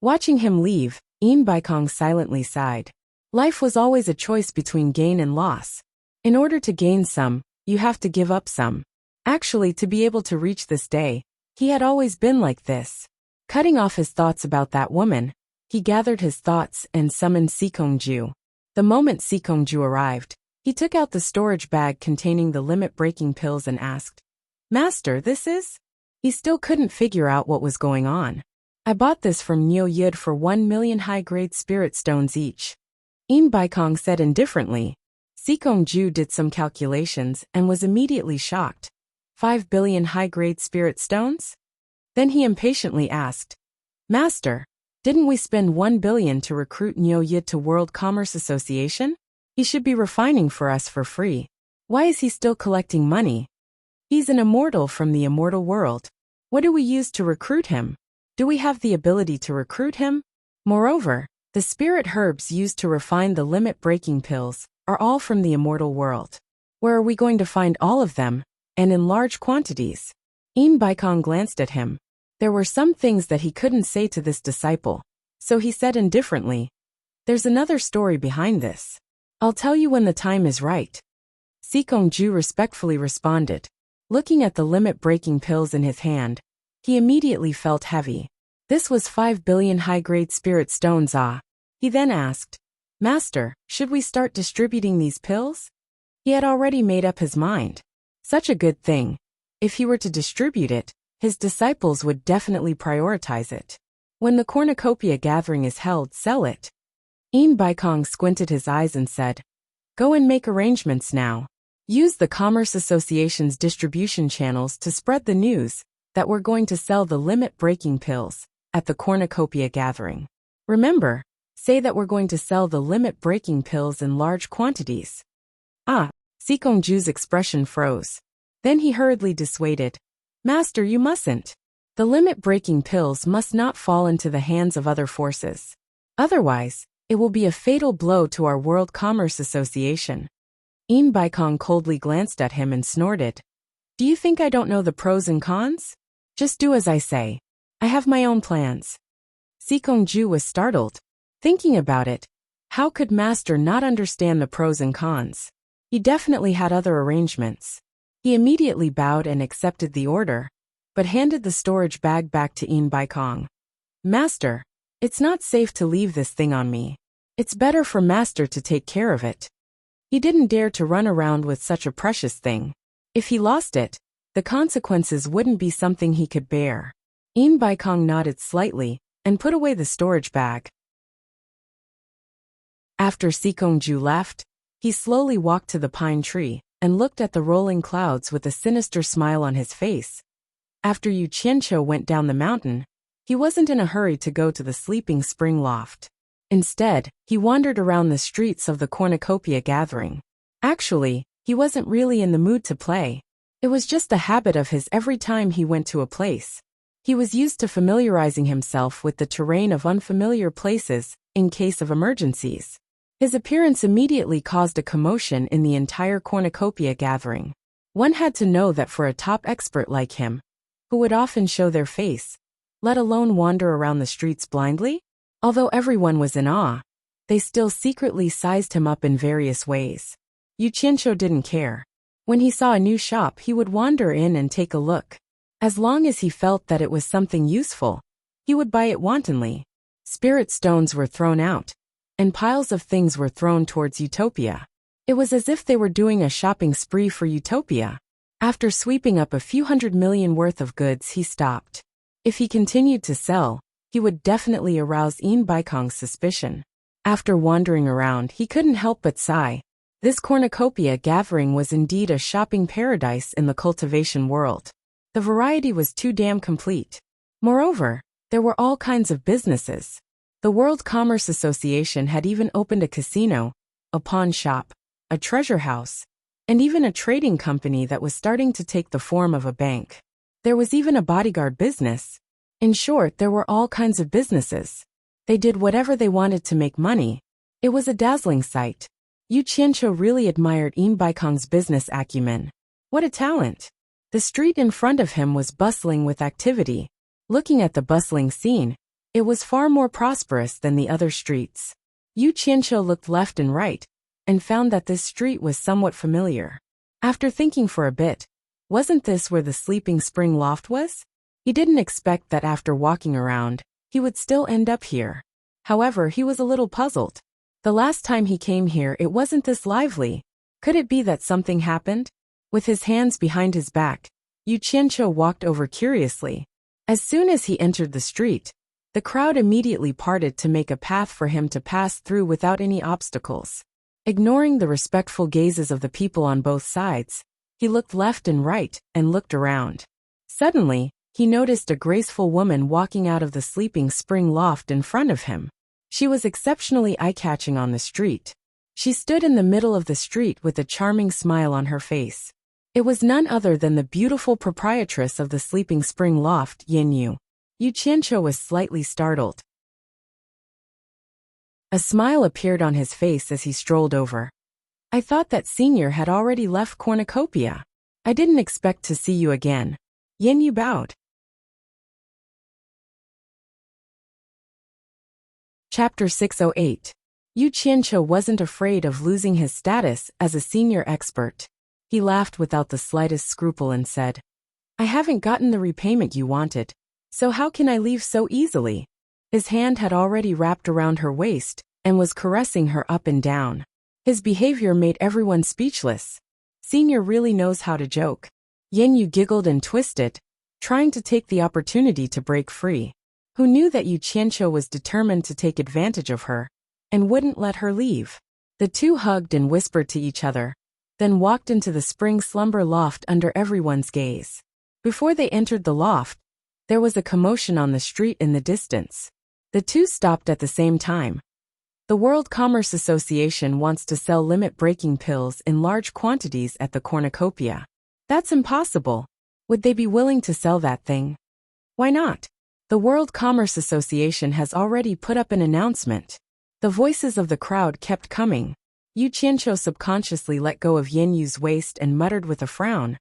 Watching him leave, Ian Baikong silently sighed. Life was always a choice between gain and loss. In order to gain some, you have to give up some. Actually, to be able to reach this day, he had always been like this. Cutting off his thoughts about that woman, he gathered his thoughts and summoned Sikongju. The moment Sikongju arrived, he took out the storage bag containing the limit-breaking pills and asked, "Master, this is?" He still couldn't figure out what was going on. "I bought this from Neo Yid for 1 million high-grade spirit stones each." Ian Baikong said indifferently. Sikongju did some calculations and was immediately shocked. 5 billion high-grade spirit stones? Then he impatiently asked, "Master, didn't we spend 1 billion to recruit Neo Yid to World Commerce Association? He should be refining for us for free. Why is he still collecting money? He's an immortal from the immortal world. What do we use to recruit him? Do we have the ability to recruit him? Moreover, the spirit herbs used to refine the limit-breaking pills are all from the immortal world. Where are we going to find all of them, and in large quantities?" Ian Baikong glanced at him. There were some things that he couldn't say to this disciple, so he said indifferently, "There's another story behind this. I'll tell you when the time is right." Sikongju respectfully responded. Looking at the limit-breaking pills in his hand, he immediately felt heavy. This was 5 billion high-grade spirit stones. He then asked, "Master, should we start distributing these pills?" He had already made up his mind. Such a good thing. If he were to distribute it, his disciples would definitely prioritize it. When the cornucopia gathering is held, sell it. Ian Baikong squinted his eyes and said, "Go and make arrangements now. Use the Commerce Association's distribution channels to spread the news that we're going to sell the limit-breaking pills at the cornucopia gathering. Remember, say that we're going to sell the limit-breaking pills in large quantities." Sikongju's expression froze. Then he hurriedly dissuaded, "Master, you mustn't. The limit-breaking pills must not fall into the hands of other forces. Otherwise, it will be a fatal blow to our World Commerce Association." Ian Baikong coldly glanced at him and snorted. "Do you think I don't know the pros and cons? Just do as I say. I have my own plans." Sikongju was startled. Thinking about it, how could Master not understand the pros and cons? He definitely had other arrangements. He immediately bowed and accepted the order, but handed the storage bag back to Baikong. Master, it's not safe to leave this thing on me. It's better for Master to take care of it. He didn't dare to run around with such a precious thing. If he lost it, the consequences wouldn't be something he could bear. Baikong nodded slightly and put away the storage bag. After Sikongju left, he slowly walked to the pine tree and looked at the rolling clouds with a sinister smile on his face. After Yu Qianqiu went down the mountain, he wasn't in a hurry to go to the sleeping spring loft. Instead, he wandered around the streets of the cornucopia gathering. Actually, he wasn't really in the mood to play. It was just a habit of his every time he went to a place. He was used to familiarizing himself with the terrain of unfamiliar places in case of emergencies. His appearance immediately caused a commotion in the entire cornucopia gathering. One had to know that for a top expert like him, who would often show their face, let alone wander around the streets blindly? Although everyone was in awe, they still secretly sized him up in various ways. Yu Qianqiu didn't care. When he saw a new shop, he would wander in and take a look. As long as he felt that it was something useful, he would buy it wantonly. Spirit stones were thrown out, and piles of things were thrown towards Utopia. It was as if they were doing a shopping spree for Utopia. After sweeping up a few $100 million worth of goods, he stopped. If he continued to sell, he would definitely arouse Baikong's suspicion. After wandering around, he couldn't help but sigh. This cornucopia gathering was indeed a shopping paradise in the cultivation world. The variety was too damn complete. Moreover, there were all kinds of businesses. The World Commerce Association had even opened a casino, a pawn shop, a treasure house, and even a trading company that was starting to take the form of a bank. There was even a bodyguard business. In short, there were all kinds of businesses. They did whatever they wanted to make money. It was a dazzling sight. Yu Qianqiu really admired Baikong's business acumen. What a talent! The street in front of him was bustling with activity. Looking at the bustling scene, it was far more prosperous than the other streets. Yu Qianqiu looked left and right, and found that this street was somewhat familiar. After thinking for a bit, wasn't this where the sleeping spring loft was? He didn't expect that after walking around, he would still end up here. However, he was a little puzzled. The last time he came here, it wasn't this lively. Could it be that something happened? With his hands behind his back, Yu Qianqiu walked over curiously. As soon as he entered the street, the crowd immediately parted to make a path for him to pass through without any obstacles. Ignoring the respectful gazes of the people on both sides, he looked left and right and looked around. Suddenly, he noticed a graceful woman walking out of the sleeping spring loft in front of him. She was exceptionally eye-catching on the street. She stood in the middle of the street with a charming smile on her face. It was none other than the beautiful proprietress of the sleeping spring loft, Yu. Yu Qianqiu was slightly startled. A smile appeared on his face as he strolled over. I thought that senior had already left Cornucopia. I didn't expect to see you again. Yu bowed. Chapter 608. Yu Qianqiu wasn't afraid of losing his status as a senior expert. He laughed without the slightest scruple and said, I haven't gotten the repayment you wanted, so how can I leave so easily? His hand had already wrapped around her waist and was caressing her up and down. His behavior made everyone speechless. Senior really knows how to joke. Yu giggled and twisted, trying to take the opportunity to break free. Who knew that Yu Qianqiu was determined to take advantage of her and wouldn't let her leave? The two hugged and whispered to each other, then walked into the spring slumber loft under everyone's gaze. Before they entered the loft, there was a commotion on the street in the distance. The two stopped at the same time. The World Commerce Association wants to sell limit-breaking pills in large quantities at the cornucopia. That's impossible. Would they be willing to sell that thing? Why not? The World Commerce Association has already put up an announcement. The voices of the crowd kept coming. Yu Qianqiu subconsciously let go of Yu's waist and muttered with a frown.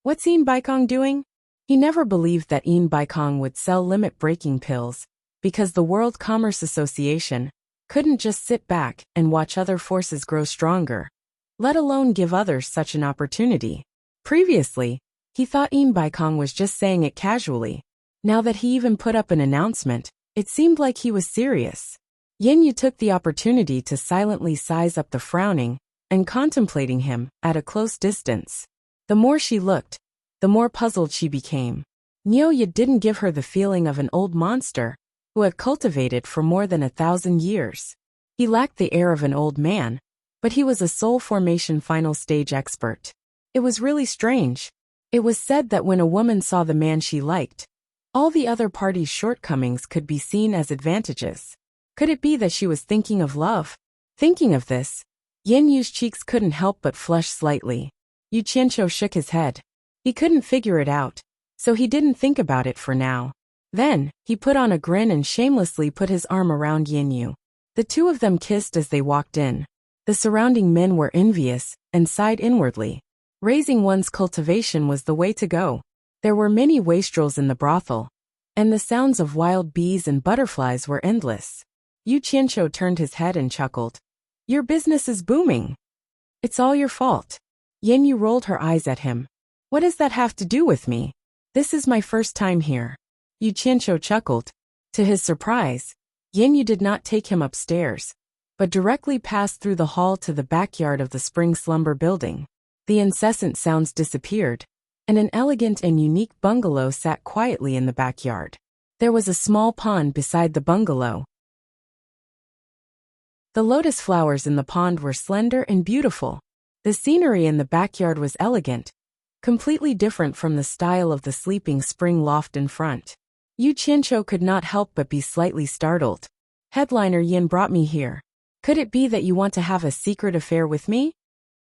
What's Baikong doing? He never believed that Baikong would sell limit-breaking pills, because the World Commerce Association couldn't just sit back and watch other forces grow stronger. let alone give others such an opportunity. Previously, he thought Baikong was just saying it casually. Now that he even put up an announcement, it seemed like he was serious. Yin Yu took the opportunity to silently size up the frowning and contemplating him at a close distance. The more she looked, the more puzzled she became. Nyoye didn't give her the feeling of an old monster who had cultivated for more than 1,000 years. He lacked the air of an old man, but he was a soul formation final stage expert. It was really strange. It was said that when a woman saw the man she liked, all the other party's shortcomings could be seen as advantages. Could it be that she was thinking of love? Thinking of this, Yin Yu's cheeks couldn't help but flush slightly. Yu Qianqiu shook his head. He couldn't figure it out, so he didn't think about it for now. Then, he put on a grin and shamelessly put his arm around Yin Yu. The two of them kissed as they walked in. The surrounding men were envious and sighed inwardly. Raising one's cultivation was the way to go. There were many wastrels in the brothel, and the sounds of wild bees and butterflies were endless. Yu Qianqiu turned his head and chuckled. Your business is booming. It's all your fault. Yin Yu rolled her eyes at him. What does that have to do with me? This is my first time here. Yu Qianqiu chuckled. To his surprise, Yin Yu did not take him upstairs, but directly passed through the hall to the backyard of the Spring Slumber building. The incessant sounds disappeared, and an elegant and unique bungalow sat quietly in the backyard. There was a small pond beside the bungalow. The lotus flowers in the pond were slender and beautiful. The scenery in the backyard was elegant, completely different from the style of the sleeping spring loft in front. Yu Qianqiu could not help but be slightly startled. Headliner Yin brought me here. Could it be that you want to have a secret affair with me?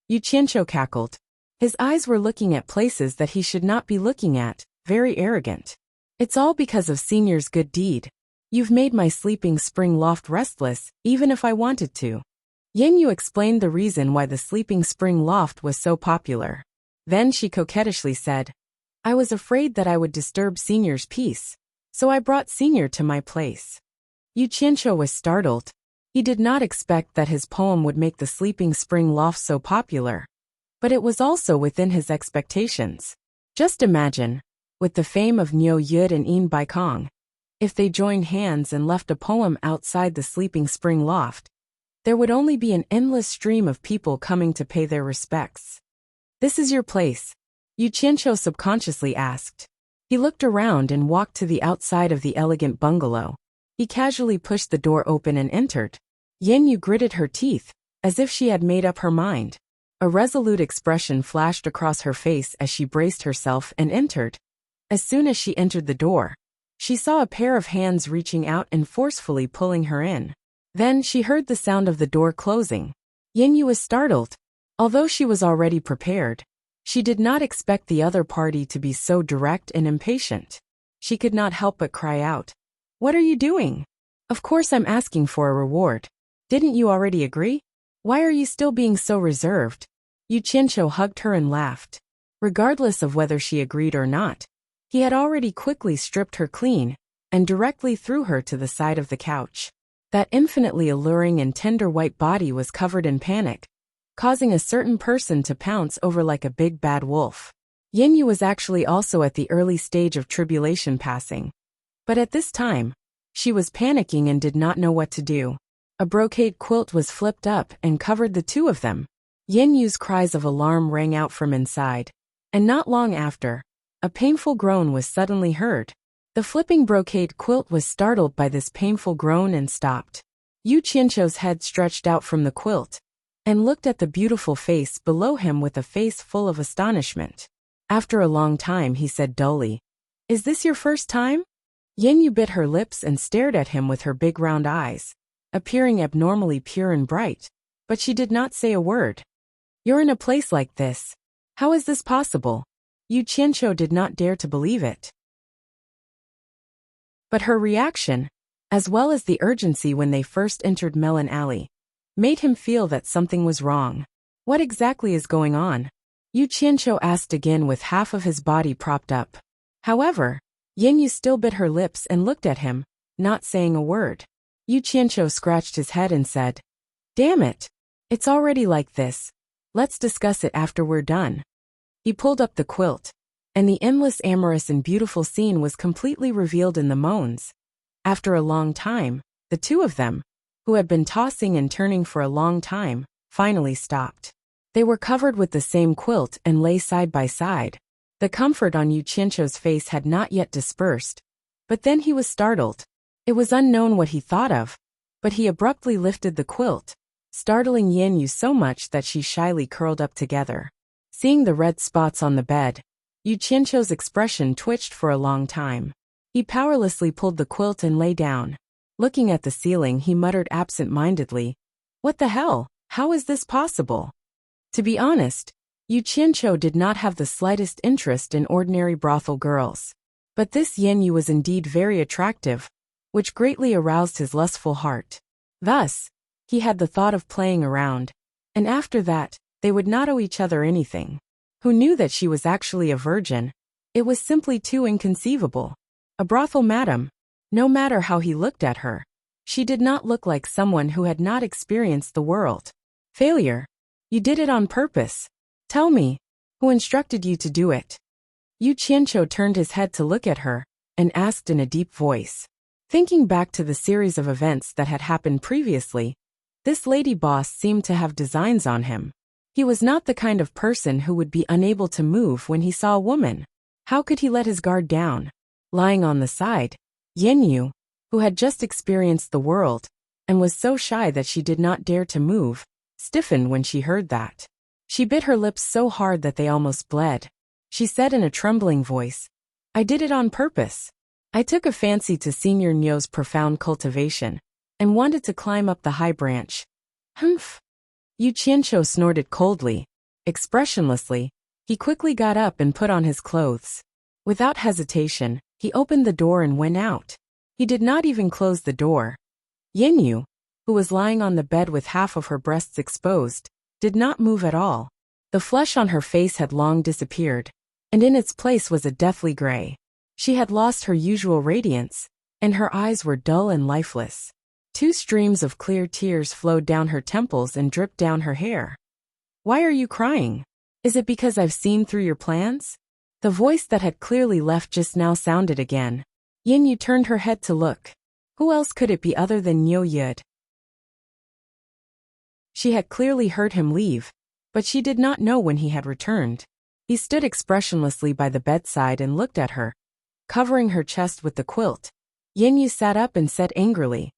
Yu Qianqiu cackled. His eyes were looking at places that he should not be looking at, very arrogant. It's all because of Senior's good deed. You've made my sleeping spring loft restless, even if I wanted to. Yin Yu explained the reason why the sleeping spring loft was so popular. Then she coquettishly said, I was afraid that I would disturb Senior's peace, so I brought Senior to my place. Yu Qianqiu was startled. He did not expect that his poem would make the sleeping spring loft so popular. But it was also within his expectations. Just imagine, with the fame of Niu Yud and Baikong, if they joined hands and left a poem outside the sleeping spring loft, there would only be an endless stream of people coming to pay their respects. This is your place? Yu Qianqiu subconsciously asked. He looked around and walked to the outside of the elegant bungalow. He casually pushed the door open and entered. Yin Yu gritted her teeth, as if she had made up her mind. A resolute expression flashed across her face as she braced herself and entered. As soon as she entered the door, she saw a pair of hands reaching out and forcefully pulling her in. Then she heard the sound of the door closing. Yin Yu was startled. Although she was already prepared, she did not expect the other party to be so direct and impatient. She could not help but cry out, What are you doing? Of course I'm asking for a reward. Didn't you already agree? Why are you still being so reserved? Yu Qianqiu hugged her and laughed. Regardless of whether she agreed or not, he had already quickly stripped her clean and directly threw her to the side of the couch. That infinitely alluring and tender white body was covered in panic, causing a certain person to pounce over like a big bad wolf. Yin Yu was actually also at the early stage of tribulation passing. But at this time, she was panicking and did not know what to do. A brocade quilt was flipped up and covered the two of them. Yin Yu's cries of alarm rang out from inside, and not long after, a painful groan was suddenly heard. The flipping brocade quilt was startled by this painful groan and stopped. Yu Qianqiu's head stretched out from the quilt and looked at the beautiful face below him with a face full of astonishment. After a long time he said dully, Is this your first time? Yin Yu bit her lips and stared at him with her big round eyes, appearing abnormally pure and bright, but she did not say a word. You're in a place like this. How is this possible? Yu Qianqiu did not dare to believe it. But her reaction, as well as the urgency when they first entered Melon Alley, made him feel that something was wrong. What exactly is going on? Yu Qianqiu asked again with half of his body propped up. However, Yin Yu still bit her lips and looked at him, not saying a word. Yu Qianqiu scratched his head and said, Damn it! It's already like this. Let's discuss it after we're done. He pulled up the quilt, and the endless, amorous, and beautiful scene was completely revealed in the moans. After a long time, the two of them, who had been tossing and turning for a long time, finally stopped. They were covered with the same quilt and lay side by side. The comfort on Yuchencho's face had not yet dispersed, but then he was startled. It was unknown what he thought of, but he abruptly lifted the quilt, startling Yanyu so much that she shyly curled up together. Seeing the red spots on the bed, Yuchencho's expression twitched for a long time. He powerlessly pulled the quilt and lay down. Looking at the ceiling, he muttered absent-mindedly, "What the hell? How is this possible?" To be honest, Yuchencho did not have the slightest interest in ordinary brothel girls. But this Yanyu was indeed very attractive, which greatly aroused his lustful heart. Thus, he had the thought of playing around, and after that, they would not owe each other anything. Who knew that she was actually a virgin? It was simply too inconceivable. A brothel madam. No matter how he looked at her, she did not look like someone who had not experienced the world. Failure. You did it on purpose. Tell me, who instructed you to do it? Yuchencho turned his head to look at her, and asked in a deep voice. Thinking back to the series of events that had happened previously, this lady boss seemed to have designs on him. He was not the kind of person who would be unable to move when he saw a woman. How could he let his guard down? Lying on the side, Yanyu, who had just experienced the world, and was so shy that she did not dare to move, stiffened when she heard that. She bit her lips so hard that they almost bled. She said in a trembling voice, "I did it on purpose. I took a fancy to Senior Nyo's profound cultivation, and wanted to climb up the high branch." Humph. Yuchencho snorted coldly. Expressionlessly, he quickly got up and put on his clothes. Without hesitation, he opened the door and went out. He did not even close the door. Yanyu, who was lying on the bed with half of her breasts exposed, did not move at all. The flesh on her face had long disappeared, and in its place was a deathly gray. She had lost her usual radiance, and her eyes were dull and lifeless. 2 streams of clear tears flowed down her temples and dripped down her hair. "Why are you crying? Is it because I've seen through your plans?" The voice that had clearly left just now sounded again. Yanyu turned her head to look. Who else could it be other than Nyo Yud? She had clearly heard him leave, but she did not know when he had returned. He stood expressionlessly by the bedside and looked at her, covering her chest with the quilt. Yanyu sat up and said angrily,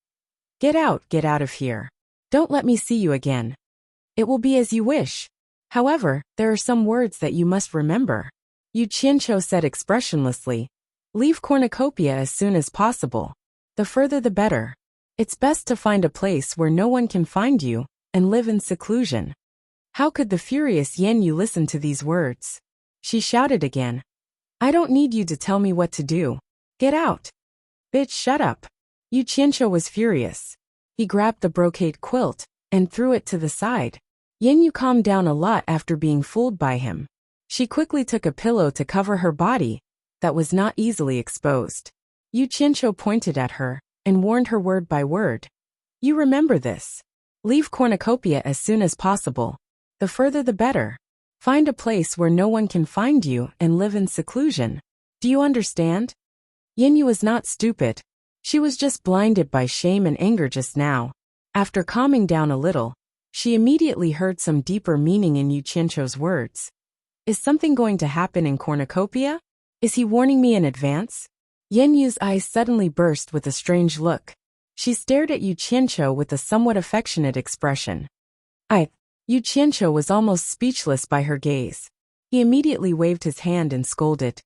get out of here. Don't let me see you again. It will be as you wish. However, there are some words that you must remember." Yuchencho said expressionlessly, "Leave cornucopia as soon as possible. The further the better. It's best to find a place where no one can find you, and live in seclusion." How could the furious Yanyu listen to these words? She shouted again, "I don't need you to tell me what to do. Get out." "Bitch, shut up." Yuchencho was furious. He grabbed the brocade quilt and threw it to the side. Yanyu calmed down a lot after being fooled by him. She quickly took a pillow to cover her body that was not easily exposed. Yuchencho pointed at her and warned her word by word. "You remember this. Leave cornucopia as soon as possible. The further the better. Find a place where no one can find you and live in seclusion. Do you understand?" Yanyu was not stupid. She was just blinded by shame and anger just now. After calming down a little, she immediately heard some deeper meaning in Yuchencho's words. Is something going to happen in cornucopia? Is he warning me in advance? Yenyu's eyes suddenly burst with a strange look. She stared at Yuchencho with a somewhat affectionate expression. Yuchencho was almost speechless by her gaze. He immediately waved his hand and scolded.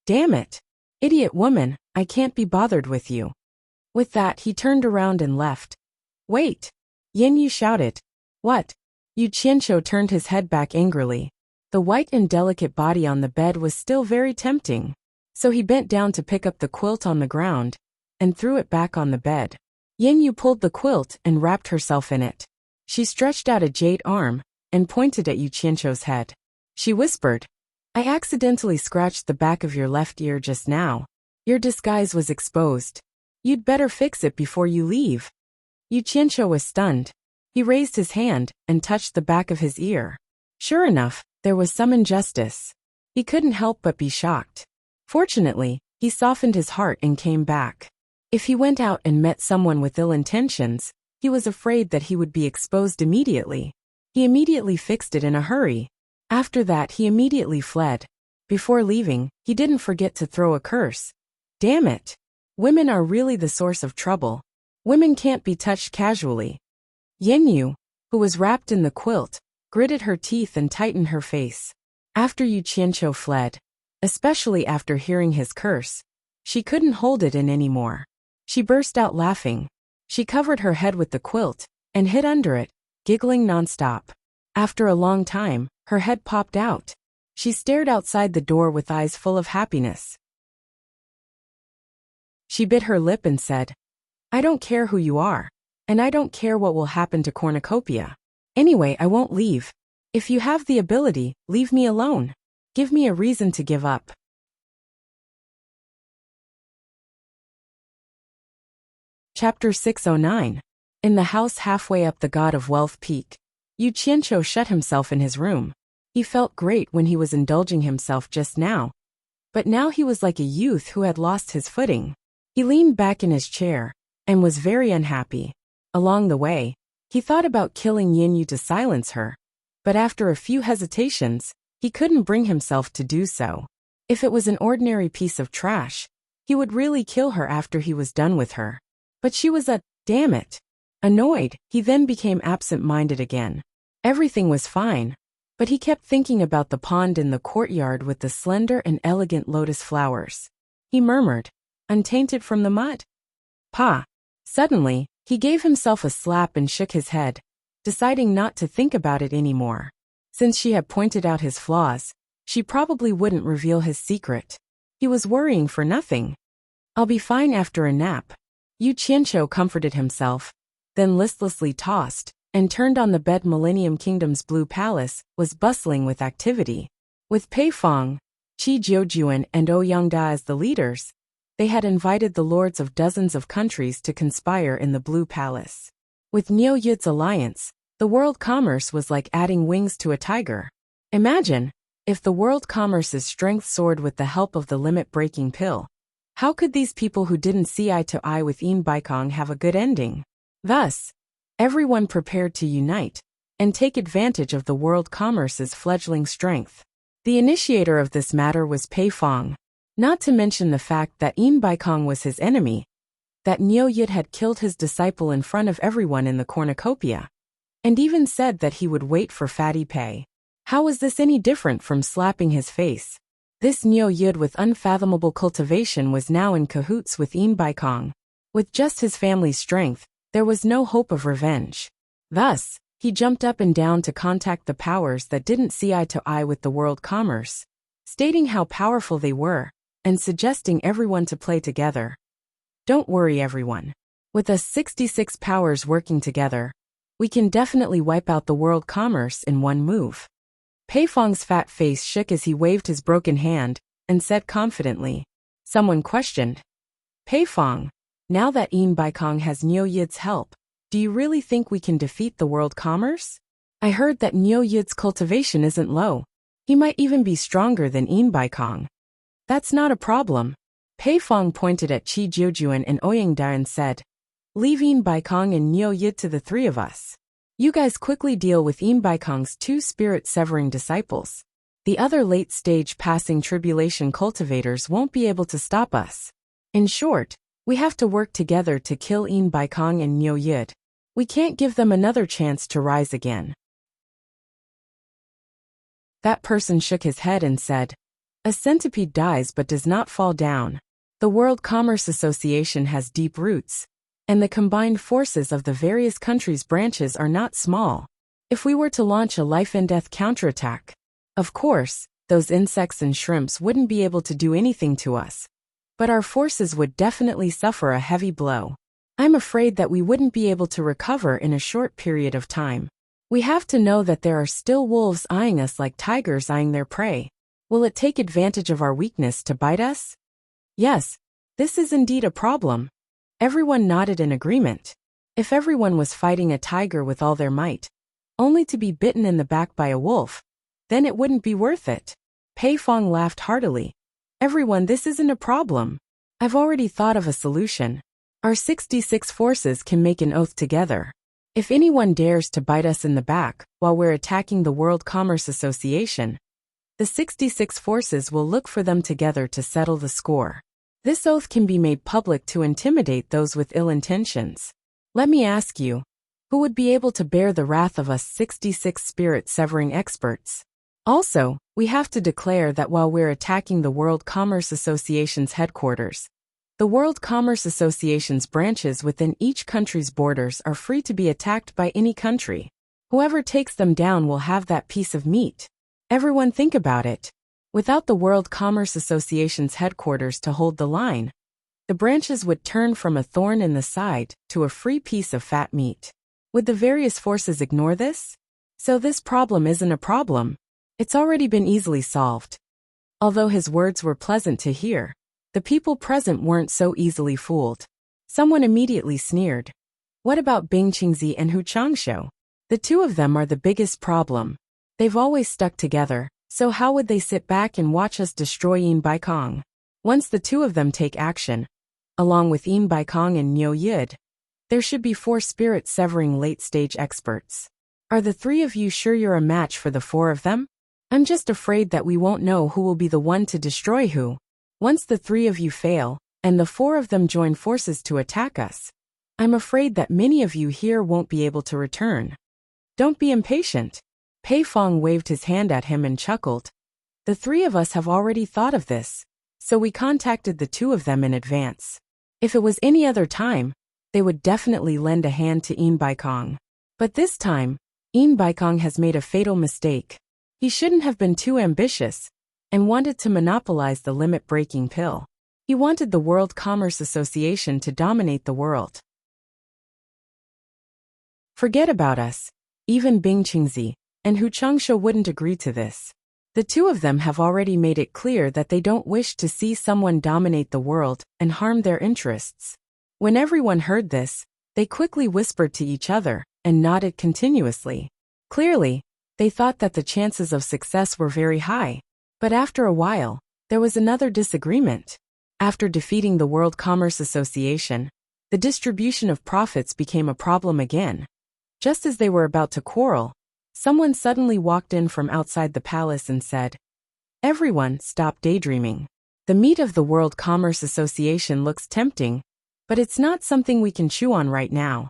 "Damn it! Idiot woman, I can't be bothered with you." With that, he turned around and left. "Wait!" Yanyu shouted. "What?" Yuchencho turned his head back angrily. The white and delicate body on the bed was still very tempting, so he bent down to pick up the quilt on the ground and threw it back on the bed. Yanyu pulled the quilt and wrapped herself in it. She stretched out a jade arm and pointed at Yuchencho's head. She whispered, "I accidentally scratched the back of your left ear just now. Your disguise was exposed. You'd better fix it before you leave." Yuchencho was stunned. He raised his hand and touched the back of his ear. Sure enough, there was some injustice. He couldn't help but be shocked. Fortunately, he softened his heart and came back. If he went out and met someone with ill intentions, he was afraid that he would be exposed immediately. He immediately fixed it in a hurry. After that, he immediately fled. Before leaving, he didn't forget to throw a curse. Damn it! Women are really the source of trouble. Women can't be touched casually. Yenyu, who was wrapped in the quilt, gritted her teeth and tightened her face. After Yu Qianqiu fled, especially after hearing his curse, she couldn't hold it in anymore. She burst out laughing. She covered her head with the quilt and hid under it, giggling nonstop. After a long time, her head popped out. She stared outside the door with eyes full of happiness. She bit her lip and said, "I don't care who you are, and I don't care what will happen to Cornucopia. Anyway, I won't leave. If you have the ability, leave me alone. Give me a reason to give up." Chapter 609. In the house halfway up the God of Wealth Peak, Yu Qianqiu shut himself in his room. He felt great when he was indulging himself just now. But now he was like a youth who had lost his footing. He leaned back in his chair and was very unhappy. Along the way, he thought about killing Yenyu to silence her. But after a few hesitations, he couldn't bring himself to do so. If it was an ordinary piece of trash, he would really kill her after he was done with her. But she was damn it. Annoyed, he then became absent-minded again. Everything was fine, but he kept thinking about the pond in the courtyard with the slender and elegant lotus flowers. He murmured, "Untainted from the mud?" Pa! Suddenly, he gave himself a slap and shook his head, deciding not to think about it anymore. Since she had pointed out his flaws, she probably wouldn't reveal his secret. He was worrying for nothing. "I'll be fine after a nap." Yu Qianqiu comforted himself, then listlessly tossed, and turned on the bed. Millennium Kingdom's Blue Palace was bustling with activity. With Pei Fong, Qi Jiujuan and Ouyangda as the leaders, they had invited the lords of dozens of countries to conspire in the Blue Palace. With Niu Yud's alliance, the world commerce was like adding wings to a tiger. Imagine, if the world commerce's strength soared with the help of the limit-breaking pill. How could these people who didn't see eye to eye with embark have a good ending? Thus, everyone prepared to unite and take advantage of the world commerce's fledgling strength. The initiator of this matter was Pei Fong, not to mention the fact that embark was his enemy, that Niu Yud had killed his disciple in front of everyone in the cornucopia, and even said that he would wait for Fatty Pei. How was this any different from slapping his face? This Niu Yud with unfathomable cultivation was now in cahoots with embark. With just his family's strength, there was no hope of revenge. Thus, he jumped up and down to contact the powers that didn't see eye to eye with the world commerce, stating how powerful they were, and suggesting everyone to play together. Don't worry everyone. With us 66 powers working together, we can definitely wipe out the world commerce in one move. Pei Fong's fat face shook as he waved his broken hand, and said confidently. Someone questioned. "Pei Fong, now that embark has Niu Yud's help, do you really think we can defeat the world commerce? I heard that Niu Yud's cultivation isn't low. He might even be stronger than embark. That's not a problem." Pei Fong pointed at Qi Jiujuan and Ouyangda and said, "Leave embark and Niu Yud to the three of us. You guys quickly deal with embark's two spirit-severing disciples. The other late-stage passing tribulation cultivators won't be able to stop us. In short, we have to work together to kill embark and Niu Yud. We can't give them another chance to rise again." That person shook his head and said, "A centipede dies but does not fall down. The World Commerce Association has deep roots, and the combined forces of the various countries' branches are not small. If we were to launch a life-and-death counterattack, of course, those insects and shrimps wouldn't be able to do anything to us. But our forces would definitely suffer a heavy blow. I'm afraid that we wouldn't be able to recover in a short period of time. We have to know that there are still wolves eyeing us like tigers eyeing their prey. Will it take advantage of our weakness to bite us?" Yes, this is indeed a problem. Everyone nodded in agreement. If everyone was fighting a tiger with all their might, only to be bitten in the back by a wolf. Then it wouldn't be worth it. Pei Fong laughed heartily. Everyone, this isn't a problem. I've already thought of a solution. Our 66 forces can make an oath together. If anyone dares to bite us in the back while we're attacking the World Commerce Association, the 66 forces will look for them together to settle the score. This oath can be made public to intimidate those with ill intentions. Let me ask you, who would be able to bear the wrath of us 66 spirit-severing experts? Also, we have to declare that while we're attacking the World Commerce Association's headquarters, the World Commerce Association's branches within each country's borders are free to be attacked by any country. Whoever takes them down will have that piece of meat. Everyone think about it. Without the World Commerce Association's headquarters to hold the line, the branches would turn from a thorn in the side to a free piece of fat meat. Would the various forces ignore this? So this problem isn't a problem. It's already been easily solved. Although his words were pleasant to hear, the people present weren't so easily fooled. Someone immediately sneered. What about Bing Qingzi and Hu Changshou? The two of them are the biggest problem. They've always stuck together, so how would they sit back and watch us destroy Yin Baikong? Once the two of them take action, along with Yin Baikong and Niu Yid, there should be 4 spirit-severing late-stage experts. Are the 3 of you sure you're a match for the 4 of them? I'm just afraid that we won't know who will be the one to destroy who. Once the 3 of you fail, and the 4 of them join forces to attack us, I'm afraid that many of you here won't be able to return. Don't be impatient. Pei Fong waved his hand at him and chuckled. The 3 of us have already thought of this, so we contacted the 2 of them in advance. If it was any other time, they would definitely lend a hand to Yin Baikong. But this time, Yin Baikong has made a fatal mistake. He shouldn't have been too ambitious and wanted to monopolize the limit-breaking pill. He wanted the World Commerce Association to dominate the world. Forget about us. Even Bing Qingzi and Hu Changshou wouldn't agree to this. The 2 of them have already made it clear that they don't wish to see someone dominate the world and harm their interests. When everyone heard this, they quickly whispered to each other and nodded continuously. Clearly, they thought that the chances of success were very high. But after a while, there was another disagreement. After defeating the World Commerce Association, the distribution of profits became a problem again. Just as they were about to quarrel, someone suddenly walked in from outside the palace and said, "Everyone, stop daydreaming. The meat of the World Commerce Association looks tempting, but it's not something we can chew on right now."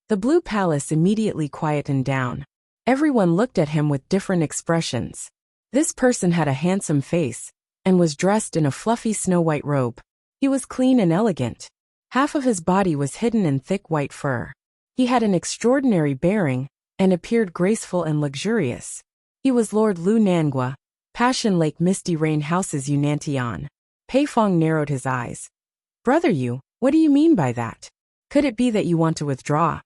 The Blue Palace immediately quietened down. Everyone looked at him with different expressions. This person had a handsome face and was dressed in a fluffy snow-white robe. He was clean and elegant. Half of his body was hidden in thick white fur. He had an extraordinary bearing and appeared graceful and luxurious. He was Lord Lu Nangua, Passion Lake Misty Rain House's Yunantian. Pei Fong narrowed his eyes. "Brother Yu, what do you mean by that? Could it be that you want to withdraw?"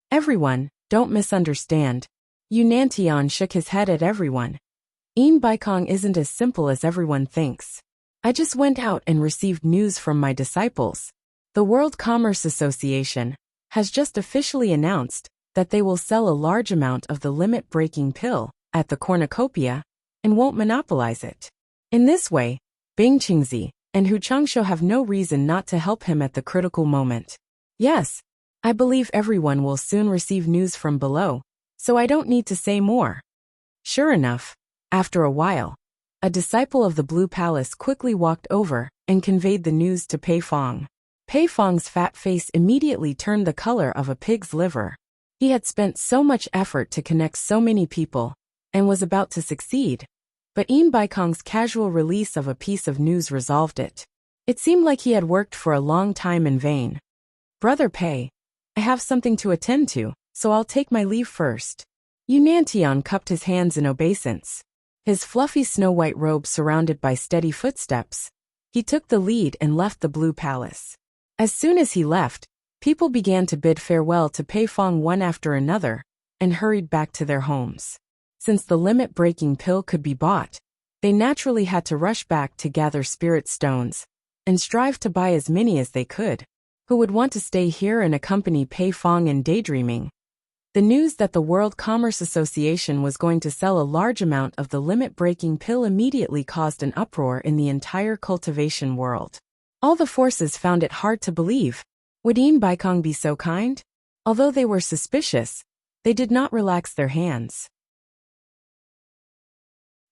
"Everyone, don't misunderstand." Yunantian shook his head at everyone. Yin Baikong isn't as simple as everyone thinks. I just went out and received news from my disciples. The World Commerce Association has just officially announced that they will sell a large amount of the limit-breaking pill at the cornucopia and won't monopolize it. In this way, Bing Qingzi and Hu Changshou have no reason not to help him at the critical moment. Yes, I believe everyone will soon receive news from below, so I don't need to say more. Sure enough, after a while, a disciple of the Blue Palace quickly walked over and conveyed the news to Pei Fong. Pei Fong's fat face immediately turned the color of a pig's liver. He had spent so much effort to connect so many people and was about to succeed, but Yin Baikong's casual release of a piece of news resolved it. It seemed like he had worked for a long time in vain. "Brother Pei, I have something to attend to, so I'll take my leave first." Yunantian cupped his hands in obeisance. His fluffy snow-white robe surrounded by steady footsteps, he took the lead and left the Blue Palace. As soon as he left, people began to bid farewell to Pei Fong one after another and hurried back to their homes. Since the limit-breaking pill could be bought, they naturally had to rush back to gather spirit stones and strive to buy as many as they could. Who would want to stay here and accompany Pei Fong in daydreaming? The news that the World Commerce Association was going to sell a large amount of the limit-breaking pill immediately caused an uproar in the entire cultivation world. All the forces found it hard to believe. Would Baikong be so kind? Although they were suspicious, they did not relax their hands.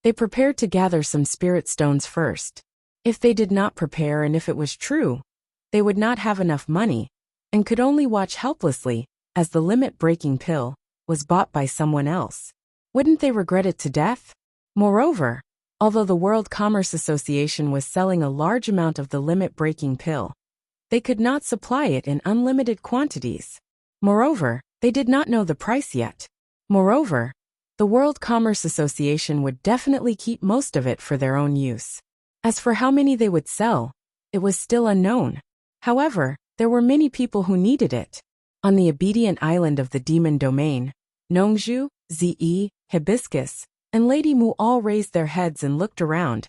They prepared to gather some spirit stones first. If they did not prepare and if it was true, they would not have enough money, and could only watch helplessly as the limit-breaking pill was bought by someone else. Wouldn't they regret it to death? Moreover, although the World Commerce Association was selling a large amount of the limit-breaking pill, they could not supply it in unlimited quantities. Moreover, they did not know the price yet. Moreover, the World Commerce Association would definitely keep most of it for their own use. As for how many they would sell, it was still unknown. However, there were many people who needed it. On the obedient island of the demon domain, Nongzhu, Ze, Hibiscus, and Lady Mu all raised their heads and looked around,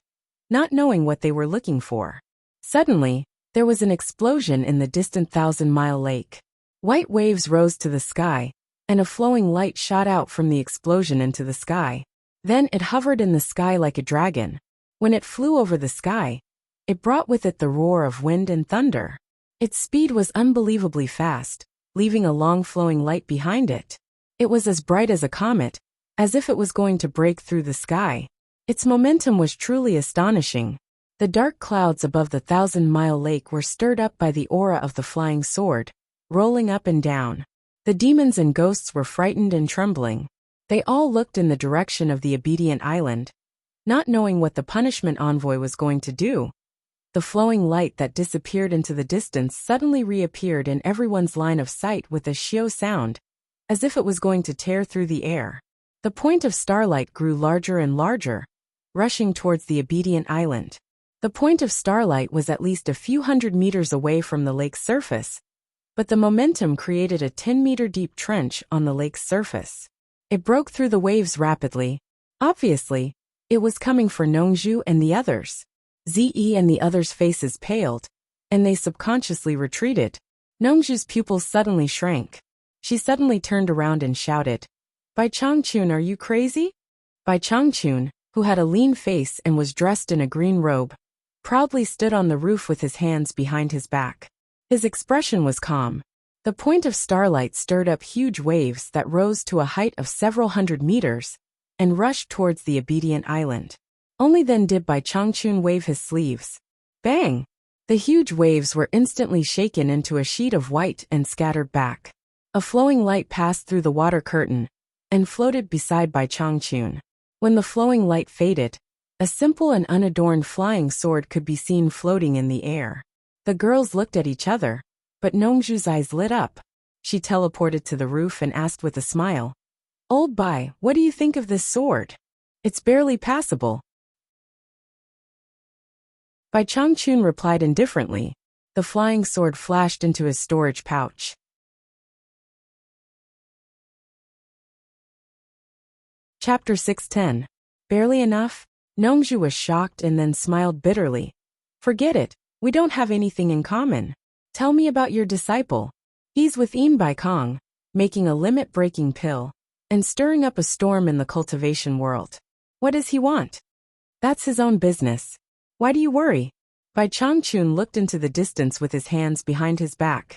not knowing what they were looking for. Suddenly, there was an explosion in the distant 1,000-mile lake. White waves rose to the sky, and a flowing light shot out from the explosion into the sky. Then it hovered in the sky like a dragon. When it flew over the sky, it brought with it the roar of wind and thunder. Its speed was unbelievably fast, leaving a long flowing light behind it. It was as bright as a comet, as if it was going to break through the sky. Its momentum was truly astonishing. The dark clouds above the 1,000-mile lake were stirred up by the aura of the flying sword, rolling up and down. The demons and ghosts were frightened and trembling. They all looked in the direction of the obedient island, not knowing what the punishment envoy was going to do. The flowing light that disappeared into the distance suddenly reappeared in everyone's line of sight with a shio sound, as if it was going to tear through the air. The point of starlight grew larger and larger, rushing towards the obedient island. The point of starlight was at least a few hundred meters away from the lake's surface, but the momentum created a 10-meter-deep trench on the lake's surface. It broke through the waves rapidly. Obviously, it was coming for Nongzhu and the others. Ze and the others' faces paled, and they subconsciously retreated. Nongzhu's pupils suddenly shrank. She suddenly turned around and shouted, "Bai Changchun, are you crazy?" Bai Changchun, who had a lean face and was dressed in a green robe, proudly stood on the roof with his hands behind his back. His expression was calm. The point of starlight stirred up huge waves that rose to a height of several hundred meters and rushed towards the obedient island. Only then did Bai Changchun wave his sleeves. Bang! The huge waves were instantly shaken into a sheet of white and scattered back. A flowing light passed through the water curtain and floated beside Bai Changchun. When the flowing light faded, a simple and unadorned flying sword could be seen floating in the air. The girls looked at each other, but Nongzhu's eyes lit up. She teleported to the roof and asked with a smile, "Old Bai, what do you think of this sword? It's barely passable." Bai Changchun replied indifferently. The flying sword flashed into his storage pouch. Chapter 610. Barely enough? Nongzhu was shocked and then smiled bitterly. "Forget it, we don't have anything in common. Tell me about your disciple. He's with Baikong, making a limit-breaking pill, and stirring up a storm in the cultivation world. What does he want? That's his own business. Why do you worry?" Bai Changchun looked into the distance with his hands behind his back.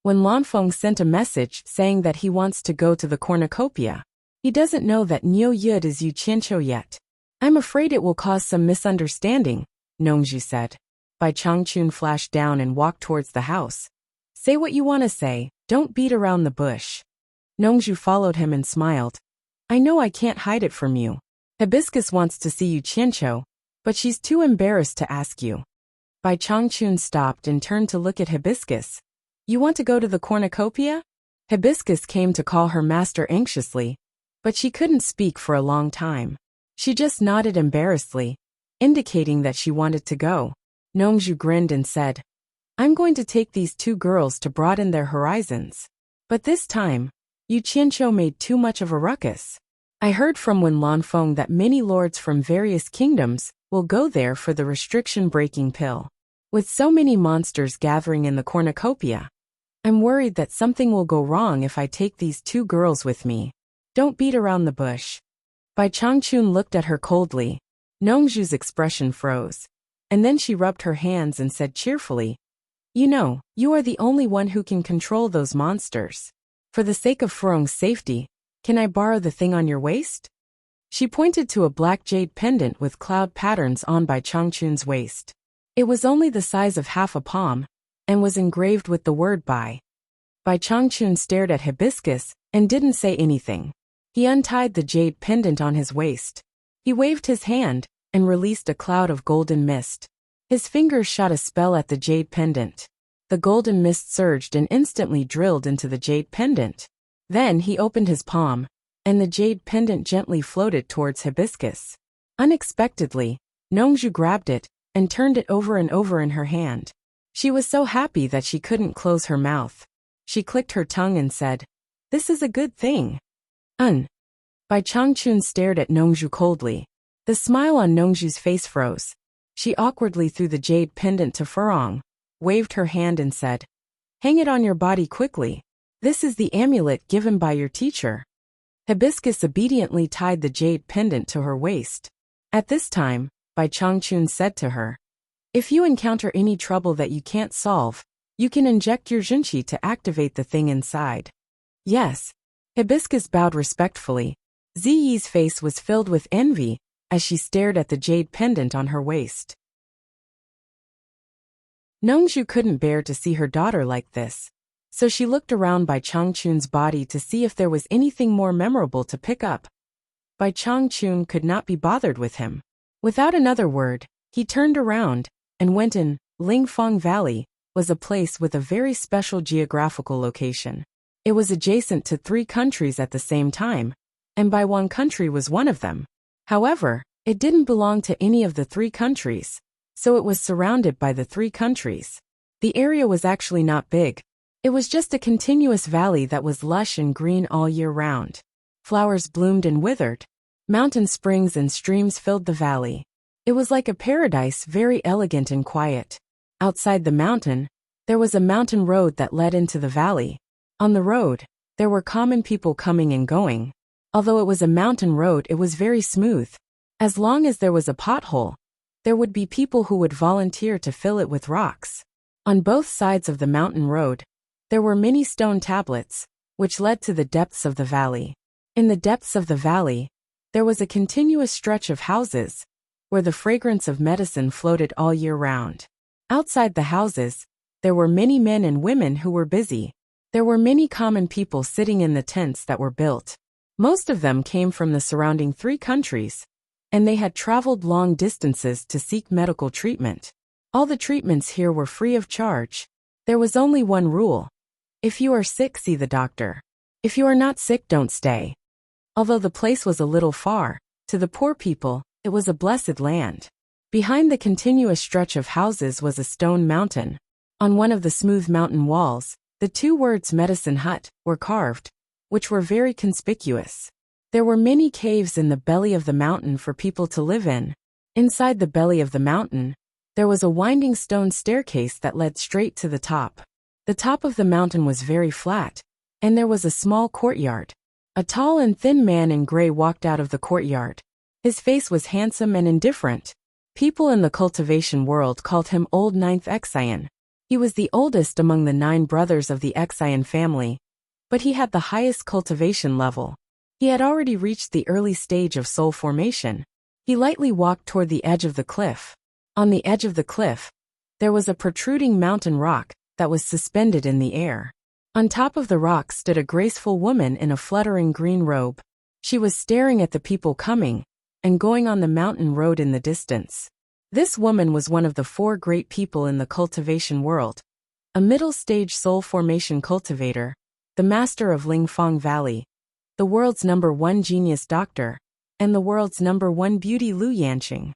When Lanfeng sent a message saying that he wants to go to the cornucopia, he doesn't know that Niu Yud is Yu Qianqiu yet. "I'm afraid it will cause some misunderstanding," Nongzhu said. Bai Changchun flashed down and walked towards the house. "Say what you want to say, don't beat around the bush." Nongzhu followed him and smiled. "I know I can't hide it from you. Hibiscus wants to see Yu Qianqiu, but she's too embarrassed to ask you." Bai Changchun stopped and turned to look at Hibiscus. "You want to go to the cornucopia?" Hibiscus came to call her master anxiously, but she couldn't speak for a long time. She just nodded embarrassedly, indicating that she wanted to go. Nongzhu grinned and said, "I'm going to take these two girls to broaden their horizons. But this time, Yu Qianqiu made too much of a ruckus. I heard from Wen Lanfeng that many lords from various kingdoms will go there for the restriction-breaking pill. With so many monsters gathering in the cornucopia, I'm worried that something will go wrong if I take these two girls with me. Don't beat around the bush. Bai Changchun looked at her coldly. Nongzhu's expression froze. And then she rubbed her hands and said cheerfully, You know, you are the only one who can control those monsters. For the sake of Furong's safety, can I borrow the thing on your waist? She pointed to a black jade pendant with cloud patterns on Bai Changchun's waist. It was only the size of half a palm, and was engraved with the word Bai. Bai Changchun stared at Hibiscus and didn't say anything. He untied the jade pendant on his waist. He waved his hand and released a cloud of golden mist. His fingers shot a spell at the jade pendant. The golden mist surged and instantly drilled into the jade pendant. Then he opened his palm, and the jade pendant gently floated towards Hibiscus. Unexpectedly, Nongzhu grabbed it and turned it over and over in her hand. She was so happy that she couldn't close her mouth. She clicked her tongue and said, This is a good thing. Bai Changchun stared at Nongzhu coldly. The smile on Nongzhu's face froze. She awkwardly threw the jade pendant to Furong, waved her hand and said, Hang it on your body quickly. This is the amulet given by your teacher. Hibiscus obediently tied the jade pendant to her waist. At this time, Bai Changchun said to her, If you encounter any trouble that you can't solve, you can inject your junqi to activate the thing inside. Yes. Hibiscus bowed respectfully. Ziyi's face was filled with envy as she stared at the jade pendant on her waist. Nongzhu couldn't bear to see her daughter like this, so she looked around Bai Changchun's body to see if there was anything more memorable to pick up. Bai Changchun could not be bothered with him. Without another word, he turned around and went in. Lingfang Valley was a place with a very special geographical location. It was adjacent to 3 countries at the same time, and Baiwan country was one of them. However, it didn't belong to any of the 3 countries, so it was surrounded by the 3 countries. The area was actually not big. It was just a continuous valley that was lush and green all year round. Flowers bloomed and withered. Mountain springs and streams filled the valley. It was like a paradise, very elegant and quiet. Outside the mountain, there was a mountain road that led into the valley. On the road, there were common people coming and going. Although it was a mountain road, it was very smooth. As long as there was a pothole, there would be people who would volunteer to fill it with rocks. On both sides of the mountain road, there were many stone tablets, which led to the depths of the valley. In the depths of the valley, there was a continuous stretch of houses, where the fragrance of medicine floated all year round. Outside the houses, there were many men and women who were busy. There were many common people sitting in the tents that were built. Most of them came from the surrounding 3 countries, and they had traveled long distances to seek medical treatment. All the treatments here were free of charge. There was only one rule. If you are sick, see the doctor. If you are not sick, don't stay. Although the place was a little far, to the poor people, it was a blessed land. Behind the continuous stretch of houses was a stone mountain. On one of the smooth mountain walls, the 2 words Medicine Hut were carved, which were very conspicuous. There were many caves in the belly of the mountain for people to live in. Inside the belly of the mountain, there was a winding stone staircase that led straight to the top. The top of the mountain was very flat, and there was a small courtyard. A tall and thin man in gray walked out of the courtyard. His face was handsome and indifferent. People in the cultivation world called him Old Ninth Excian. He was the oldest among the 9 brothers of the Excian family, but he had the highest cultivation level. He had already reached the early stage of soul formation. He lightly walked toward the edge of the cliff. On the edge of the cliff, there was a protruding mountain rock that was suspended in the air. On top of the rock stood a graceful woman in a fluttering green robe. She was staring at the people coming and going on the mountain road in the distance. This woman was one of the 4 great people in the cultivation world, a middle-stage soul formation cultivator, the master of Lingfang Valley, the world's #1 genius doctor, and the world's #1 beauty Lu Yanqing.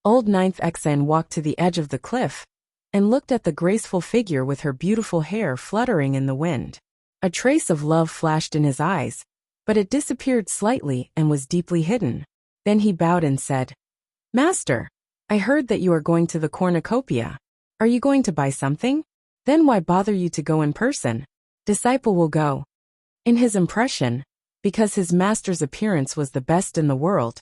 Old Ninth Exan walked to the edge of the cliff and looked at the graceful figure with her beautiful hair fluttering in the wind. A trace of love flashed in his eyes, but it disappeared slightly and was deeply hidden. Then he bowed and said, "Master, I heard that you are going to the cornucopia. Are you going to buy something?" Then why bother you to go in person? Disciple will go. In his impression, because his master's appearance was the best in the world,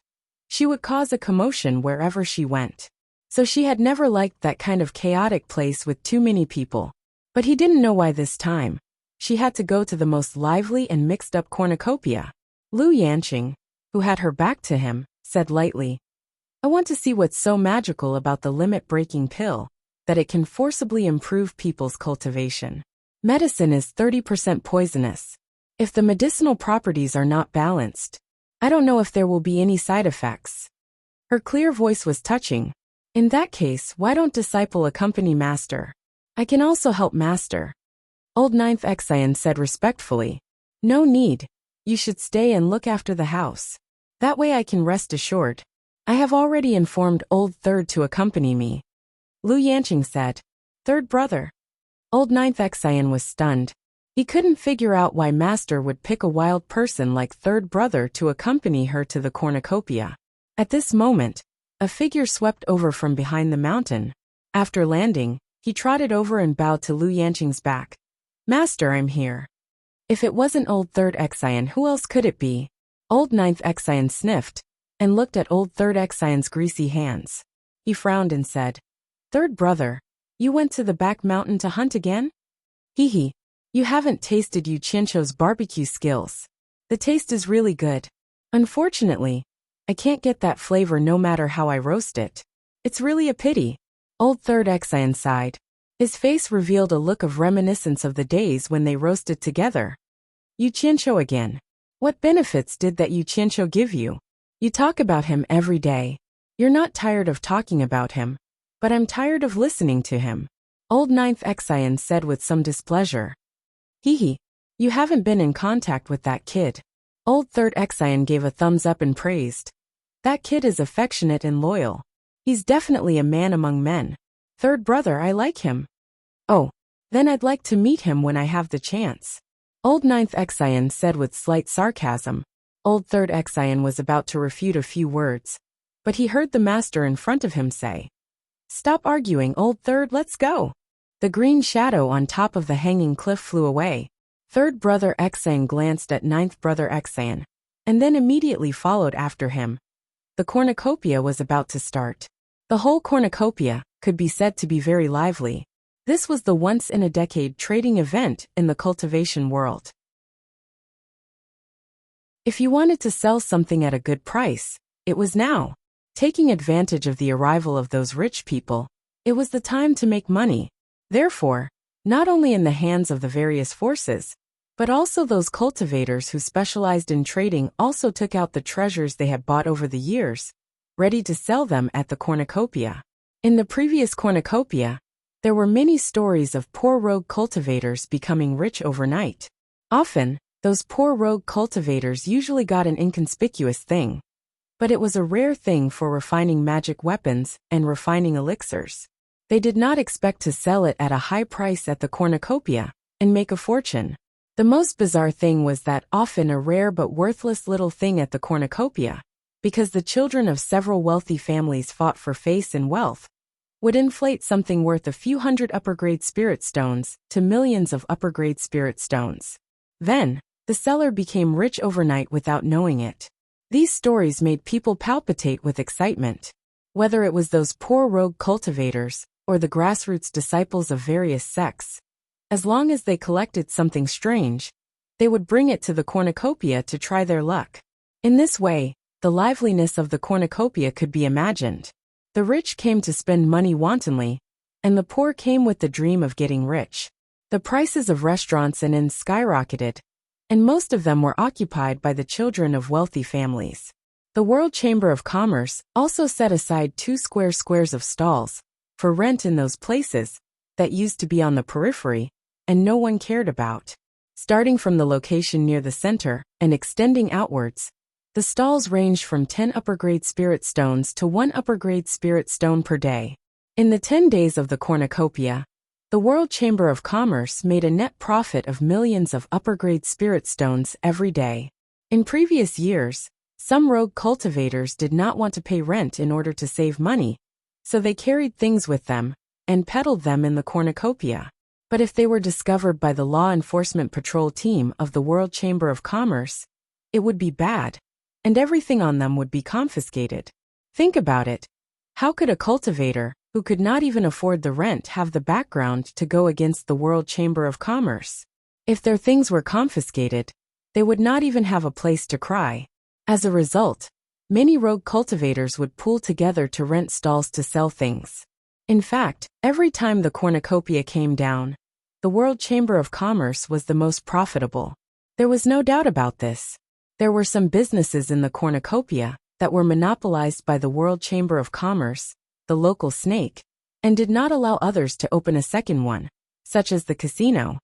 she would cause a commotion wherever she went. So she had never liked that kind of chaotic place with too many people. But he didn't know why this time she had to go to the most lively and mixed-up cornucopia. Lu Yanqing, who had her back to him, said lightly, I want to see what's so magical about the limit-breaking pill, that it can forcibly improve people's cultivation. Medicine is 30% poisonous. If the medicinal properties are not balanced, I don't know if there will be any side effects. Her clear voice was touching. In that case, why don't disciple accompany master? I can also help master. Old Ninth Exian said respectfully. No need. You should stay and look after the house. That way I can rest assured. I have already informed Old Third to accompany me. Lu Yanqing said. Third brother. Old Ninth Exian was stunned. He couldn't figure out why master would pick a wild person like third brother to accompany her to the cornucopia. At this moment, a figure swept over from behind the mountain. After landing, he trotted over and bowed to Lu Yanqing's back. Master, I'm here. If it wasn't Old Third Exian, who else could it be? Old Ninth Exian sniffed and looked at Old Third Exian's greasy hands. He frowned and said, Third brother, you went to the back mountain to hunt again? Hee. You haven't tasted Yu Qianqiu's barbecue skills. The taste is really good. Unfortunately, I can't get that flavor no matter how I roast it. It's really a pity. Old Third Exian sighed. His face revealed a look of reminiscence of the days when they roasted together. Yu Qianqiu again. What benefits did that Yu Qianqiu give you? You talk about him every day. You're not tired of talking about him, but I'm tired of listening to him. Old Ninth Exian said with some displeasure. Hee. You haven't been in contact with that kid. Old Third Exian gave a thumbs up and praised. That kid is affectionate and loyal. He's definitely a man among men. Third brother, I like him. Oh, then I'd like to meet him when I have the chance. Old Ninth Exian said with slight sarcasm. Old Third Exian was about to refute a few words, but he heard the master in front of him say, Stop arguing, Old Third, let's go. The green shadow on top of the hanging cliff flew away. Third brother Exian glanced at Ninth brother Exian, and then immediately followed after him. The cornucopia was about to start. The whole cornucopia could be said to be very lively. This was the once-in-a-decade trading event in the cultivation world. If you wanted to sell something at a good price, it was now. Taking advantage of the arrival of those rich people, it was the time to make money. Therefore, not only in the hands of the various forces, but also those cultivators who specialized in trading also took out the treasures they had bought over the years, ready to sell them at the cornucopia. In the previous cornucopia, there were many stories of poor rogue cultivators becoming rich overnight. Often, those poor rogue cultivators usually got an inconspicuous thing. But it was a rare thing for refining magic weapons and refining elixirs. They did not expect to sell it at a high price at the cornucopia and make a fortune. The most bizarre thing was that often a rare but worthless little thing at the cornucopia, because the children of several wealthy families fought for face and wealth, would inflate something worth a few hundred upper-grade spirit stones to millions of upper-grade spirit stones. Then, the seller became rich overnight without knowing it. These stories made people palpitate with excitement. Whether it was those poor rogue cultivators, or the grassroots disciples of various sects, as long as they collected something strange, they would bring it to the cornucopia to try their luck. In this way, the liveliness of the cornucopia could be imagined. The rich came to spend money wantonly, and the poor came with the dream of getting rich. The prices of restaurants and inns skyrocketed, and most of them were occupied by the children of wealthy families. The World Chamber of Commerce also set aside 2 squares of stalls for rent in those places that used to be on the periphery and no one cared about. Starting from the location near the center and extending outwards, the stalls ranged from 10 upper-grade spirit stones to 1 upper-grade spirit stone per day. In the 10 days of the cornucopia, the World Chamber of Commerce made a net profit of millions of upper-grade spirit stones every day. In previous years, some rogue cultivators did not want to pay rent in order to save money, so they carried things with them and peddled them in the cornucopia. But if they were discovered by the law enforcement patrol team of the World Chamber of Commerce, it would be bad, and everything on them would be confiscated. Think about it. How could a cultivator, who could not even afford the rent, have the background to go against the World Chamber of Commerce? If their things were confiscated, they would not even have a place to cry. As a result, many rogue cultivators would pool together to rent stalls to sell things. In fact, every time the cornucopia came down, the World Chamber of Commerce was the most profitable. There was no doubt about this. There were some businesses in the cornucopia that were monopolized by the World Chamber of Commerce, the local snake, and did not allow others to open a second one, such as the casino.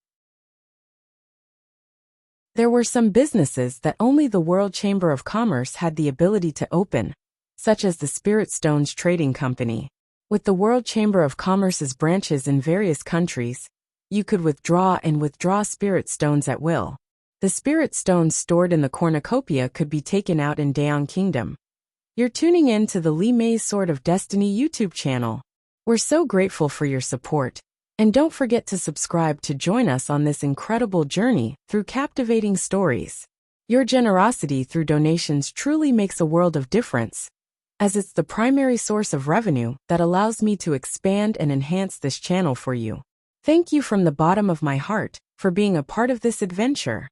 There were some businesses that only the World Chamber of Commerce had the ability to open, such as the Spirit Stones Trading Company. With the World Chamber of Commerce's branches in various countries, you could withdraw and withdraw spirit stones at will. The spirit stones stored in the cornucopia could be taken out in Daeong Kingdom. You're tuning in to the Lee May's Sword of Destiny YouTube channel. We're so grateful for your support. And don't forget to subscribe to join us on this incredible journey through captivating stories. Your generosity through donations truly makes a world of difference, as it's the primary source of revenue that allows me to expand and enhance this channel for you. Thank you from the bottom of my heart for being a part of this adventure.